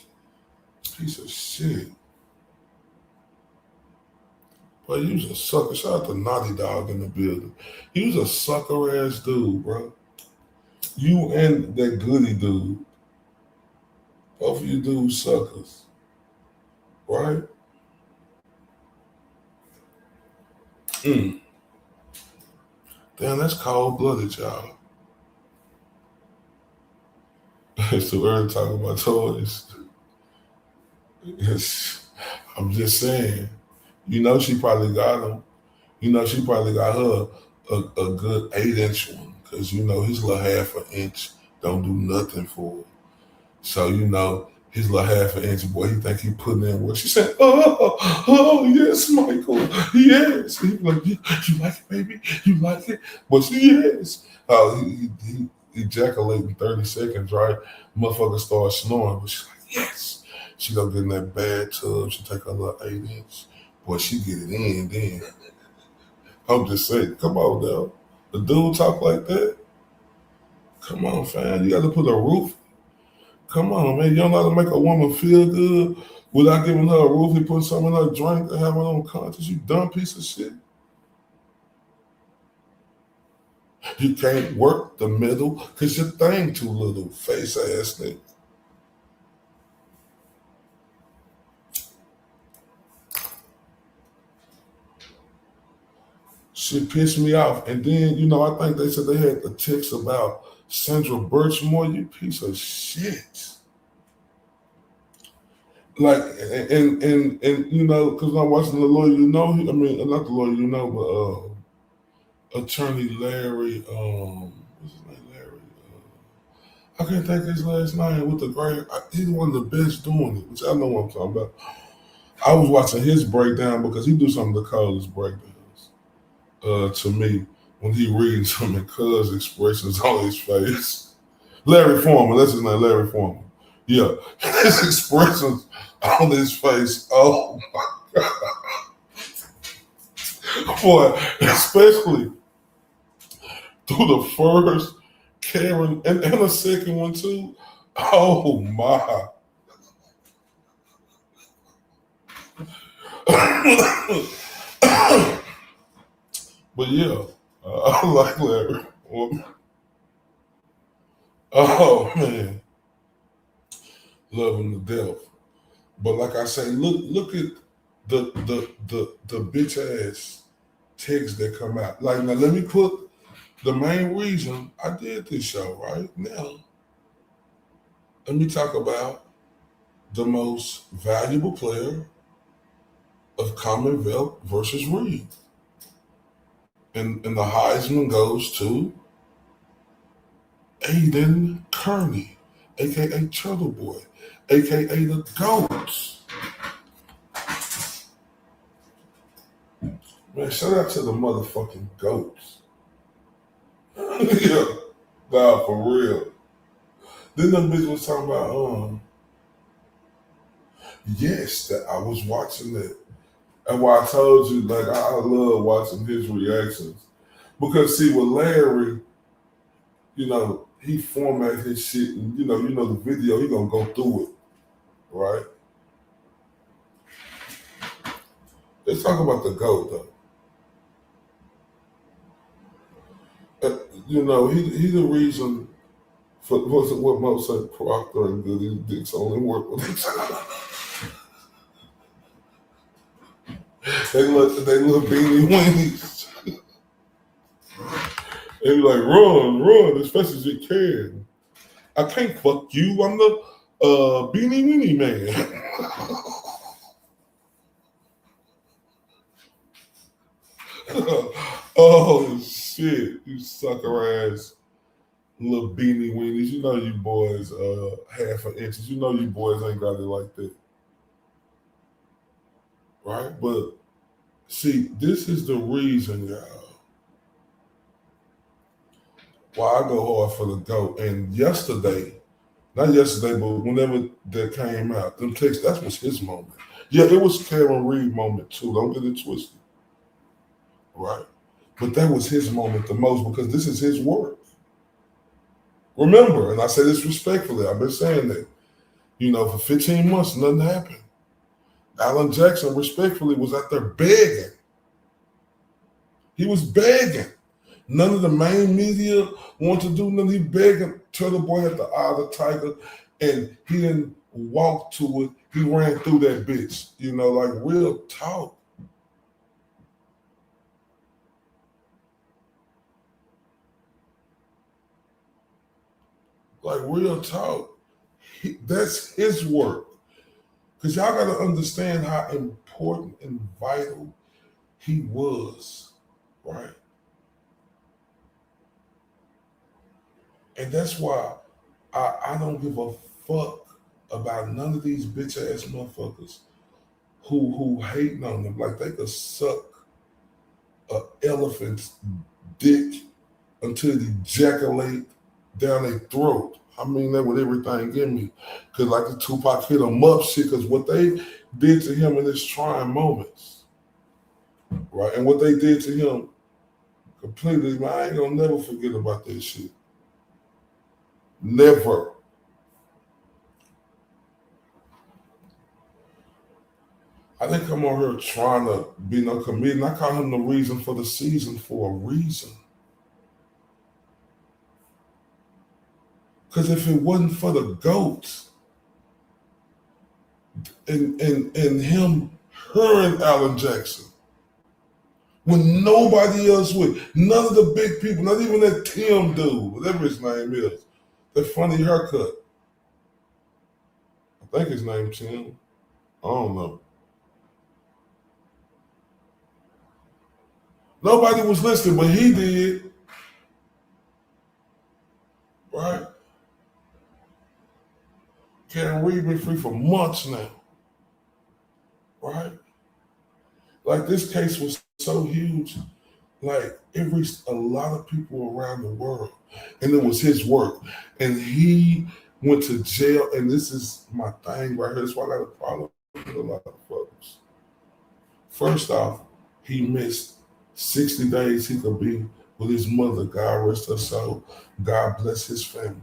Speaker 1: Piece of shit. But you was a sucker. Shout out to Naughty Dog in the building. He was a sucker ass dude, bro. You and that Goody dude. Both of you dudes suckers. Right? Damn, that's cold-blooded, y'all. It's too early to talk about toys. I'm just saying. You know she probably got him. You know she probably got her a good 8-inch one. Because, you know, his little half an inch don't do nothing for her. So, you know, his little half an inch boy, he think he putting in work. She said, oh, yes, Michael, yes. He like, you like it, baby? You like it? But she yes. He ejaculating 30 seconds, right? Motherfucker starts snoring, but she's like, yes. She don't get in that bad tub. She take her little 8-inch. Boy, she get it in then. I'm just saying, come on now. The dude talk like that? Come on, fam. You got to put a roof. Come on, man. You don't know how to make a woman feel good without giving her a roof and putting something in her drink and have her own conscience. You dumb piece of shit. You can't work the middle because your thing too little, face ass nigga. Shit pissed me off. And then, you know, I think they said they had the text about Sandra Birchmore, you piece of shit. Like, and you know, because I'm watching the lawyer, you know, not the lawyer, you know, but attorney Larry, what's his name, Larry? I can't think of his last name with the great, he's one of the best doing it, which I know what I'm talking about. I was watching his breakdown because he do some of the coldest breakdowns to me when he reads some of Cuz expressions on his face. Larry Foreman, that's his name, Larry Foreman. Yeah, his expressions on his face, oh my God. Boy, especially through the first Karen and the second one too. Oh my. But yeah, I like Larry. Oh man, love him to death. But like I say, look at the bitch ass texts that come out. Like now, let me put the main reason I did this show right now. Let me talk about the most valuable player of Commonwealth versus Reed. And the Heisman goes to Aiden Kearney, a.k.a. Turtle Boy, a.k.a. the GOAT. Man, shout out to the motherfucking GOATs. Yeah, nah, for real. Then them bitch was talking about, yes, that I was watching that. And why I told you, like, I love watching his reactions. Because, see, with Larry, you know, he formatted his shit, and, you know the video, he gonna go through it, right? Let's talk about the GOAT, though. You know, he the reason for what most said Proctor and Goody's dicks only work with each other. They look beanie weenies. They be like, run as fast as you can. I can't fuck you. I'm the beanie weenie man. Oh shit, you sucker ass little beanie weenies. You know you boys half an inches. You know you boys ain't got it like that. Right? But see, this is the reason, y'all, why I go hard for the GOAT. And not yesterday, but whenever that came out, them texts, that was his moment. Yeah, it was Karen Reed moment too. Don't get it twisted. Right? But that was his moment the most because this is his work. Remember, and I say this respectfully, I've been saying that, You know, for 15 months, nothing happened. Alan Jackson, respectfully, was out there begging. He was begging. None of the main media wanted to do nothing. He begging. Turtle Boy had the eye of the tiger, and he didn't walk to it. He ran through that bitch. You know, like real talk. Like real talk. That's his work. Because y'all got to understand how important and vital he was, right? And that's why I don't give a fuck about none of these bitch ass motherfuckers who hating on them. Like they could suck an elephant's dick until it ejaculate down their throat. I mean that with everything in me. Cause like the Tupac hit them up shit, cause what they did to him in his trying moments. Right? And what they did to him completely, man, I ain't gonna never forget about that shit. Never. I didn't come on here trying to be no comedian. I call him the reason for the season for a reason. Because if it wasn't for the GOATs and him, her and Alan Jackson, when nobody else would, none of the big people, not even that Tim dude, whatever his name is, that funny haircut. I think his name Tim. I don't know. Nobody was listening, but he did. Right? Karen Reed been free for months now. Right? Like this case was so huge, like it reached a lot of people around the world. And it was his work. And he went to jail, and this is my thing right here. That's why I got a problem with a lot of folks. First off, he missed 60 days he could be with his mother. God rest her soul. God bless his family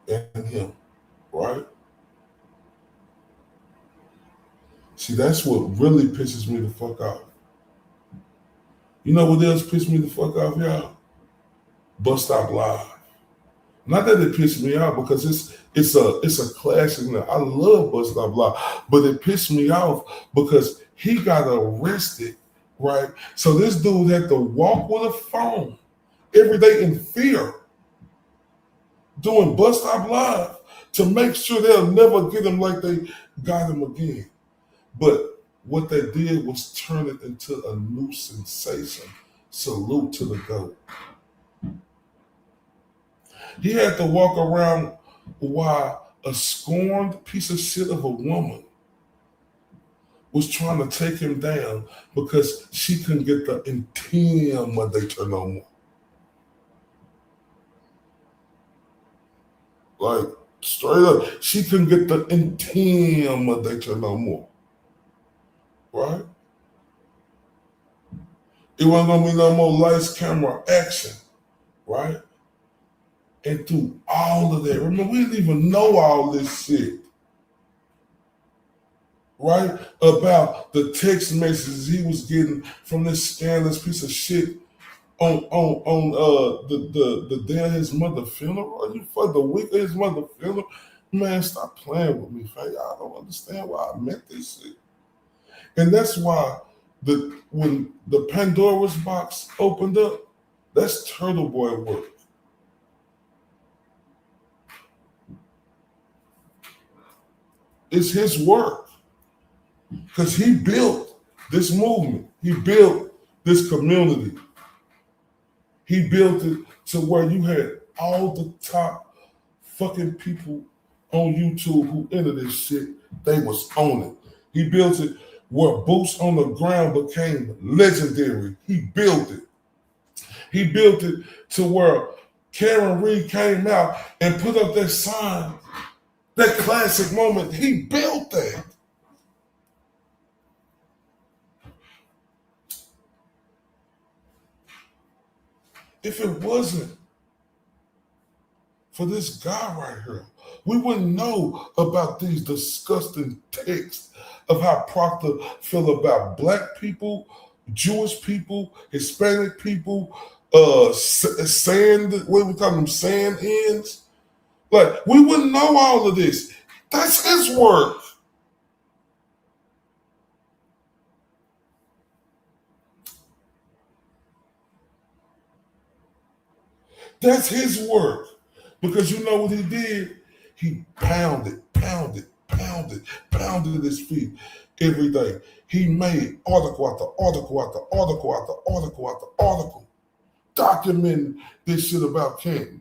Speaker 1: and him, right? See, that's what really pisses me the fuck off. You know what else pissed me the fuck off, y'all? Bus Stop Live. Not that it pissed me off because it's a classic. I love Bus Stop Live, but it pissed me off because he got arrested, right? So this dude had to walk with a phone every day in fear, doing Bus Stop Live to make sure they'll never get him like they got him again. But what they did was turn it into a new sensation. Salute to the GOAT. He had to walk around while a scorned piece of shit of a woman was trying to take him down because she couldn't get the intimidator no more. Like, straight up, she couldn't get the intimidator no more. Right? It wasn't gonna be no more lights, camera, action. Right? And through all of that, remember, we didn't even know all this shit. Right? About the text messages he was getting from this scandalous piece of shit on the day of his mother's funeral. Are you for the week of his mother's funeral? Man, stop playing with me, fam. Y'all don't understand why I meant this shit. And that's why when the Pandora's box opened up, that's Turtle Boy work. It's his work. Because he built this movement. He built this community. He built it to where you had all the top fucking people on YouTube who into this shit. They was on it. He built it where boots on the ground became legendary. He built it. He built it to where Karen Reed came out and put up that sign, that classic moment. He built that. If it wasn't for this guy right here We wouldn't know about these disgusting texts of how Proctor feel about black people, Jewish people, Hispanic people, sand, what we call them, sand ends. Like, we wouldn't know all of this. That's his work. That's his work. Because you know what he did? He pounded his feet every day. He made article after article after article after article after article, documenting this shit about Canton.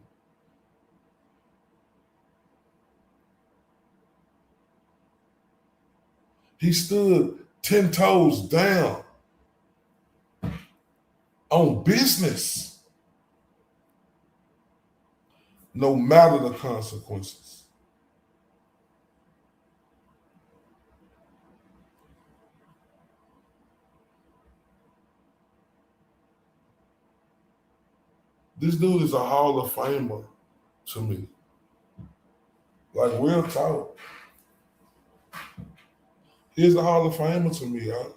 Speaker 1: He stood 10 toes down on business, no matter the consequences. This dude is a Hall of Famer to me. Like, real talk. He's a Hall of Famer to me, y'all.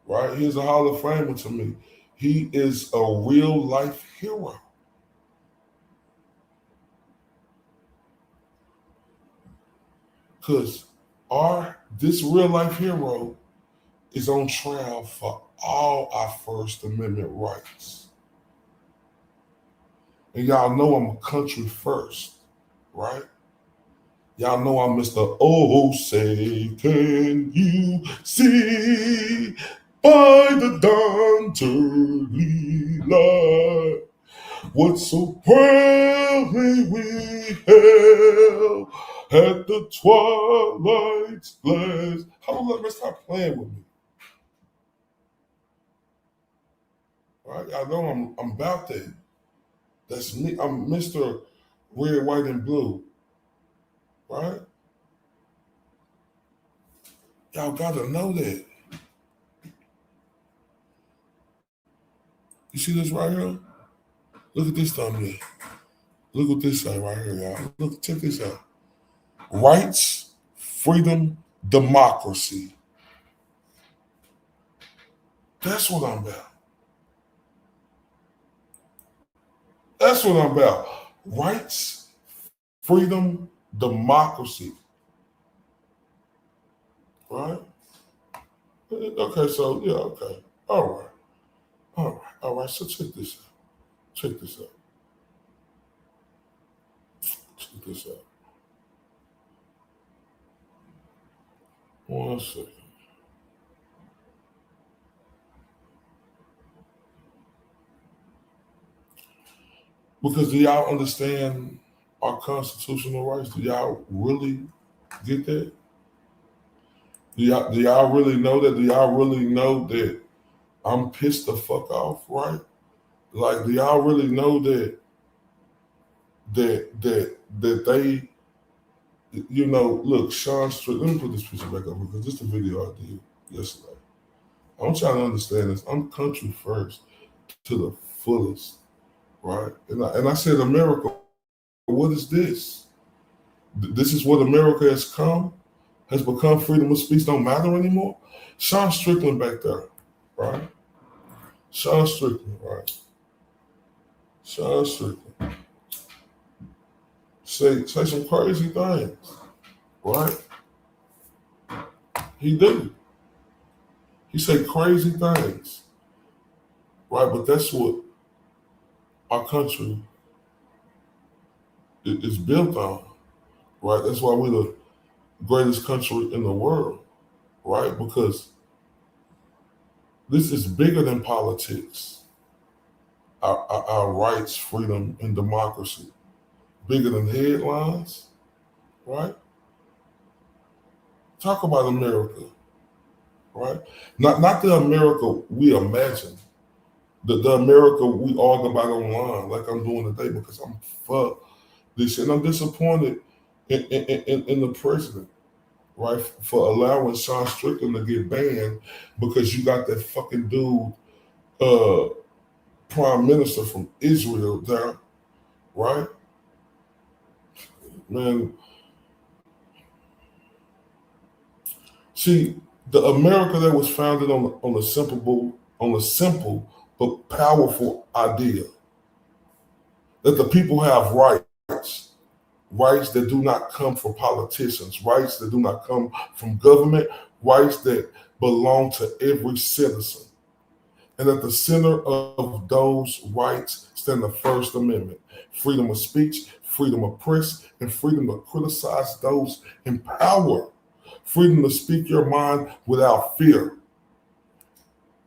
Speaker 1: Right? He's a Hall of Famer to me. He is a real life hero. Because this real life hero is on trial for all our First Amendment rights. And y'all know I'm a country first, right? Y'all know I'm Mr. Oh, say can you see by the dawn's early light what so proudly we hailed at the twilight's glass. Hold on, let me stop playing with me. Right? I know I'm about that. That's me. I'm Mr. Red, White, and Blue. Right? Y'all gotta know that. You see this right here? Look at this thumbnail. Look what this say right here, y'all. Look, check this out. Rights, freedom, democracy. That's what I'm about. That's what I'm about. Rights, freedom, democracy. Right? Okay, so, yeah, okay. All right. So check this out. Check this out. One second. Because do y'all understand our constitutional rights? Do y'all really get that? Do y'all really know that? Do y'all really know that I'm pissed the fuck off, right? Like, do y'all really know that they, you know, look, Sean Strickland, let me put this picture back up because this is the video I did yesterday. I'm trying to understand this. I'm country first to the fullest, right? And I said, America, what is this? This is what America has become. Freedom of speech don't matter anymore. Sean Strickland back there, right? Sean Strickland, right? Sean Strickland. Say some crazy things, right? He do. He say crazy things, right? But that's what our country is built on, right? That's why we're the greatest country in the world, right? Because this is bigger than politics. Our rights, freedom, and democracy. Bigger than headlines, right? Talk about America, right? Not the America we imagine, the America we argue about online, like I'm doing today, because I'm fucked this shit. And I'm disappointed in the president, right, for allowing Sean Strickland to get banned because you got that fucking dude, prime minister from Israel there, right? Man, see, the America that was founded on a simple but powerful idea that the people have rights that do not come from politicians, rights that do not come from government, rights that belong to every citizen. And at the center of those rights stand the First Amendment: freedom of speech, freedom of press, and freedom to criticize those in power, freedom to speak your mind without fear.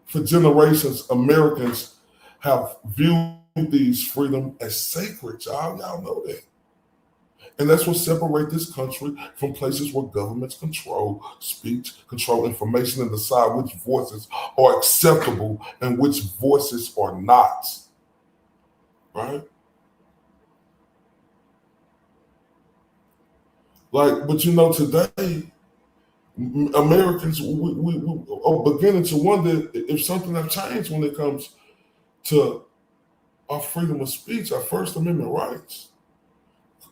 Speaker 1: For generations, Americans have viewed these freedom as sacred, y'all. Y'all know that. And that's what separates this country from places where governments control speech, control information, and decide which voices are acceptable and which voices are not. Right? Like, but you know, today, Americans, we are beginning to wonder if something has changed when it comes to our freedom of speech, our First Amendment rights.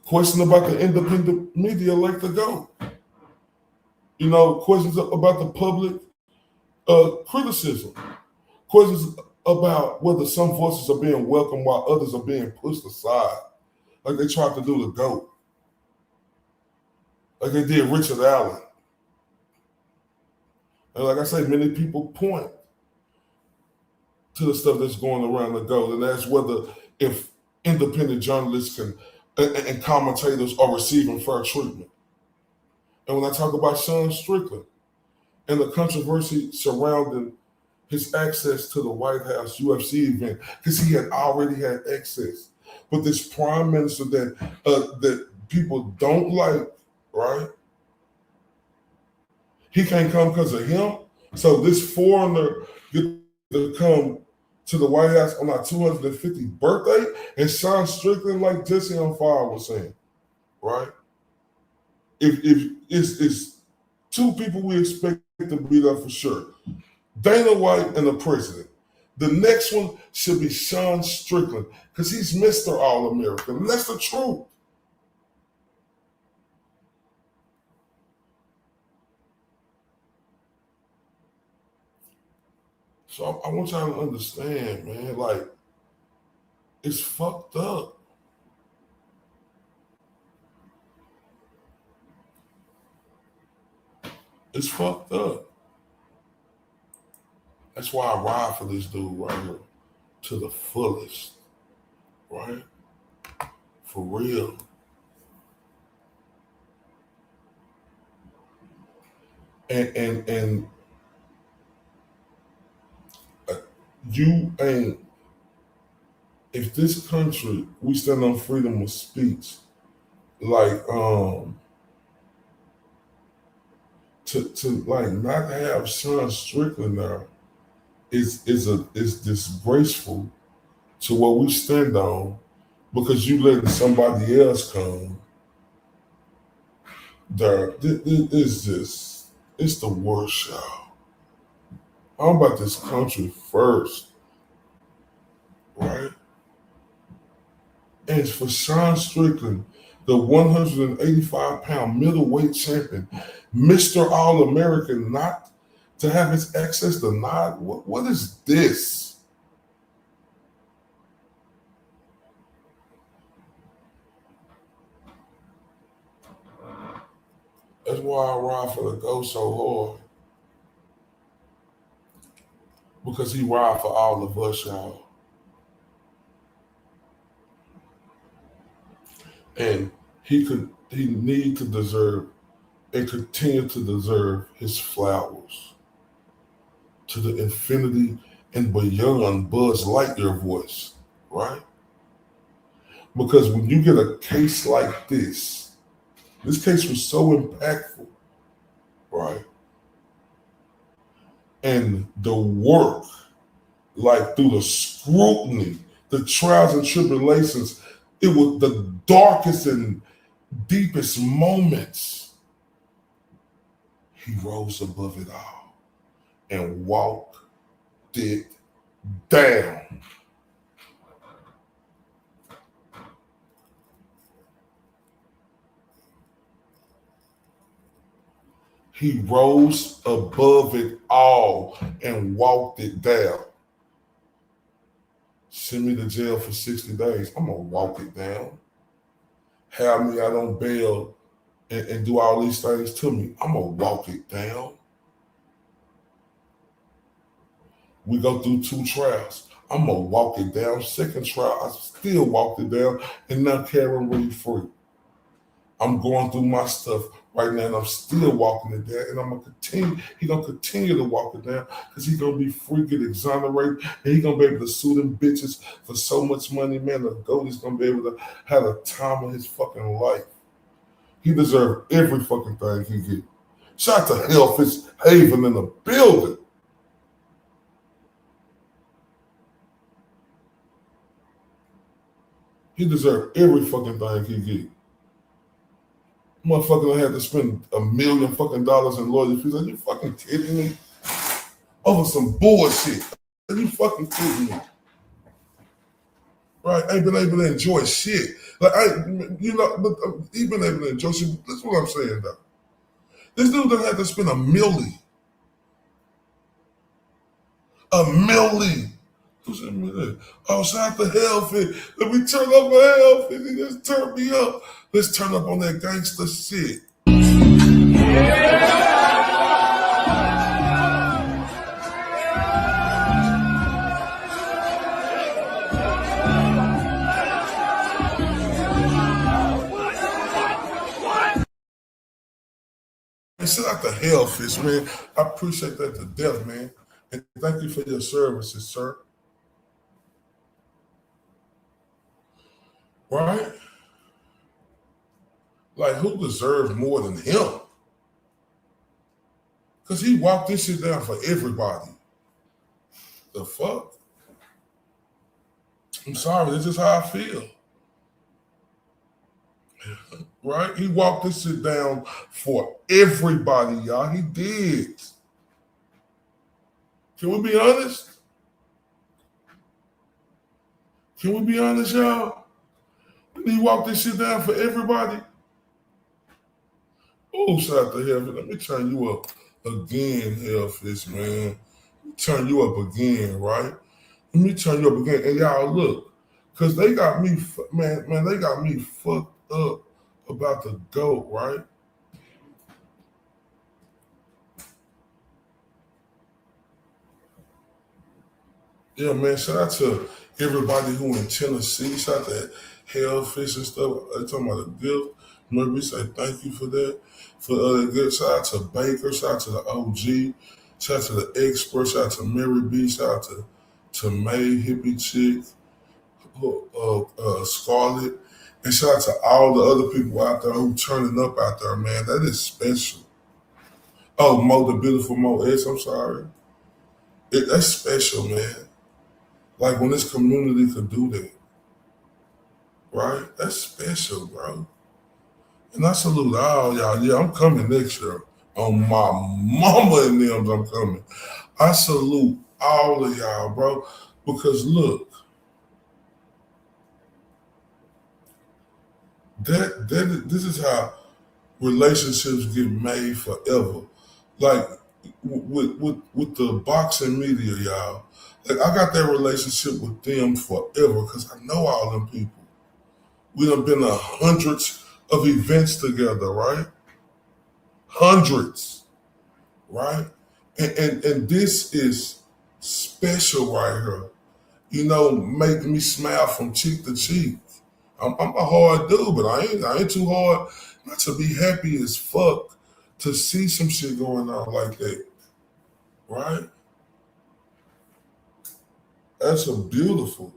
Speaker 1: Question about the independent media like to go. You know, questions about the public criticism. Questions about whether some voices are being welcomed while others are being pushed aside. Like they tried to do the GOAT. Like they did Richard Allen. And like I say, many people point to the stuff that's going around the GOAT, and that's whether if independent journalists can and commentators are receiving fair treatment. And when I talk about Sean Strickland and the controversy surrounding his access to the White House UFC event, because he had already had access. But this prime minister that people don't like, right? He can't come because of him. So this foreigner get to come to the White House on our 250th birthday, and Sean Strickland, like Jesse on Fire was saying, right? If it's two people we expect to be there for sure, Dana White and the president. The next one should be Sean Strickland because he's Mr. All-American, and that's the truth. So I want y'all to understand, man, like, it's fucked up. It's fucked up. That's why I ride for this dude right here to the fullest, right? For real. And you ain't, if this country, we stand on freedom of speech, like, to like not have Sean Strickland there is disgraceful to what we stand on, because you letting somebody else come there. It's the worst, y'all. I'm about this country first, right? And for Sean Strickland, the 185-pound middleweight champion, Mr. All-American, not to have his access denied, what is this? That's why I ride for the GOAT so hard. Because he ride for all of us, y'all. And he need to deserve and continue to deserve his flowers to the infinity and beyond Buzz Lightyear voice, right? Because when you get a case like this case was so impactful, right? And the work, like through the scrutiny, the trials and tribulations, it was the darkest and deepest moments. He rose above it all and walked it down. He rose above it all and walked it down. Send me to jail for 60 days. I'm going to walk it down. Have me out on bail and do all these things to me. I'm going to walk it down. We go through 2 trials. I'm going to walk it down. Second trial, I still walked it down, and now Karen Reed free. I'm going through my stuff right now, and I'm still walking it down, and I'm going to continue. He's going to continue to walk it down because he's going to be free, get exonerated, and he's going to be able to sue them bitches for so much money, man. The GOAT is going to be able to have the time of his fucking life. He deserves every fucking thing he get. Shout out to Hellfish Haven in the building. He deserves every fucking thing he get. Motherfucker had to spend $1 million fucking dollars in lawyer fees. Are you fucking kidding me? Over some bullshit. Are you fucking kidding me? Right? I ain't been able to enjoy shit. Like he been able to enjoy shit. That's what I'm saying though. This dude done had to spend $1 million. $1 million. Who sent me that? Oh, shout out to Hellfish. Let me turn up my Hellfish. He just turned me up. Let's turn up on that gangster shit. And shout out to Hellfish, man. I appreciate that to death, man. And thank you for your services, sir. Right? Like, who deserves more than him? Because he walked this shit down for everybody. The fuck? I'm sorry, this is how I feel. Right? He walked this shit down for everybody, y'all. He did. Can we be honest? Can we be honest, y'all? He walked this shit down for everybody. Oh, shout out to Hellfish. Let me turn you up again, Hellfish, man. Let me turn you up again, right? Let me turn you up again. And y'all look, because they got me, man, they got me fucked up about the GOAT, right? Yeah, man, shout out to everybody who in Tennessee. Shout out to Hellfish and stuff. They talking about a gift. Maybe say thank you for that. For good. Shout out to Baker. Shout out to the OG. Shout out to the expert. Shout out to Mary B. Shout out to May, Hippie Chick, Scarlett. And shout out to all the other people out there who turning up out there, man. That is special. Oh, Mo, the beautiful Mo S. I'm sorry. That's special, man. Like when this community could do that. Right? That's special, bro. And I salute all y'all. Yeah, I'm coming next year. On my mama and them, I'm coming. I salute all of y'all, bro. Because look, this is how relationships get made forever. Like with the boxing media, y'all. Like I got that relationship with them forever because I know all them people. We done been to hundreds of events together, right? Hundreds, right? And this is special right here. You know, making me smile from cheek to cheek. I'm a hard dude, but I ain't too hard not to be happy as fuck to see some shit going on like that, right? That's a beautiful,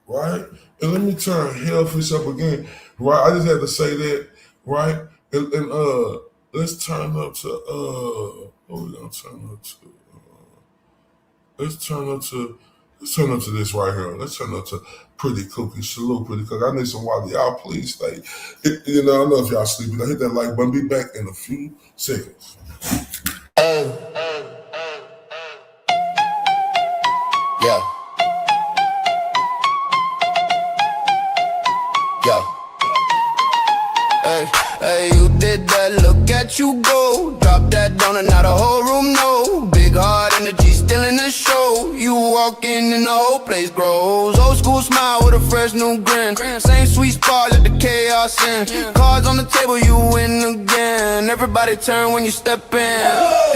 Speaker 1: right? And let me turn Hellfish up again, right? I just had to say that, right? And let's turn up to what we gonna turn up to? Let's turn up to this right here. Let's turn up to Pretty Cookie. Salute, Pretty Cookie. I need some water. Y'all please stay. I don't know if y'all sleeping. I hit that like button. Be back in a few seconds.
Speaker 18: Yeah. Hey, you
Speaker 3: did that, look at you go. Drop that down and now the whole room know. Big heart energy still in the show. You walk in and the whole place grows. Old school smile with a fresh new grin. Same sweet spot, let the chaos in. Cards on the table, you win again. Everybody turn when you step in.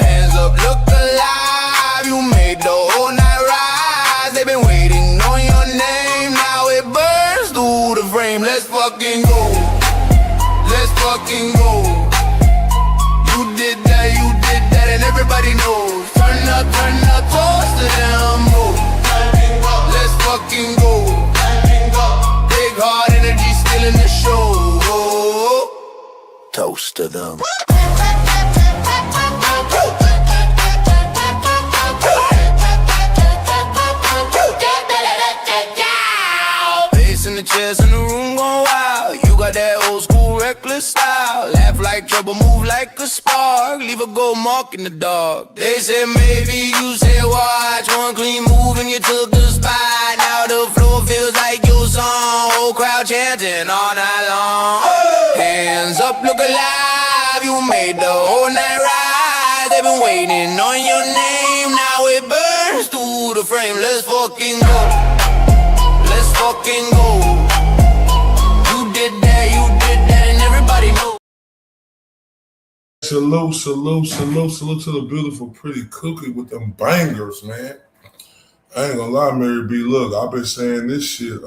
Speaker 3: Hands up, look alive. You made the whole night rise. They've been waiting on your name. Now it burns through the frame. Let's fucking go. Let's fucking go. You did that, and everybody knows. Turn up, toast to them. Move. Let's fucking go. Big heart energy still in the show. Toast to them. Bass in the chest and the room gon' wild. You got that old school reckless style. Laugh like trouble, move like a spark. Leave a gold mark in the dark. They said maybe, you said watch. One clean move and you took the spot. Now the floor feels like your song. Whole crowd chanting all night long. Hands up, look alive. You made the whole night rise. They've been waiting on your name. Now it burns through the frame. Let's fucking go. Let's fucking go. You did that, and everybody knows.
Speaker 1: Salute to the beautiful, pretty cookie with them bangers, man. I ain't gonna lie, Mary B. Look, I've been saying this shit.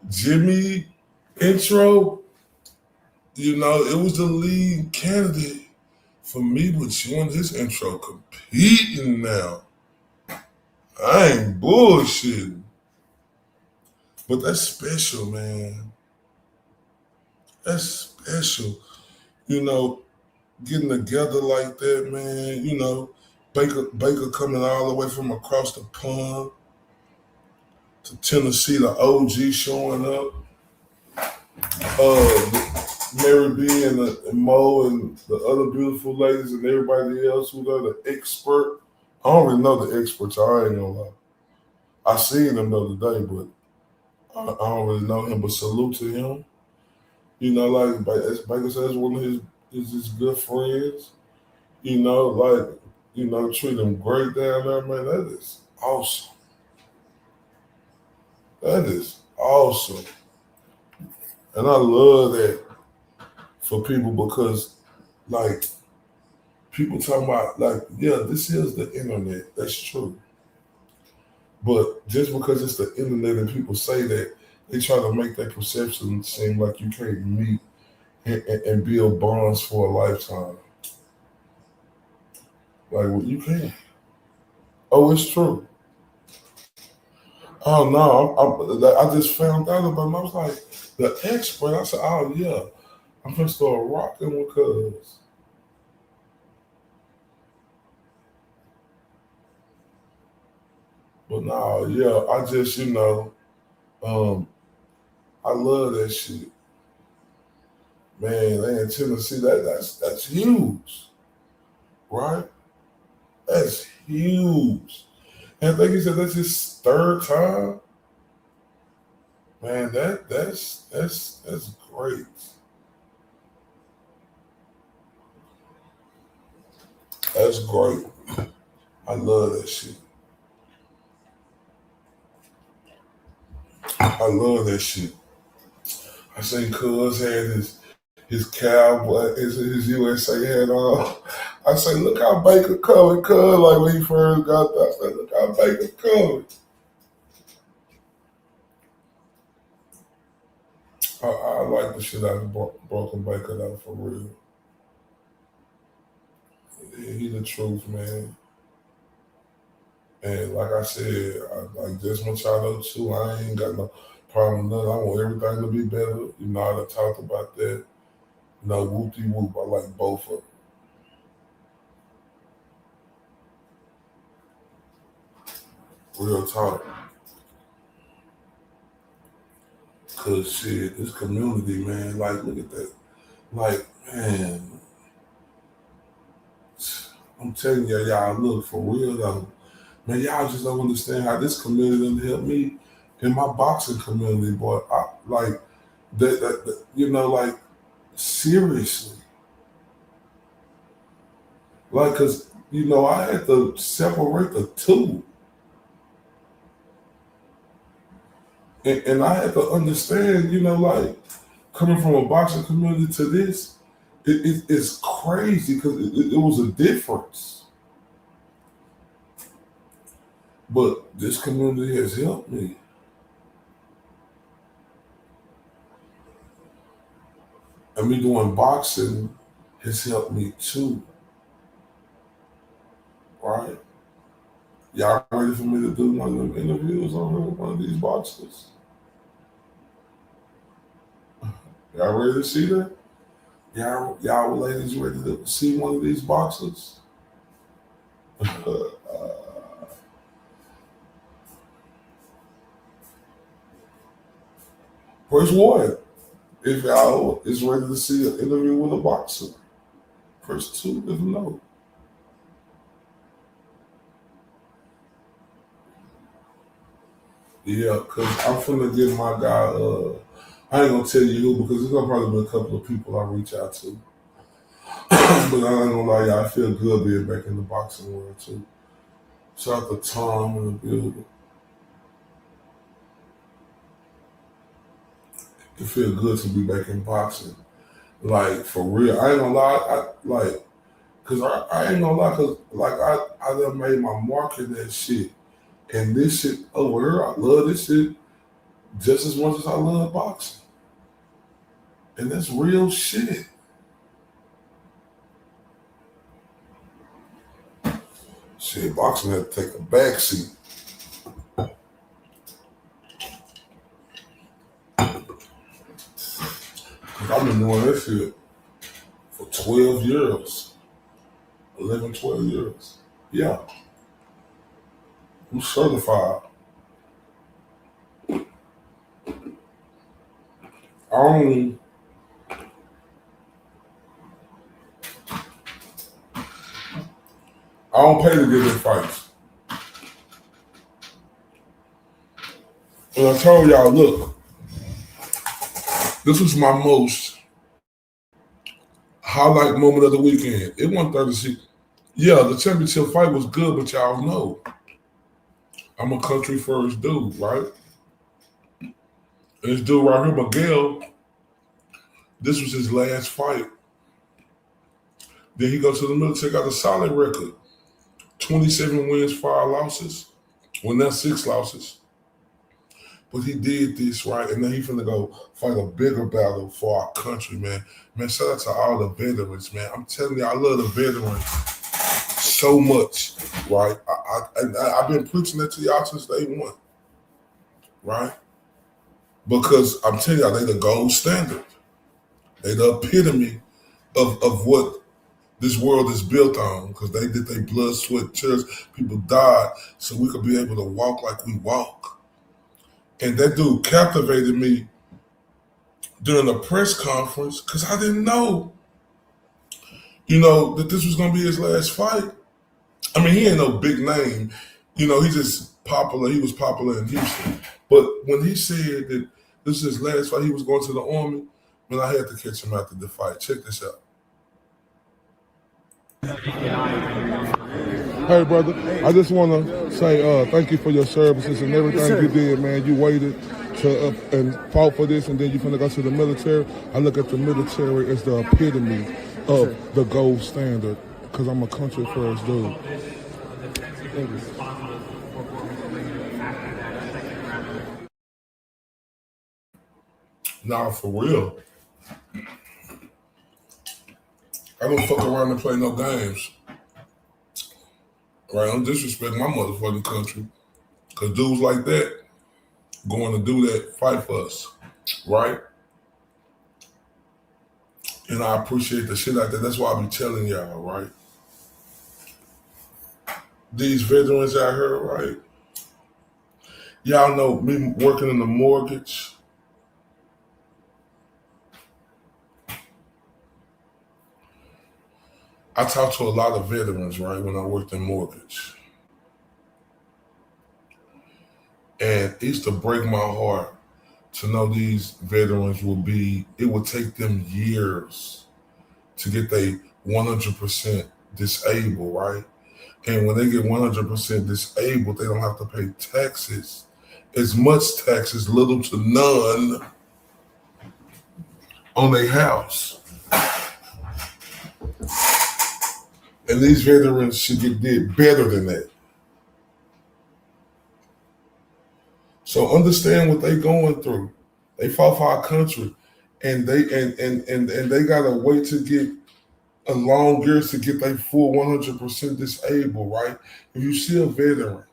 Speaker 1: Jimmy intro, you know, it was the lead candidate for me with you on his intro competing now. I ain't bullshitting. But that's special, man. That's special. You know, getting together like that, man. You know, Baker coming all the way from across the pond to Tennessee, the OG showing up. Mary B and Mo and the other beautiful ladies and everybody else who are the expert. I don't really know the experts, I ain't gonna lie. I seen him the other day, but I don't really know him, but salute to him. You know, like Baker says, one of his good friends, you know, like, you know, treat him great down there, man. That is awesome. That is awesome. And I love that for people because, like, people talking about, like, yeah, this is the internet. That's true. But just because it's the internet and people say that, they try to make that perception seem like you can't meet and build bonds for a lifetime. Like, well, you can. Oh, it's true. Oh, no, I just found out about him. I was like, the expert. I said, oh, yeah, I'm going to start rocking with cuz. But no, yeah, I just, you know, I love that shit. Man, they in Tennessee, that's huge, right? That's huge. And I think he said that's his third time. Man, that's great. That's great. I love that shit. I love that shit. I seen Cuz had his cowboy, his USA hat on. I say, look how Baker coming, Cuz, like when he first got there. I said, look how Baker coming. I like the shit out of Broken Baker, though, for real. Yeah, he the truth, man. And like I said, like just want y'all know too, I ain't got no problem with nothing. I want everything to be better. You know, I done talked about that. You know, whoop-de-whoop. I like both of them. Real talk. Cause shit, this community, man, like look at that. Like, man, I'm telling y'all, look, for real though. Man, y'all just don't understand how this community done helped me in my boxing community, boy. You know, like, seriously. Like, because, you know, I had to separate the two. And I had to understand, you know, like, coming from a boxing community to this, it's crazy because it was a difference. But this community has helped me. And me doing boxing has helped me too. Right? Y'all ready for me to do one of them interviews on one of these boxers? Y'all ready to see that? Y'all ladies ready to see one of these boxers? Press 1 if y'all is ready to see an interview with a boxer. Press 2 if no. Yeah, because I'm finna get my guy, I ain't gonna tell you who because there's gonna probably be a couple of people I reach out to. But I ain't gonna lie, y'all, I feel good being back in the boxing world too. Shout out to Tom in the building. It feel good to be back in boxing. Like, for real. I ain't gonna lie, cause I ain't gonna lie, cause like I done made my mark in that shit. And this shit over here, I love this shit just as much as I love boxing. And that's real shit. Shit, boxing had to take a back seat. I've been doing this shit for 12 years. 11, 12 years. Yeah. I'm certified. I don't pay to get in fights. And I told y'all, look, this was my most highlight moment of the weekend. It wasn't 36. Yeah, the championship fight was good, but y'all know I'm a country first dude, right? And this dude right here, Miguel, this was his last fight. Then he goes to the military, got a solid record. 27 wins, 5 losses. Well, not 6 losses. But he did this, right? And then he finna go fight a bigger battle for our country, man. Man, shout out to all the veterans, man. I'm telling you, I love the veterans so much, right? I've been preaching that to y'all since day one, right? Because I'm telling y'all, they the gold standard. They the epitome of what this world is built on, because they did their blood, sweat, tears. People died so we could be able to walk like we walk. And that dude captivated me during the press conference because I didn't know, you know, that this was going to be his last fight. I mean, he ain't no big name. You know, he's just popular. He was popular in Houston. But when he said that this is his last fight, he was going to the Army, man, I had to catch him after the fight. Check this out.
Speaker 2: Hey, brother, I just want to say thank you for your services and everything you did, man. You waited to and fought for this, and then you're going to go to the military. I look at the military as the epitome of the gold standard because I'm a country first dude. Thank you.
Speaker 1: Nah, for real. I don't fuck around and play no games. Right? I don't disrespect my motherfucking country. Because dudes like that going to do that, fight for us. Right? And I appreciate the shit out there. That's why I be telling y'all, right? These veterans out here, right? Y'all know me working in the mortgage. I talked to a lot of veterans, right, when I worked in mortgage. And it used to break my heart to know these veterans it will take them years to get they 100% disabled, right? And when they get 100% disabled, they don't have to pay taxes, as much taxes, little to none, on their house. And these veterans should did better than that. So understand what they going through. They fought for our country, and they gotta wait to get a long years to get their full 100% disabled, right? If you see a veteran,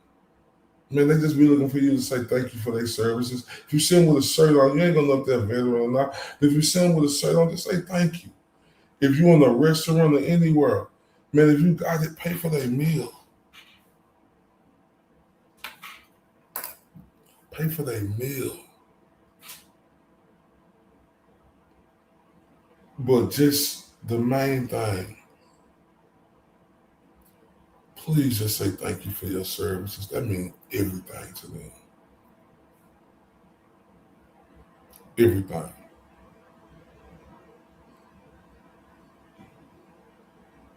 Speaker 1: man, they just be looking for you to say thank you for their services. If you see them with a shirt on, you ain't gonna know if they're a veteran or not. If you see them with a shirt on, just say thank you. If you're in a restaurant or anywhere, man, if you got it, pay for their meal. Pay for their meal. But just the main thing, please just say thank you for your services. That means everything to them. Everything.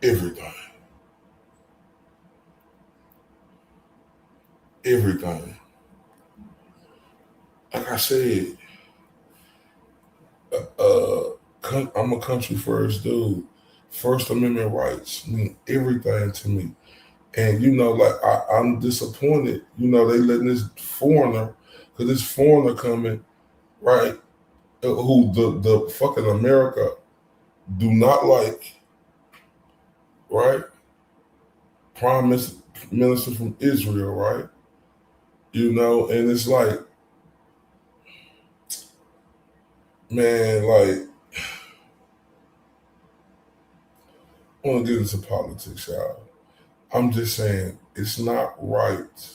Speaker 1: Everything. Everything. Like I said, I'm a country first dude. First Amendment rights mean everything to me. And, like I'm disappointed, they letting this foreigner, because this foreigner coming, right, who the fucking America do not like, right? Prime Minister from Israel, right? And it's like, man, like, I want to get into politics, y'all. I'm just saying it's not right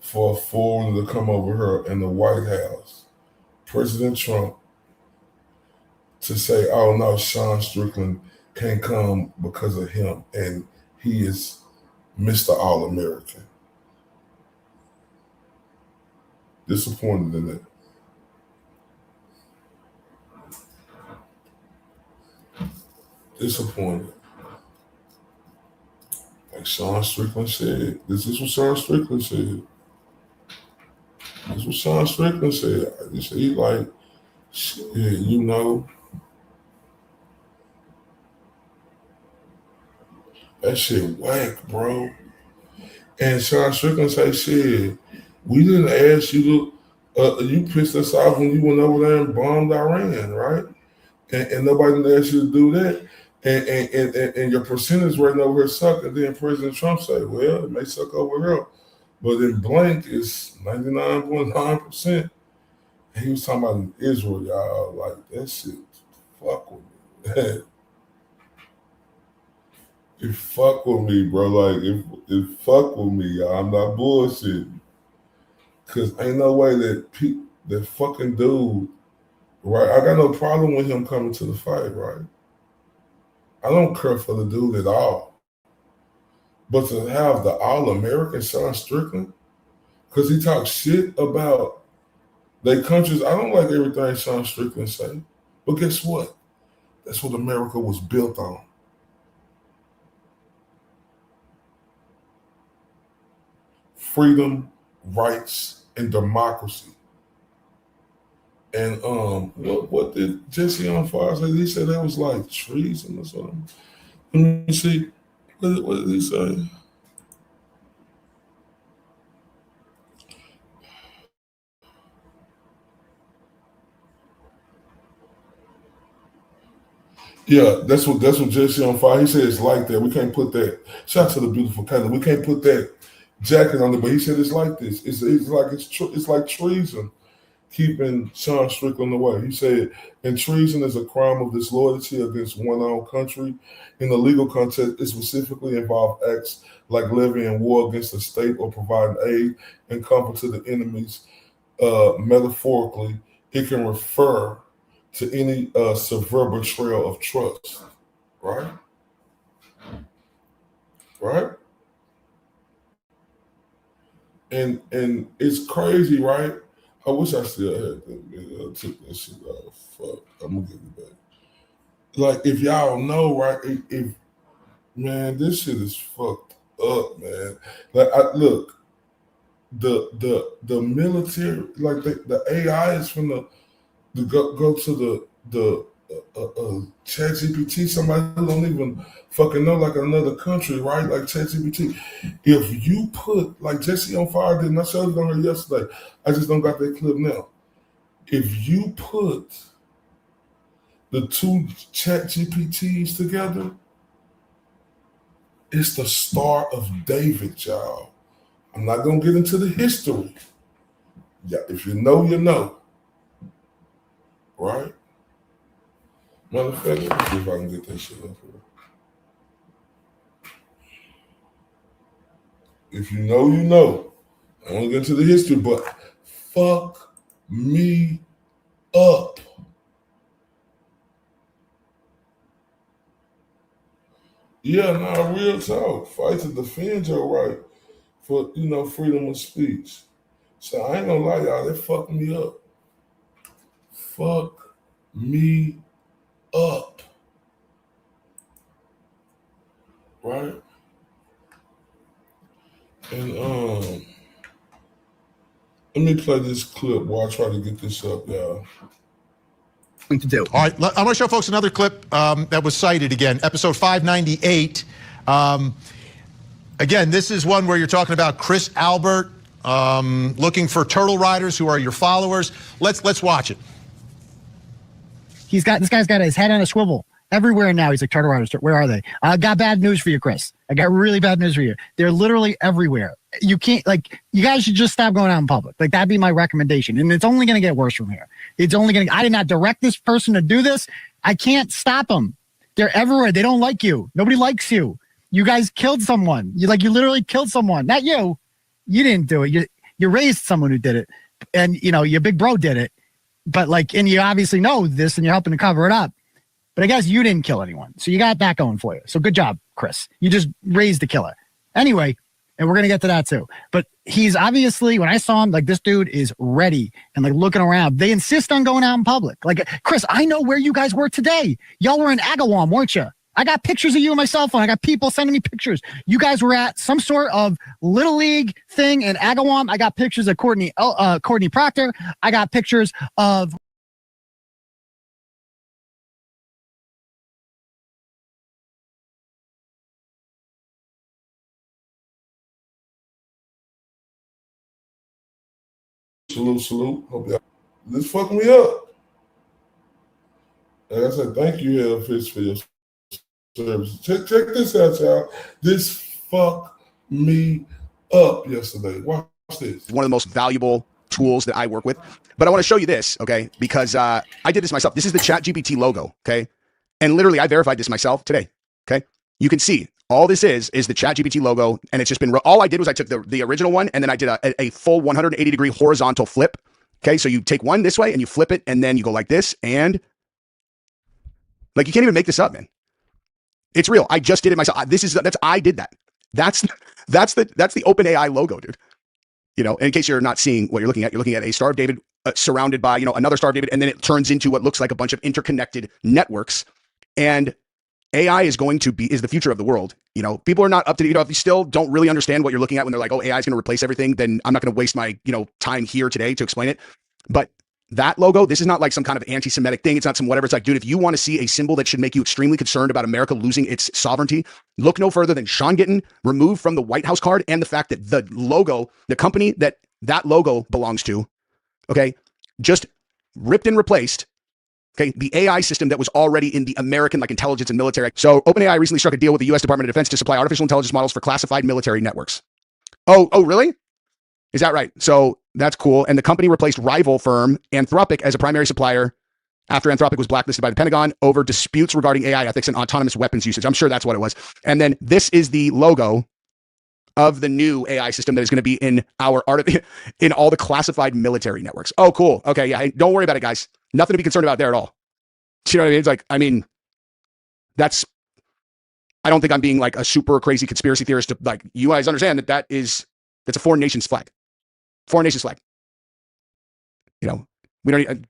Speaker 1: for a foreigner to come over here in the White House, President Trump, to say, oh no, Sean Strickland can't come because of him, and he is Mr. All-American. Disappointed in that. Disappointed. Like Sean Strickland said, this is what Sean Strickland said. This is what Sean Strickland said. He like, shit, that shit whack, bro. And Sean Strickland say, shit, we didn't ask you to, you pissed us off when you went over there and bombed Iran, right? And nobody didn't ask you to do that. And your percentage right over here suck. And then President Trump say, well, it may suck over here, but in blank is 99.9%. And he was talking about Israel, y'all. Like, that shit fuck with me. It fuck with me, bro. Like, it fuck with me, y'all. I'm not bullshitting. Because ain't no way that fucking dude, right? I got no problem with him coming to the fight, right? I don't care for the dude at all. But to have the All-American Sean Strickland, because he talks shit about their countries. I don't like everything Sean Strickland say. But guess what? That's what America was built on. Freedom, rights, and democracy. And what did Jesse on Fire say? He said that was like treason or something. Let me see. What did he say? Yeah, that's what Jesse on Fire. He said it's like that. We can't put that. Shout out to the beautiful Canada. We can't put that jacket on it. But he said it's like this. It's like treason. Keeping Sean Strickland away. He said, and treason is a crime of disloyalty against one's own country. In the legal context, it specifically involves acts like levying war against the state or providing aid and comfort to the enemies. Metaphorically, it can refer to any severe betrayal of trust. Right? Right? And it's crazy, right?
Speaker 2: I wish I still had that. Took that shit off. Fuck, I'm gonna get it back. Like, if y'all know, right? If man, this shit is fucked up, man. Like, look, the military, like the AI is from the go to the ChatGPT. Somebody who don't even fucking know, like another country, right? Like ChatGPT. If you put, like Jesse on Fire did, and I showed it on her yesterday. I just don't got that clip now. If you put the two ChatGPTs together, it's the Star of David, y'all. I'm not gonna get into the history. Yeah, if you know, you know. Right? Motherfucker, let's see if I can get that shit up here. If you know, you know. I won't get into the history, but fuck me up. Yeah, nah, real talk. Fight to defend your right for, freedom of speech. So I ain't gonna lie, y'all, that fucked me up. Fuck me up. Right? And let me play this clip while I try to get this up, y'all.
Speaker 7: To do.
Speaker 8: All right, I'm going to show folks another clip that was cited again, episode 598. Again, this is one where you're talking about Chris Albert looking for turtle riders who are your followers. Let's watch it.
Speaker 18: This guy's got his head on a swivel everywhere now. He's like, turtle riders, where are they? I got bad news for you, Chris. I got really bad news for you. They're literally everywhere. You can't, you guys should just stop going out in public. That'd be my recommendation. And it's only going to get worse from here. I did not direct this person to do this. I can't stop them. They're everywhere. They don't like you. Nobody likes you. You guys killed someone. You literally killed someone. Not you. You didn't do it. You raised someone who did it. And, your big bro did it. But and you obviously know this and you're helping to cover it up. But I guess you didn't kill anyone. So you got that going for you. So good job, Chris. You just raised the killer. Anyway, and we're going to get to that too. But he's obviously, when I saw him, this dude is ready and looking around. They insist on going out in public. Chris, I know where you guys were today. Y'all were in Agawam, weren't you? I got pictures of you on my cell phone. I got people sending me pictures. You guys were at some sort of Little League thing in Agawam. I got pictures of Courtney Proctor. I got pictures of
Speaker 2: Salute. Hope y'all. This fucked me up. Like I said, thank you, Hellfish, for your service. Check this out, y'all. This fucked me up yesterday. Watch this.
Speaker 19: One of the most valuable tools that I work with. But I want to show you this, okay? Because I did this myself. This is the ChatGPT logo, okay? And literally, I verified this myself today, okay? You can see all this is the ChatGPT logo, and it's just been, all I did was I took the original one, and then I did a full 180-degree horizontal flip, okay? So you take one this way, and you flip it, and then you go like this, and you can't even make this up, man. It's real. I just did it myself. I did that. That's the OpenAI logo, dude. In case you're not seeing what you're looking at a Star of David surrounded by, another Star of David, and then it turns into what looks like a bunch of interconnected networks. And AI is the future of the world. People are not up to date. If you still don't really understand what you're looking at when they're like, oh, AI is going to replace everything, then I'm not going to waste my, time here today to explain it. But that logo, this is not like some kind of anti-Semitic thing. It's not some whatever. It's like, dude, if you want to see a symbol that should make you extremely concerned about America losing its sovereignty, look no further than Sean Gittin removed from the White House card, and the fact that the logo, the company that logo belongs to, okay, just ripped and replaced, okay, the AI system that was already in the American intelligence and military. So OpenAI recently struck a deal with the U.S. Department of Defense to supply artificial intelligence models for classified military networks. Oh, really? Is that right? So that's cool. And the company replaced rival firm Anthropic as a primary supplier after Anthropic was blacklisted by the Pentagon over disputes regarding AI ethics and autonomous weapons usage. I'm sure that's what it was. And then this is the logo of the new AI system that is going to be in in all the classified military networks. Oh, cool. Okay, yeah, don't worry about it, guys. Nothing to be concerned about there at all. Do you know what I mean? It's I don't think I'm being a super crazy conspiracy theorist. You guys understand that's a foreign nation's flag. Foreign nation's flag. You know, we don't.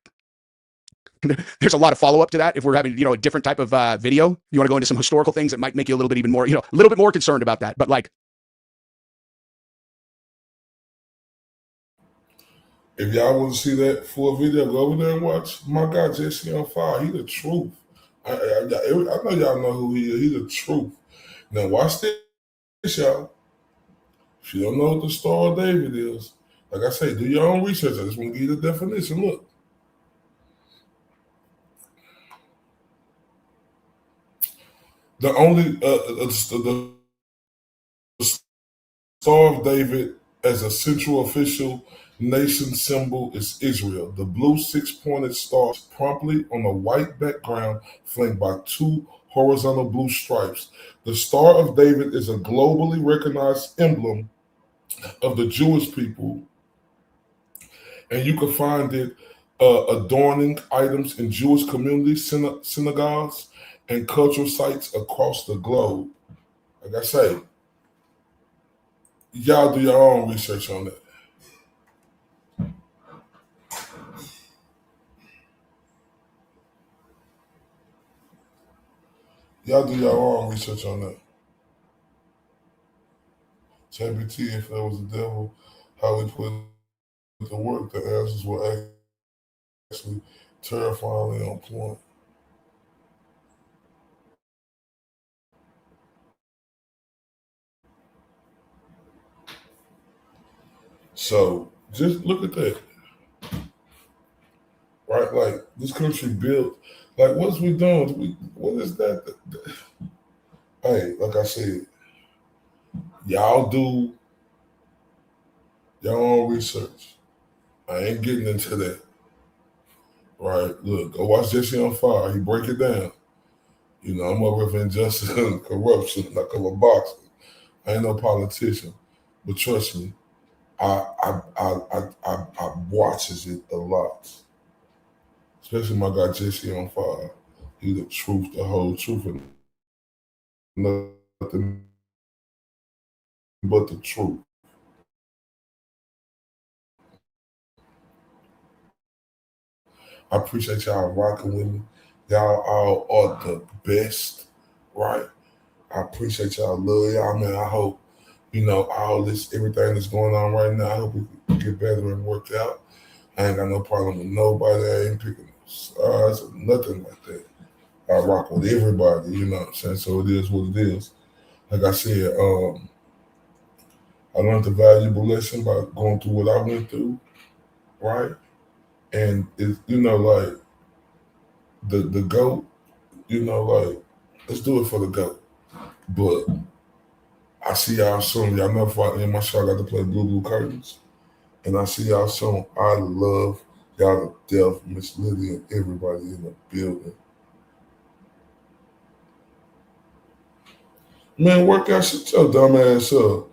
Speaker 19: There's a lot of follow up to that. If we're having, a different type of video, you want to go into some historical things that might make you a little bit even more, a little bit more concerned about that. But like,
Speaker 2: if y'all want to see that full video, go over there and watch my guy Jesse on Fire. He the truth. I know y'all know who he is. He the truth. Now watch this, y'all. If you don't know what the Star of David is, like I say, do your own research. I just want to give you the definition. Look. The only the Star of David as a central official nation symbol is Israel. The blue six-pointed star is promptly on a white background flanked by two horizontal blue stripes. The Star of David is a globally recognized emblem of the Jewish people, and you can find it adorning items in Jewish communities, synagogues, and cultural sites across the globe. Like I say, y'all do your own research on that. Y'all do your own research on that. ChatGPT, if there was a devil, how we put it to work, the answers were actually terrifyingly on point. So just look at that. Right? Like this country built, like what's we doing? What is that? Hey, like I said, y'all do your own research. I ain't getting into that. Right? Look, go watch Jesse on Fire. He break it down. I'm over for injustice and corruption, like I'm a boxer. I ain't no politician. But trust me, I watches it a lot. Especially my guy Jesse on Fire. He the truth, the whole truth, and nothing but the truth. I appreciate y'all rocking with me. Y'all all are the best, right? I appreciate y'all. Love y'all, man. I hope, all this, everything that's going on right now, I hope we get better and work out. I ain't got no problem with nobody. I ain't picking sides or nothing like that. I rock with everybody, you know what I'm saying? So it is what it is. Like I said, I learned a valuable lesson by going through what I went through, right? And it's, like the GOAT, like, let's do it for the GOAT. But I see y'all soon. Y'all know if I end my show, I got to play Blue Curtains. And I see y'all soon. I love y'all to death, Miss Liddy and everybody in the building. Man, work out, shut your dumb ass up.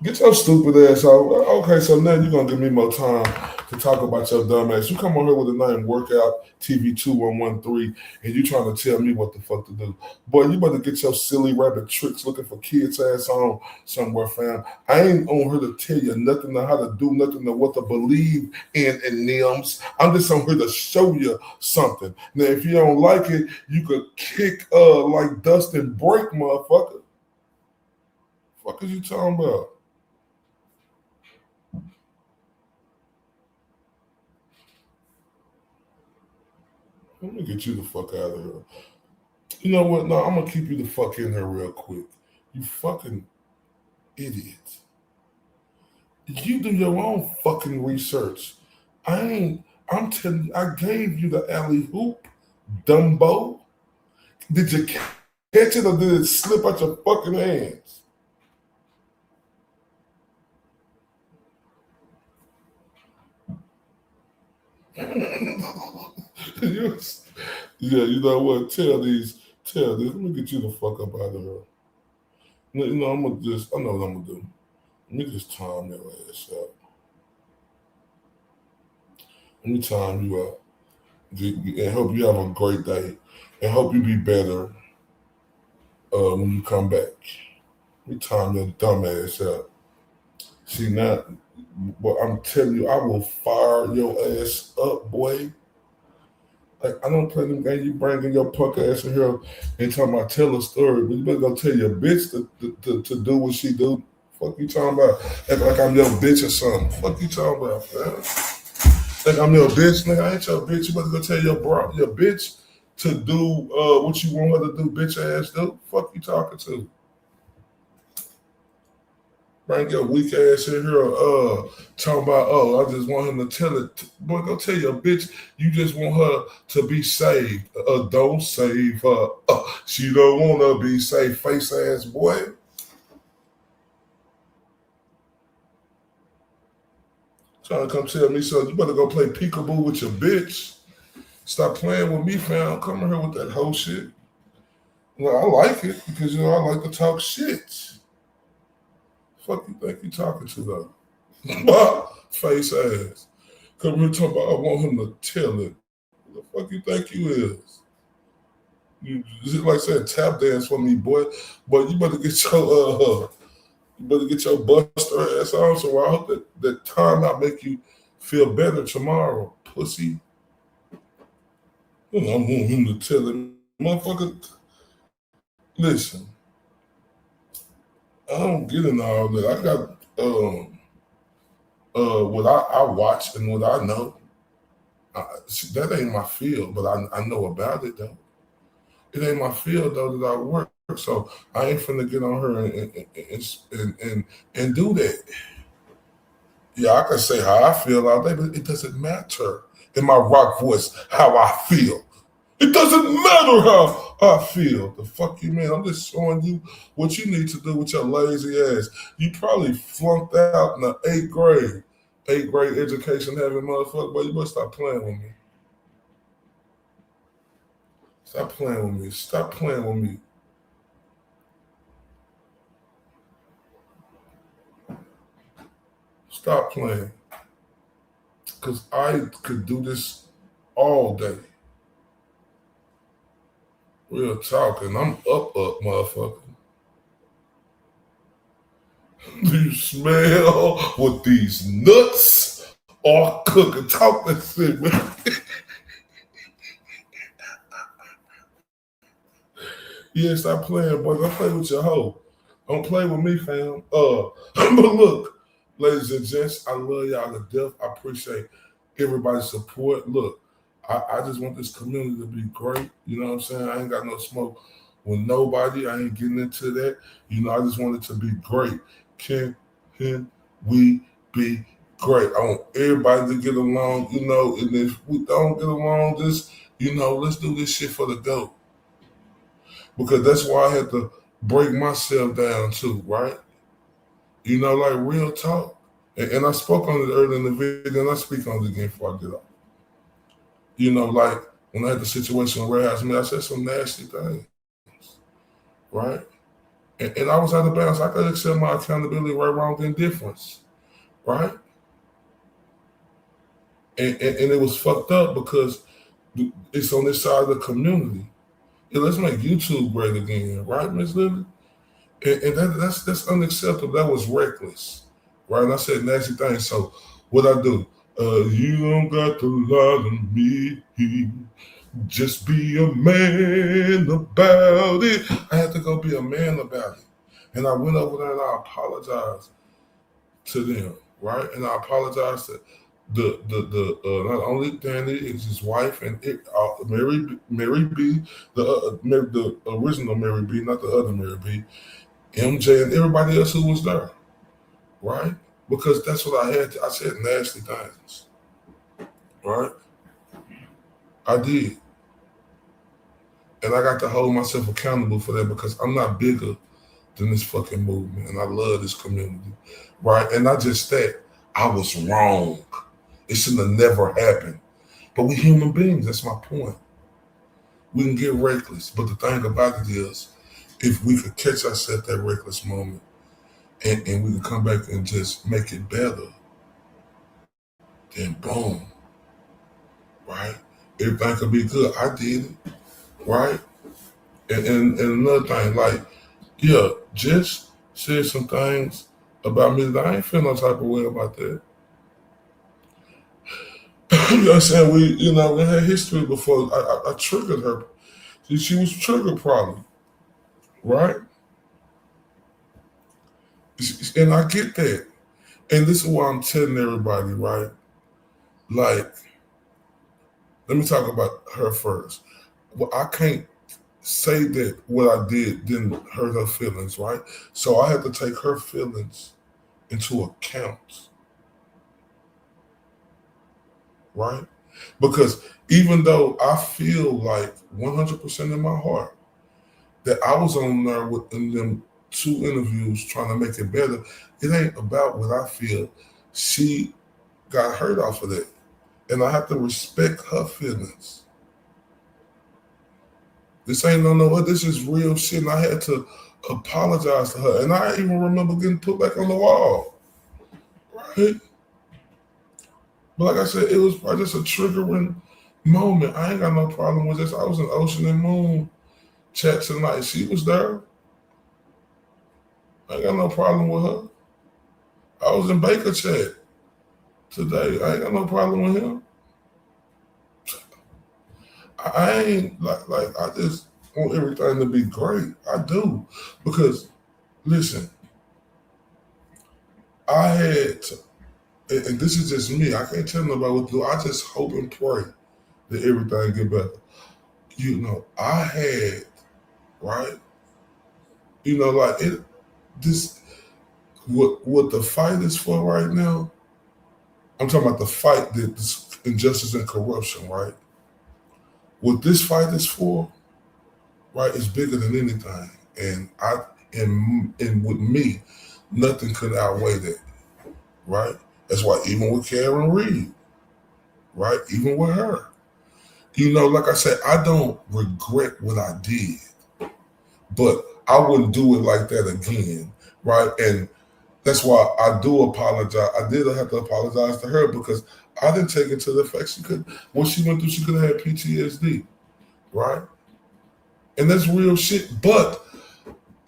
Speaker 2: Get your stupid ass out. Okay, so now you're going to give me more time to talk about your dumb ass. You come on here with the name Workout TV 2113 and you trying to tell me what the fuck to do. Boy, you better get your silly rabbit tricks looking for kids ass on somewhere, fam. I ain't on here to tell you nothing on how to do, nothing on what to believe in NIMS. I'm just on here to show you something. Now, if you don't like it, you could kick like dust and break, motherfucker. Fuck is you talking about? Let me get you the fuck out of here. You know what? No, I'm going to keep you the fuck in here real quick. You fucking idiot. You do your own fucking research. I'm telling you, I gave you the alley hoop, Dumbo. Did you catch it or did it slip out your fucking hands? Yeah, you know what? Tell these. Let me get you the fuck up out of here. I know what I'm gonna do. Let me just time your ass out. Let me time you out. And hope you have a great day. And hope you be better when you come back. Let me time your dumb ass out. See, now But I'm telling you, I will fire your ass up, boy. Like, I don't play them games. You bringing your punk ass in here and talking about tell a story, but you better go tell your bitch to do what she do. Fuck you talking about? Act like I'm your bitch or something. Fuck you talking about, man? Think I'm your bitch, nigga? I ain't your bitch. You better go tell your bitch to do what you want her to do, bitch ass do. Fuck you talking to? Bring your weak ass in here, talking about, I just want him to tell it. Boy, go tell your bitch you just want her to be saved. Don't save her. She don't want to be saved, face ass boy. Trying to come tell me something. You better go play peekaboo with your bitch. Stop playing with me, fam. Come in here with that whole shit. Well, I like it because, I like to talk shit. Fuck you think you talking to though? Face ass. Come here talking about I want him to tell it. Who the fuck you think you is? You just like said tap dance for me, boy. But you better get your buster ass on. So I hope that time I make you feel better tomorrow, pussy. I want him to tell it. Motherfucker, listen. I don't get in all that. I got what I watch and what I know. That ain't my field, but I know about it though. It ain't my field though that I work. So I ain't finna get on her and do that. Yeah, I can say how I feel all day, but it doesn't matter in my rock voice how I feel. It doesn't matter how I feel. The fuck you mean? I'm just showing you what you need to do with your lazy ass. You probably flunked out in the 8th grade. 8th grade education having motherfucker, but you better stop playing with me. Stop playing with me. Stop playing with me. Stop playing. Because I could do this all day. Real talking. I'm up, motherfucker. Do you smell what these nuts are cooking? Talk that shit, man. Yeah, stop playing, boy. Don't play with your hoe. Don't play with me, fam. But look, ladies and gents, I love y'all to death. I appreciate everybody's support. Look, I just want this community to be great. You know what I'm saying? I ain't got no smoke with nobody. I ain't getting into that. I just want it to be great. Can we be great? I want everybody to get along, and if we don't get along, just, let's do this shit for the GOAT. Because that's why I had to break myself down too, right? Like real talk. And I spoke on it earlier in the video, and I speak on it again before I get off. Like when I had the situation with Red House, I said some nasty things, right? And I was out of bounds. I could accept my accountability, right, wrong, indifference, right? And it was fucked up because it's on this side of the community. Yeah, let's make YouTube great again, right, Ms. Lily? And that's unacceptable. That was reckless, right? And I said nasty things. So what I do? You don't got to lie to me. Just be a man about it. I had to go be a man about it. And I went over there and I apologized to them, right? And I apologized to the not only Danny, it's his wife and Mary B, the original Mary B, not the other Mary B, MJ and everybody else who was there, right? Because that's what I had. I said nasty things, right? I did. And I got to hold myself accountable for that because I'm not bigger than this fucking movement. And I love this community, right? And not just that, I was wrong. It shouldn't have never happened. But we human beings, that's my point. We can get reckless. But the thing about it is, if we could catch ourselves at that reckless moment and we can come back and just make it better, then boom, right? Everything could be good. I did it, right? And another thing, like, yeah, Jess said some things
Speaker 1: about me that I ain't feel no type of way about that. You know what I'm saying? We had history before. I triggered her. She was triggered probably, right? And I get that. And this is why I'm telling everybody, right? Like, let me talk about her first. Well, I can't say that what I did didn't hurt her feelings, right? So I had to take her feelings into account, right? Because even though I feel like 100% in my heart that I was on there in them 2 interviews trying to make it better, it ain't about what I feel. She got hurt off of that. And I have to respect her feelings. This ain't no, this is real shit. And I had to apologize to her. And I even remember getting put back on the wall, right? But like I said, it was probably just a triggering moment. I ain't got no problem with this. I was in Ocean and Moon chat tonight. She was there. I ain't got no problem with her. I was in Baker chat today. I ain't got no problem with him. I ain't like I just want everything to be great. I do. Because listen, I had to, and this is just me, I can't tell nobody what to do. I just hope and pray that everything get better. I had, right? Like what the fight is for right now, I'm talking about the fight that injustice and corruption, right? What this fight is for, right, is bigger than anything. And with me, nothing could outweigh that, right? That's why even with Karen Reed, right, even with her, like I said, I don't regret what I did, but I wouldn't do it like that again, right? And that's why I do apologize. I did have to apologize to her because I didn't take it to the fact what she went through, she could have had PTSD, right? And that's real shit. But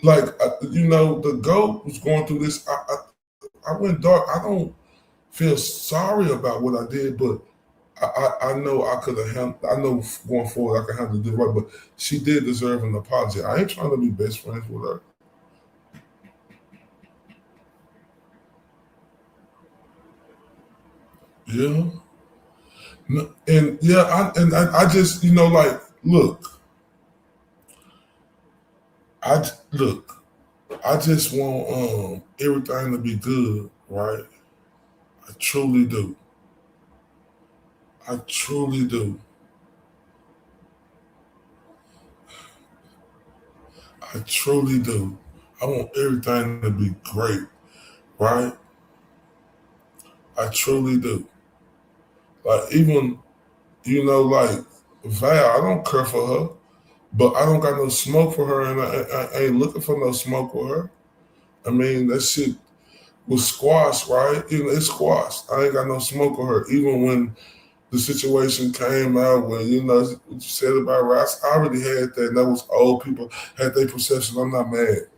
Speaker 1: the GOAT was going through this. I went dark. I don't feel sorry about what I did, but I know I could have handled. I know going forward I can handle it right. But she did deserve an apology. I ain't trying to be best friends with her. Yeah. No, and yeah, I just look. I just want everything to be good, right? I truly do. I truly do. I truly do. I want everything to be great, right? I truly do. Like even, like Val, I don't care for her, but I don't got no smoke for her, and I ain't looking for no smoke with her. I mean, that shit was squashed, right? It's squashed. I ain't got no smoke with her. Even when the situation came out when, what you said about Ross, I already had that. And that was old people had their perception. I'm not mad.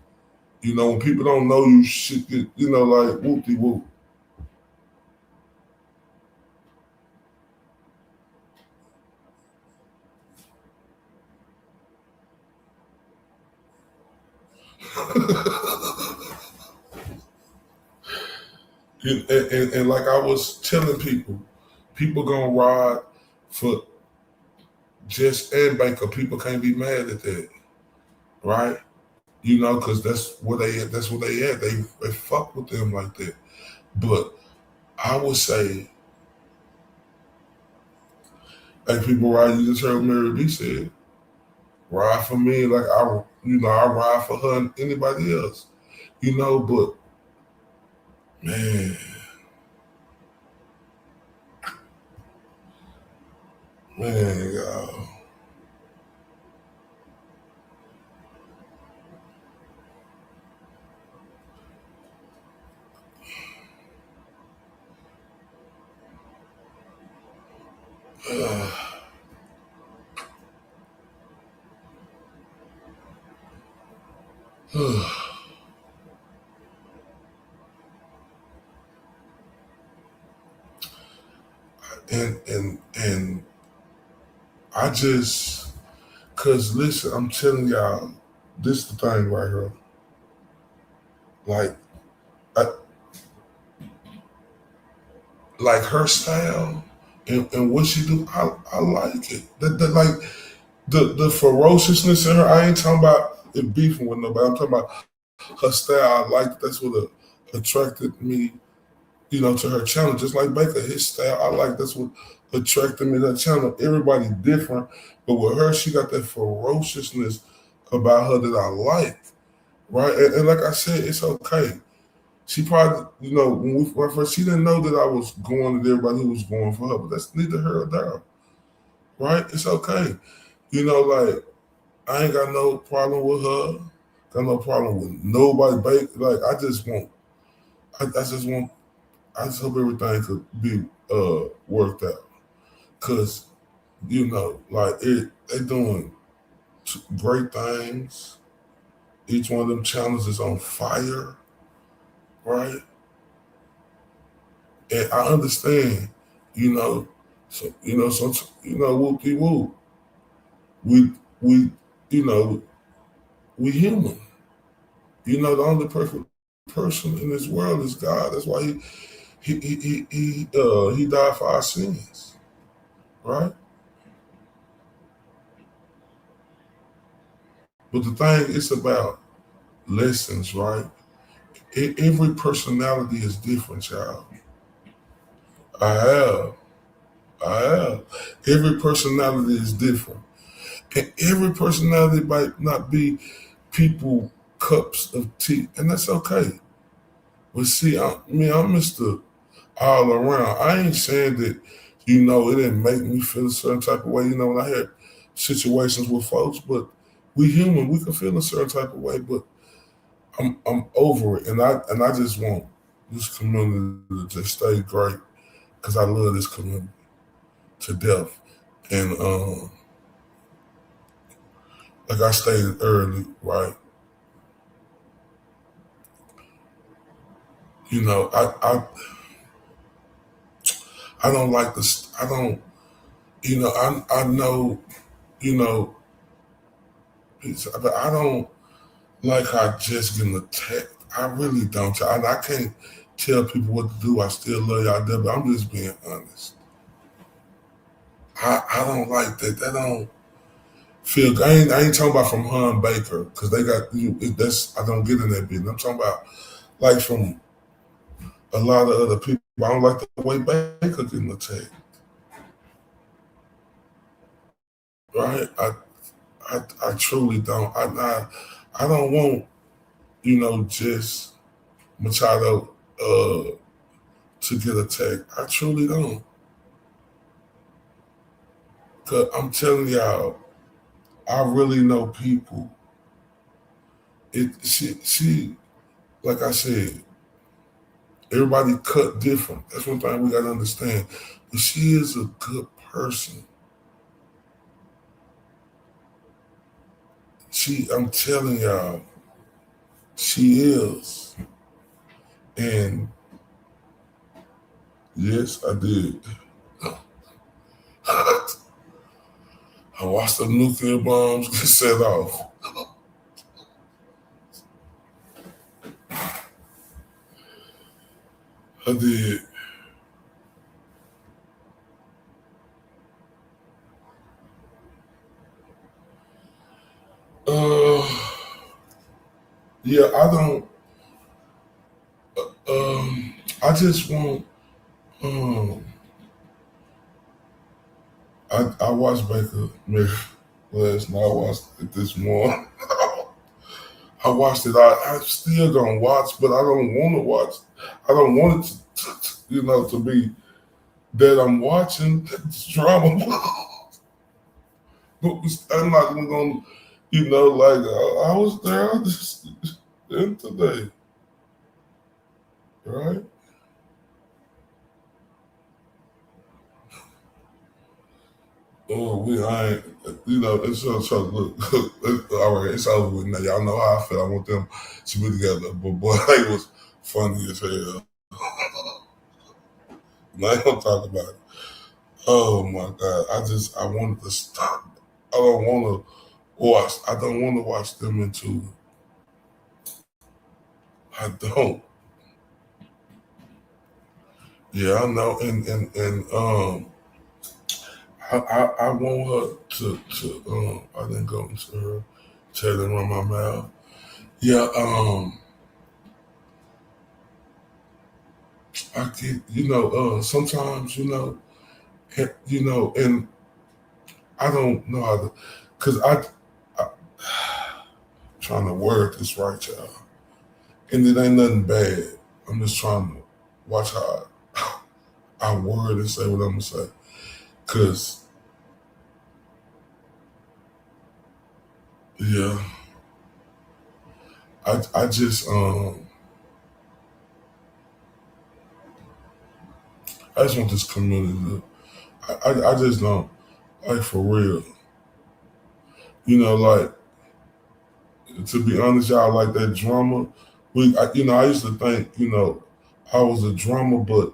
Speaker 1: When people don't know you, shit get, like whoop-de-whoop. And like I was telling people gonna ride for Jess and Baker. People can't be mad at that, right? Because that's where they at. That's where they at. They fuck with them like that. But I would say, like people ride. You just heard Mary B said, ride for me like I ride for her and anybody else. But man. Man, y'all. And I just, cause listen, I'm telling y'all, this is the thing right here. Like her style and what she do, I like it. Like the ferociousness in her. I ain't talking about it beefing with nobody. I'm talking about her style. I like it. That's what attracted me, to her channel. Just like Baker, his style, I like. That's what attracted me to that channel. Everybody different, but with her, she got that ferociousness about her that I like, right? And like I said, it's okay. She probably, when we went first, she didn't know that I was going with everybody who was going for her, but that's neither here or there, right? It's okay. Like, I ain't got no problem with her, got no problem with nobody. Like, I just hope everything could be worked out. Cause, like they doing great things. Each one of them channels is on fire, right? And I understand, so whoop-de-whoop. We we human. The only perfect person in this world is God. That's why he died for our sins, right? But the thing is about lessons, right? Every personality is different, child. I have. Every personality is different. And every personality might not be people cups of tea, and that's okay. But see, I'm Mr. All Around. I ain't saying that, it didn't make me feel a certain type of way, when I had situations with folks, but we human, we can feel a certain type of way, but I'm over it, and I just want this community to just stay great, because I love this community to death. And like I stated early, right? I don't like this. I don't. I know. But I don't like how just getting attacked. I really don't. I can't tell people what to do. I still love y'all there, but I'm just being honest. I don't like that. That don't feel good. I ain't talking about from Han Baker, because they got I don't get in that business. I'm talking about like from a lot of other people. I don't like the way Baker getting attacked. Right? I truly don't. I don't want, just Machado to get attacked. I truly don't. Cause I'm telling y'all, I really know people. She like I said, everybody cut different. That's one thing we gotta understand. But she is a good person. I'm telling y'all, she is. And yes, I did. I watched the nuclear bombs get set off. I did. Yeah, I don't. I just want. I watched Baker last night. I watched it this morning. I watched it. I still gonna watch, but I don't want to watch. I don't want it to be that I'm watching drama. But I'm not even gonna, like I was there just today, right? Oh, I ain't, it's so look, all right, it's over with now. Y'all know how I feel. I want them to be together. But boy, it was funny as hell. I ain't gonna talk about it. Oh my God. I wanted to stop. I don't want to watch them into it. I don't. Yeah, I know. I want her to I didn't go into her telling on my mouth. Yeah, I get, sometimes, and I don't know how to, because I trying to word this right, y'all. And it ain't nothing bad. I'm just trying to watch how I word and say what I'm going to say. Because, yeah, I just want this community to, I just don't, like, for real. Like, to be honest, y'all, like that drama. I used to think, I was a drama, but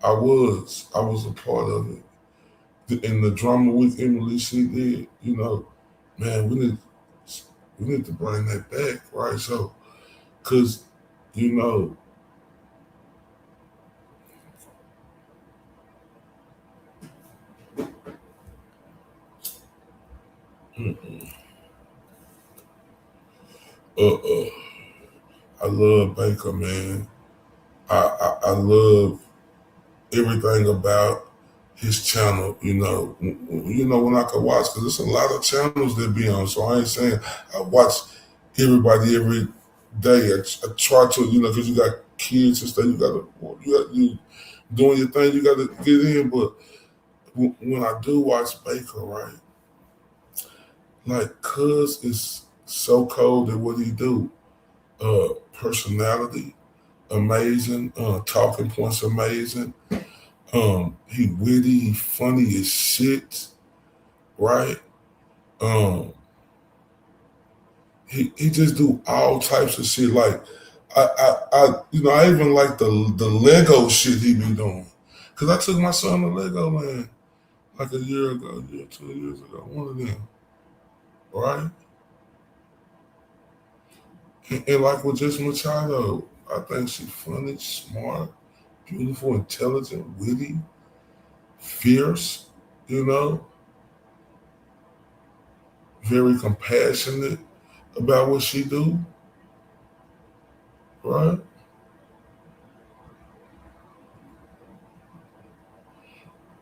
Speaker 1: I was a part of it. In the drama with Emily C did, man, we need to bring that back, right? So, cause, I love Baker, man. I love everything about his channel, when I could watch, because there's a lot of channels that be on, so I ain't saying I watch everybody every day. I try to, because you got kids and stuff, you doing your thing, you got to get in, but when I do watch Baker, right, like, cuz is so cold at what he do, personality, amazing, talking points, amazing, he witty, he funny as shit, right? He just do all types of shit. Like I even like the Lego shit he be doing. Cause I took my son to Legoland like a year ago, 2 years ago, one of them, right? And like with Just Machado, I think she's funny, smart, beautiful, intelligent, witty, fierce, very compassionate about what she do, right?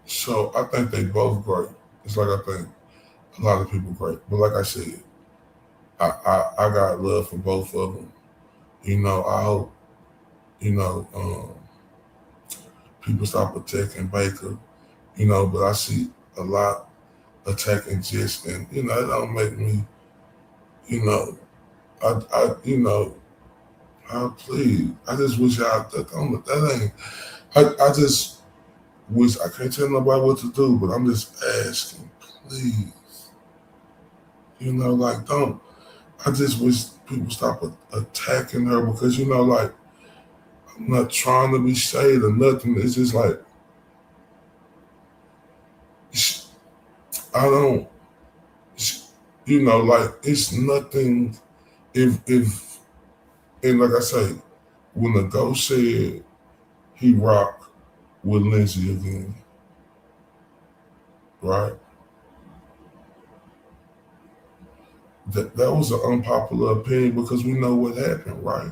Speaker 1: So I think they both great. It's like I think a lot of people great, but like I said, I got love for both of them. I hope people stop attacking Baker, but I see a lot attacking Jess, and it don't make me, please, I just wish that ain't. I just wish I can't tell nobody what to do, but I'm just asking, please, like don't. I just wish people stop attacking her because like I'm not trying to be shade or nothing. It's just like I don't. Like it's nothing. If and like I say, when the ghost said he rocked with Lindsay again, right? That was an unpopular opinion because we know what happened, right?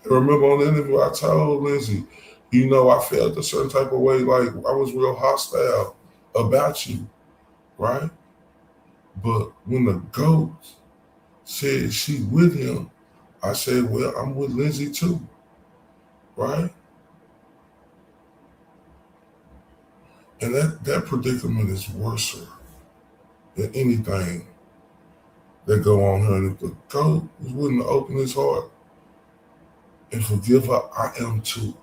Speaker 1: And remember on the interview I told Lindsay, I felt a certain type of way, like I was real hostile about you, right? But when the ghost said she with him, I said, well, I'm with Lindsay too, right? And that predicament is worse than anything that go on her. And if the ghost was willing to open his heart and forgive her, I am too,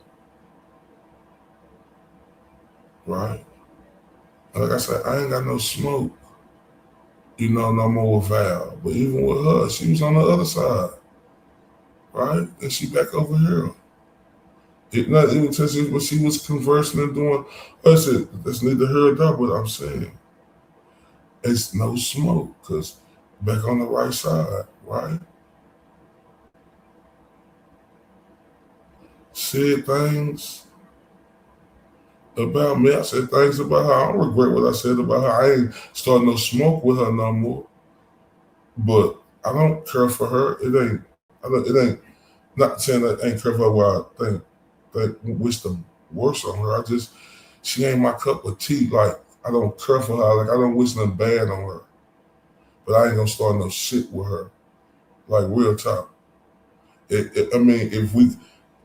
Speaker 1: right? And like I said, I ain't got no smoke, no more with Val. But even with her, she was on the other side, right? And she back over here. It not even touching what she was conversing and doing. I said, that's neither here nor there, but I'm saying it's no smoke because back on the right side, right? Said things about me. I said things about her. I don't regret what I said about her. I ain't starting no smoke with her no more. But I don't care for her. It ain't not saying that I ain't care for her where I think wish the worst on her. She ain't my cup of tea. Like, I don't care for her. Like, I don't wish nothing bad on her. But I ain't gonna start no shit with her. Like, real talk. I mean, if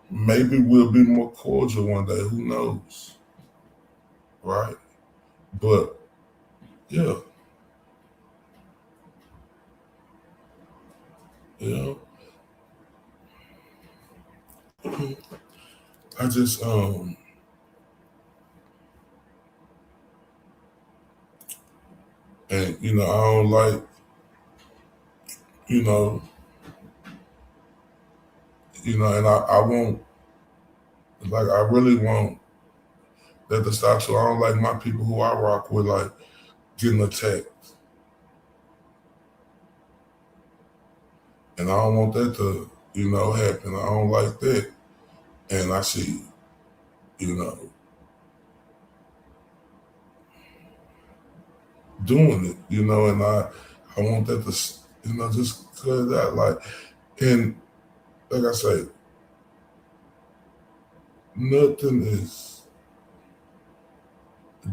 Speaker 1: maybe we'll be more cordial one day. Who knows? Right? But, yeah. Yeah. I just, and, I don't like, and I won't, like, I really won't let the stop. So I don't like my people who I rock with, like, getting attacked. And I don't want that to, happen. I don't like that. And I see, doing it, and I want that to, just cut it out. Like, and like I say, nothing is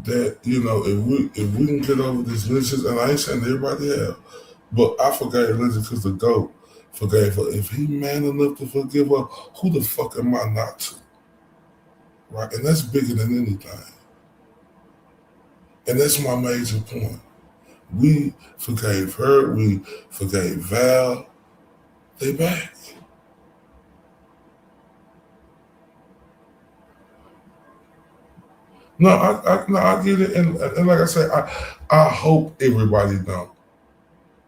Speaker 1: that, if we can get over this lynching, and I ain't saying everybody have, but I forgave Lindsay because the GOAT forgave her. If he man enough to forgive her, who the fuck am I not to? Right? And that's bigger than anything. And that's my major point. We forgave her. We forgave Val. They back. No, I get it. And like I said, I hope everybody don't.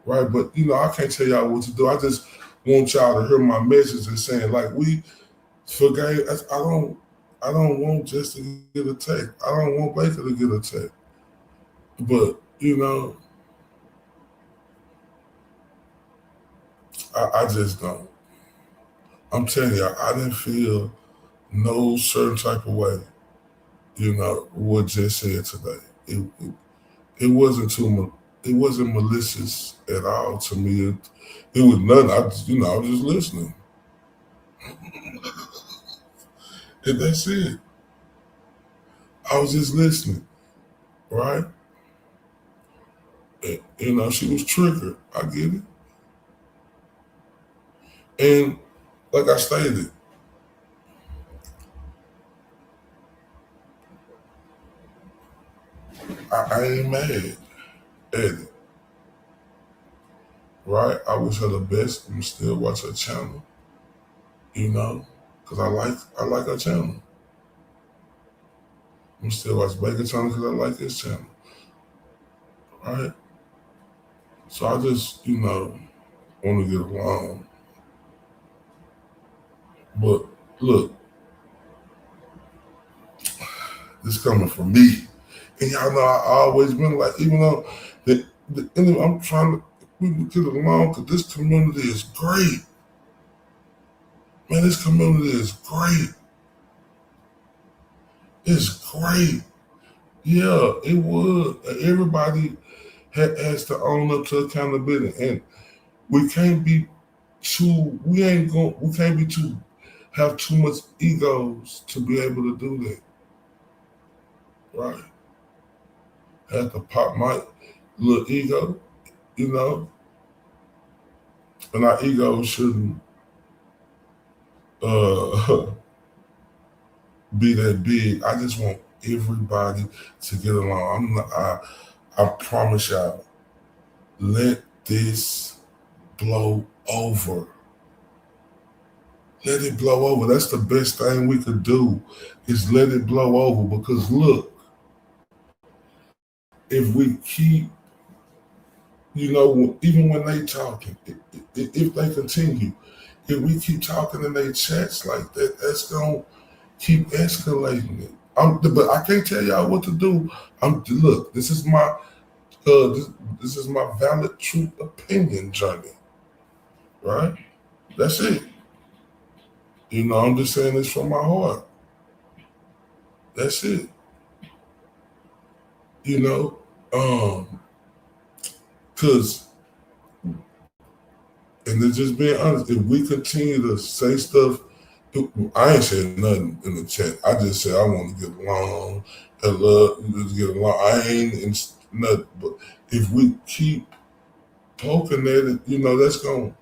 Speaker 1: Right? But, I can't tell y'all what to do. I just want y'all to hear my message and saying, like, we forgave. I don't want Jess to get attacked. I don't want Baker to get attacked. But, I just don't. I'm telling you, I didn't feel no certain type of way, what Jess said today. It wasn't malicious at all to me. It was nothing. I was just listening. And that's it. I was just listening, right? And, she was triggered. I get it. And like I stated, I ain't mad at it. Right? I wish her the best. I'm still watch her channel. Because I like her channel. I'm still watch Baker channel because I like his channel. Right? So I just, want to get along. But look, this coming from me. And y'all know I always been like, even though the enemy, I'm trying to get along because this community is great. Man, this community is great. It's great. Yeah, it would. Everybody has to own up to accountability. And we can't be have too much egos to be able to do that. Right? Have to pop my little ego, and our ego shouldn't be that big. I just want everybody to get along. I promise y'all, let this blow over. Let it blow over. That's the best thing we could do is let it blow over. Because look, if we keep, even when they talking, if they continue, if we keep talking in their chats like that, that's going to keep escalating it. But I can't tell y'all what to do. Look, this is my this is my valid truth opinion journey, right? That's it. You know, I'm just saying this from my heart. That's it. You know, because, and to just being honest, if we continue to say stuff, I ain't said nothing in the chat. I just said I want to get along and love, just get along. I ain't in nothing, but if we keep poking at it, you know, that's gonna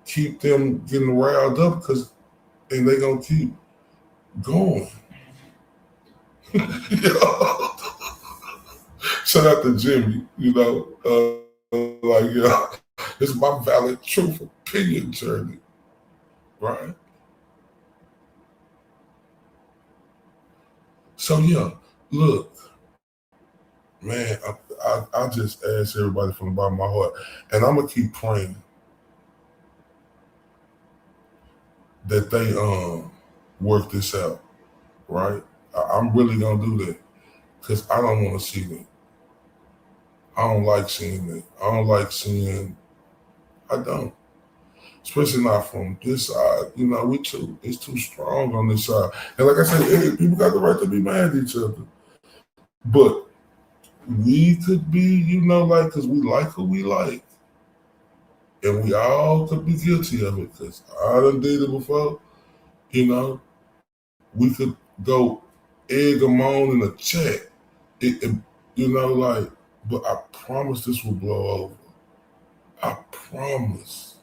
Speaker 1: keep them getting riled up and they gonna keep going. Shout out to Jimmy, you know, it's my valid truth opinion journey, right? So yeah, look, man, I just ask everybody from the bottom of my heart, and I'm gonna keep praying that they work this out, right? I'm really gonna do that because I don't want to see that. I don't like seeing that. I don't like seeing. I don't, especially not from this side. You know, it's too strong on this side. And like I said, people got the right to be mad at each other, but we could be, you know, like, because we like who we like. And we all could be guilty of it because I done did it before. You know, we could go egg them on in a chat. You know, like, but I promise this will blow over. I promise.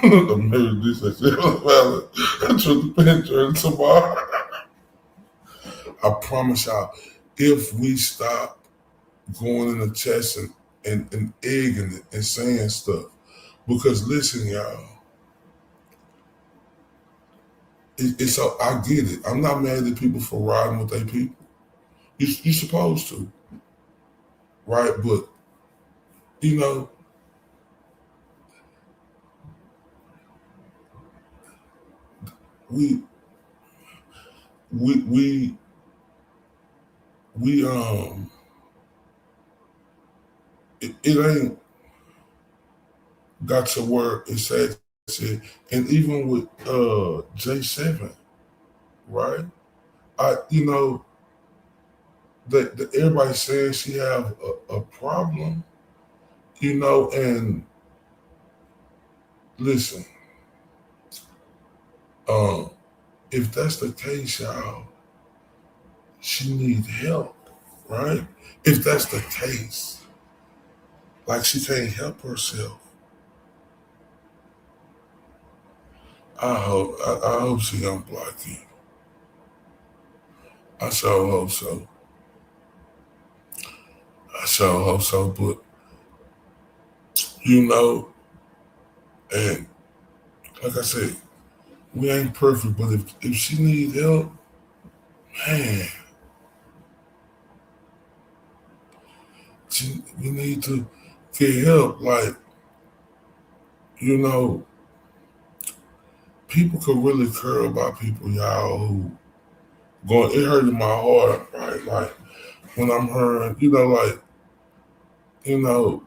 Speaker 1: The marriage this is valid. Truth picture tomorrow. I promise y'all, if we stop going in the chest and egging it and saying stuff, because listen, y'all, it's so I get it. I'm not mad at people for riding with their people. You're supposed to, right? But you know, we it ain't got to where it's said, and even with J7, right? You know, that everybody saying she have a problem, you know, and listen, if that's the case, y'all, she need help, right? If that's the case, like she can't help herself. I hope she don't block you. I sure hope so. I sure hope so, but you know, and like I said, we ain't perfect, but if she need help, man, we need to get help. Like, you know, people could really care about people, y'all, who it hurt in my heart, right? Like, when I'm hearing, you know, like, you know,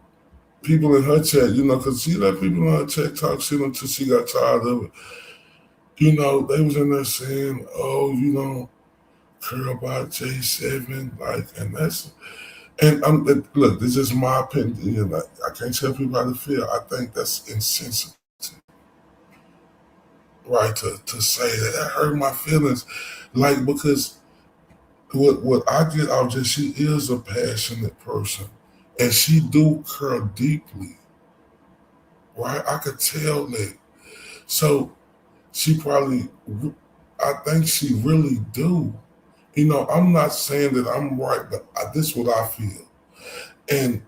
Speaker 1: people in her chat, you know, because she let people in her chat talk shit until she got tired of it. You know, they was in there saying, oh, you don't care about J7, like, and that's, and look, this is my opinion. You know, I can't tell people how to feel. I think that's insensitive, right? To say that hurt my feelings, like, because what I get out of she is a passionate person, and she do care deeply, right? I could tell that. So she probably, I think she really do. You know, I'm not saying that I'm right, but this is what I feel. And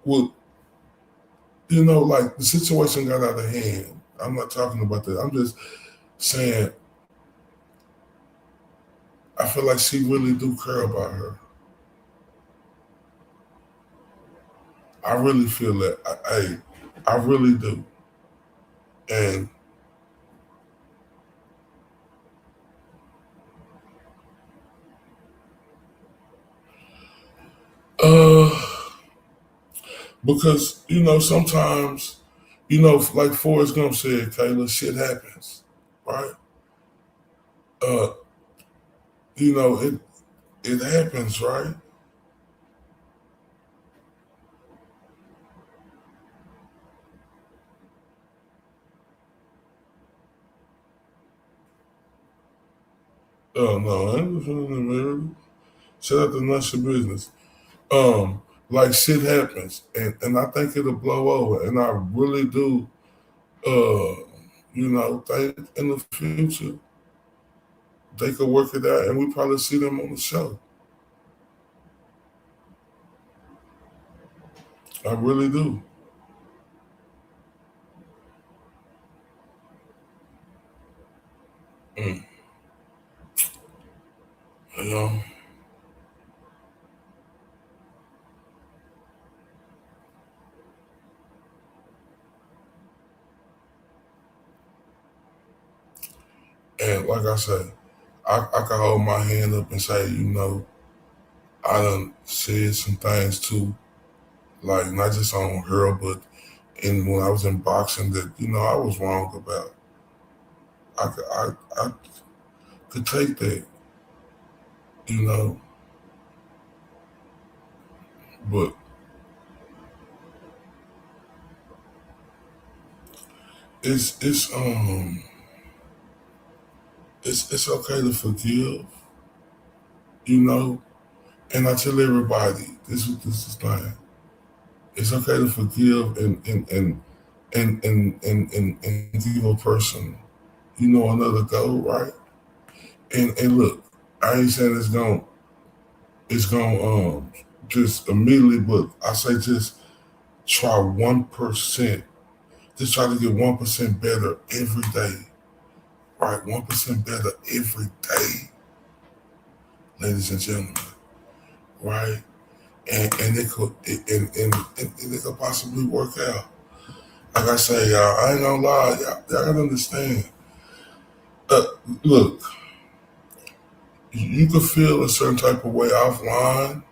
Speaker 1: what, you know, like the situation got out of hand. I'm not talking about that. I'm just saying, I feel like she really do care about her. I really feel that. I really do. And Because, sometimes, like Forrest Gump said, Kayla, shit happens, right? It happens, right? Oh no, I ain't feeling the mirror. Shut up and not your business. Like shit happens, and I think it'll blow over, and I really do. Think in the future they could work it out, and we probably see them on the show. I really do. Mm. You know. And like I said, I can hold my hand up and say, I done said some things too, like not just on her, but when I was in boxing that, I was wrong about. I could take that, but it's okay to forgive, and I tell everybody this is thing. It's okay to forgive and give a person, another go, right? And look, I ain't saying it's gonna just immediately, but I say just try 1%. Just try to get 1% better every day. Right? 1% better every day, ladies and gentlemen. Right? And it could possibly work out. Like I say, y'all, I ain't gonna lie, y'all gotta understand. Look, you can feel a certain type of way offline.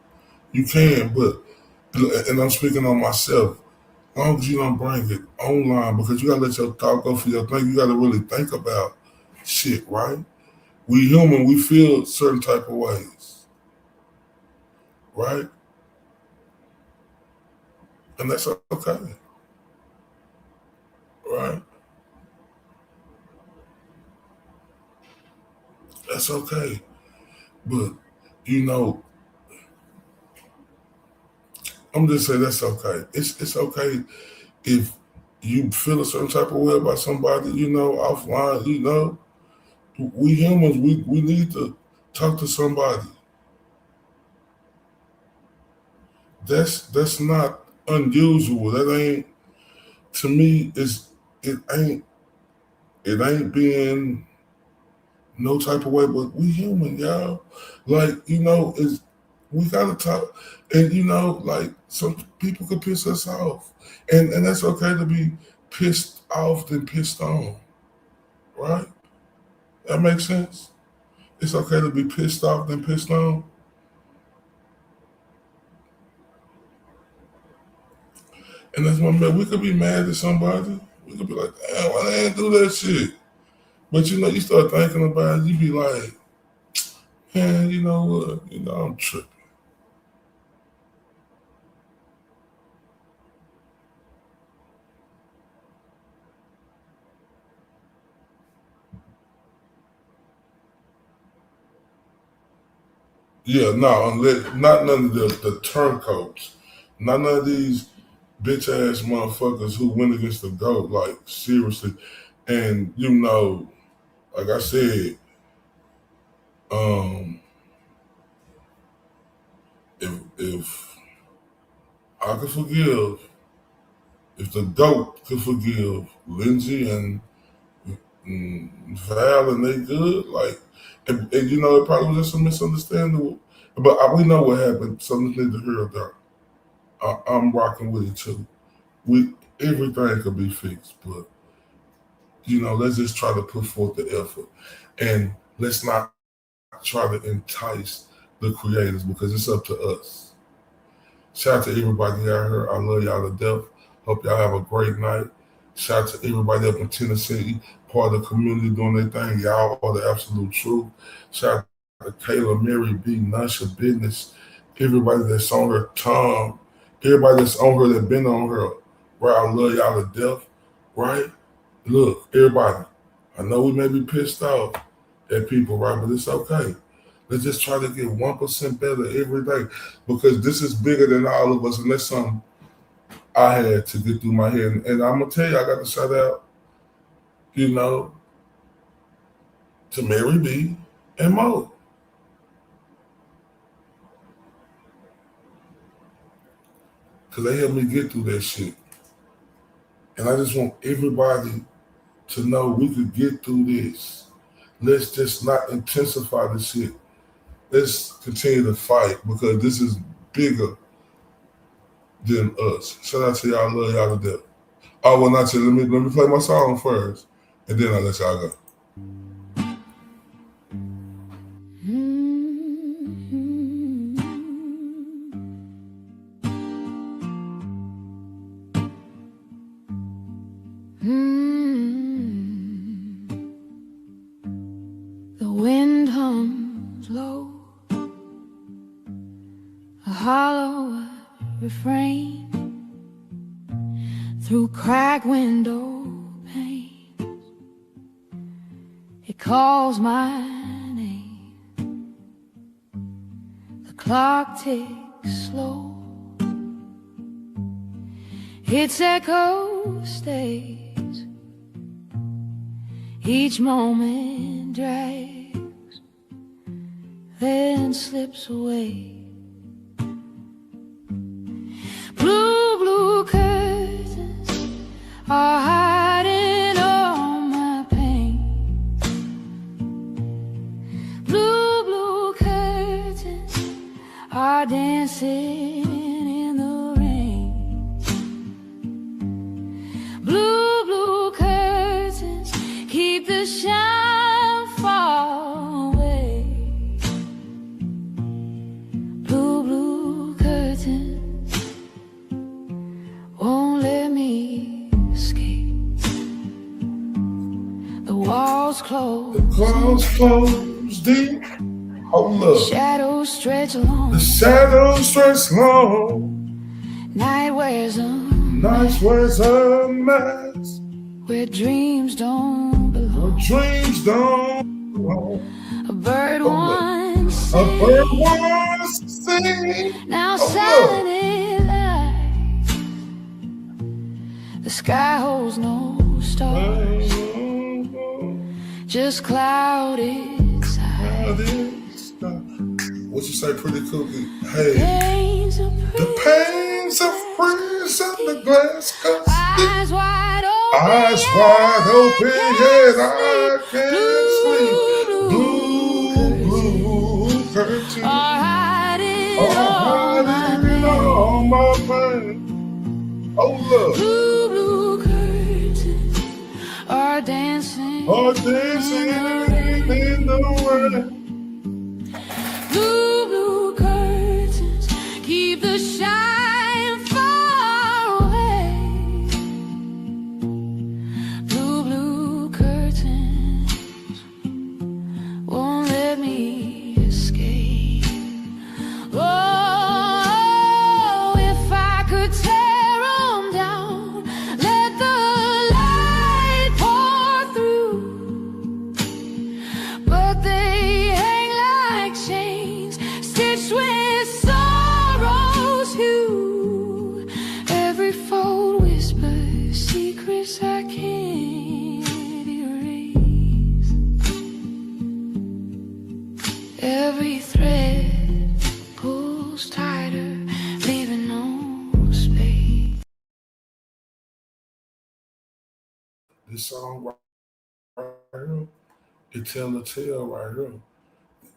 Speaker 1: You can, and I'm speaking on myself. As long as you don't bring it online, because you gotta let your thought go for your thing. You gotta really think about shit, right? We human, we feel certain type of ways, right? And that's okay, right? That's okay. But, I'm just saying that's okay. It's okay if you feel a certain type of way about somebody, offline, we humans, we need to talk to somebody. That's not unusual. That ain't, to me, it ain't being no type of way, but we human, y'all. Like, we gotta talk. And like some people could piss us off. And that's okay to be pissed off than pissed on. Right? That makes sense? It's okay to be pissed off than pissed on. And that's what I mean. We could be mad at somebody. We could be like, damn, why they ain't do that shit? But you start thinking about it, you be like, man, you know what? I'm tripping. Yeah, no, not none of the turncoats. Not none of these bitch ass motherfuckers who went against the GOAT, like seriously. And like I said, if I could forgive, if the GOAT could forgive Lindsay and Val and they good, like, and it probably was just a misunderstanding. But we know what happened, so let's need to hear that. I'm rocking with it too. Everything could be fixed, but let's just try to put forth the effort, and let's not try to entice the creators because it's up to us. Shout out to everybody out here. I love y'all to death. Hope y'all have a great night. Shout out to everybody up in Tennessee, part of the community doing their thing. Y'all are the absolute truth. Shout out to Kayla, Mary B, Nusha, Business, everybody that's on her, Tom, everybody that's on her that been on her. Right, I love y'all to death. Right? Look, everybody, I know we may be pissed off at people, right? But it's okay. Let's just try to get 1% better every day, because this is bigger than all of us, and that's something I had to get through my head. And I'm going to tell you, I got to shout out, you know, to Mary B and Mo. Because they helped me get through that shit. And I just want everybody to know we could get through this. Let's just not intensify the shit. Let's continue to fight, because this is bigger than us. Shout out to y'all, love y'all to death. Oh, well, not yet. Let me play my song first, and then I'll let y'all go.
Speaker 3: The wind hums low, a hollow refrain through cracked window panes. It calls my name. The clock ticks slow. Its echo stays. Each moment drags, then slips away. Blue, blue curtains are hiding all my pain. Blue, blue curtains are dancing in the rain. Blue, blue curtains keep the shine far away. Blue, blue curtains won't let me escape. The walls close.
Speaker 1: The walls close deep. Hold up.
Speaker 3: Shadows stretch long.
Speaker 1: The shadows stretch long.
Speaker 3: Night wears a
Speaker 1: mask.
Speaker 3: Where dreams don't belong.
Speaker 1: Where dreams don't belong.
Speaker 3: A bird once
Speaker 1: a bird once sing.
Speaker 3: Now silent it lies. The sky holds no stars, just clouded skies.
Speaker 1: What you say, pretty cookie? Hey, the pains of prison, the glass cup.
Speaker 3: Eyes wide open,
Speaker 1: eyes wide open, yet I can't sleep. Blue, blue curtains
Speaker 3: are hiding
Speaker 1: all my pain. Oh, look.
Speaker 3: Blue, blue curtains are dancing
Speaker 1: in the rain.
Speaker 3: Blue, blue curtains keep the shine far away. Blue, blue curtains won't let me escape. Oh, if I could tear 'em down, let the light pour through. But they hang like chains, stitched with sorrow's hue. Every fold whispers secrets I can't erase. Every thread pulls tighter, leaving no space.
Speaker 1: This song right here, it tell the tale right here.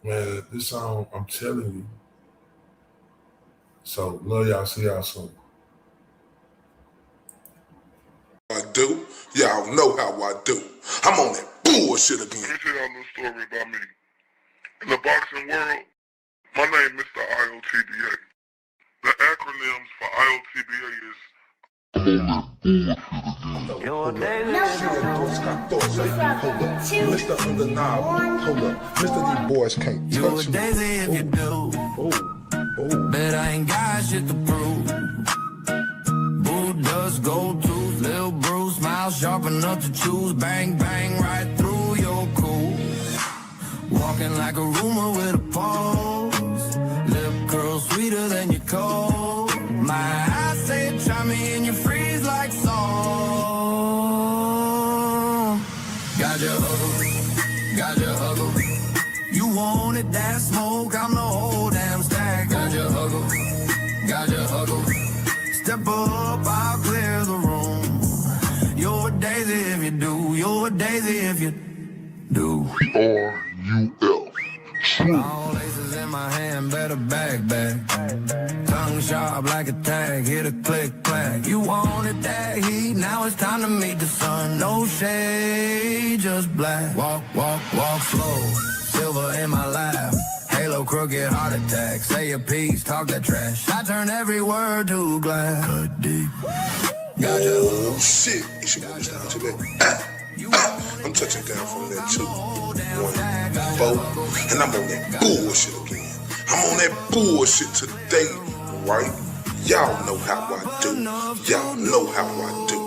Speaker 1: Man, this song, I'm telling you. So, love y'all. See y'all soon.
Speaker 20: I do. Y'all know how I do. I'm on that bullshit again.
Speaker 2: Let me tell y'all a little story about me. In the boxing world, my name is Mr. LTTW.
Speaker 20: The acronyms for LTTW is
Speaker 2: Mr. Undeniable, hold up. Mr. These boys can't touch me.
Speaker 3: If you do, bet I ain't got shit to prove. Boo does gold tooth, Lil Bruce, smile sharp enough to choose. Bang, bang, right through your cool. Walking like a rumor with a pulse. Lip curl sweeter than your cold. My eyes say try me and you freeze like salt. Got your huggle. You wanted that smoke, I'm the whole damn stack. Got your huggle. Step up, I'll clear the room. You're a daisy if you do. You're a daisy if you do.
Speaker 20: R-U-L.
Speaker 3: All aces in my hand, better back. Tongue sharp like a tag, hit a click, clack. You wanted that heat, now it's time to meet the sun. No shade, just black. Walk slow, silver in my lap. Halo, crooked heart attack. Say your piece, talk that trash. I turn every word to glass. Cut deep.
Speaker 20: Oh shit, you should go down to that. I'm touching down from that 2, 1, 4, and I'm on that bullshit again. I'm on that bullshit today, right? Y'all know how I do. Y'all know how I do.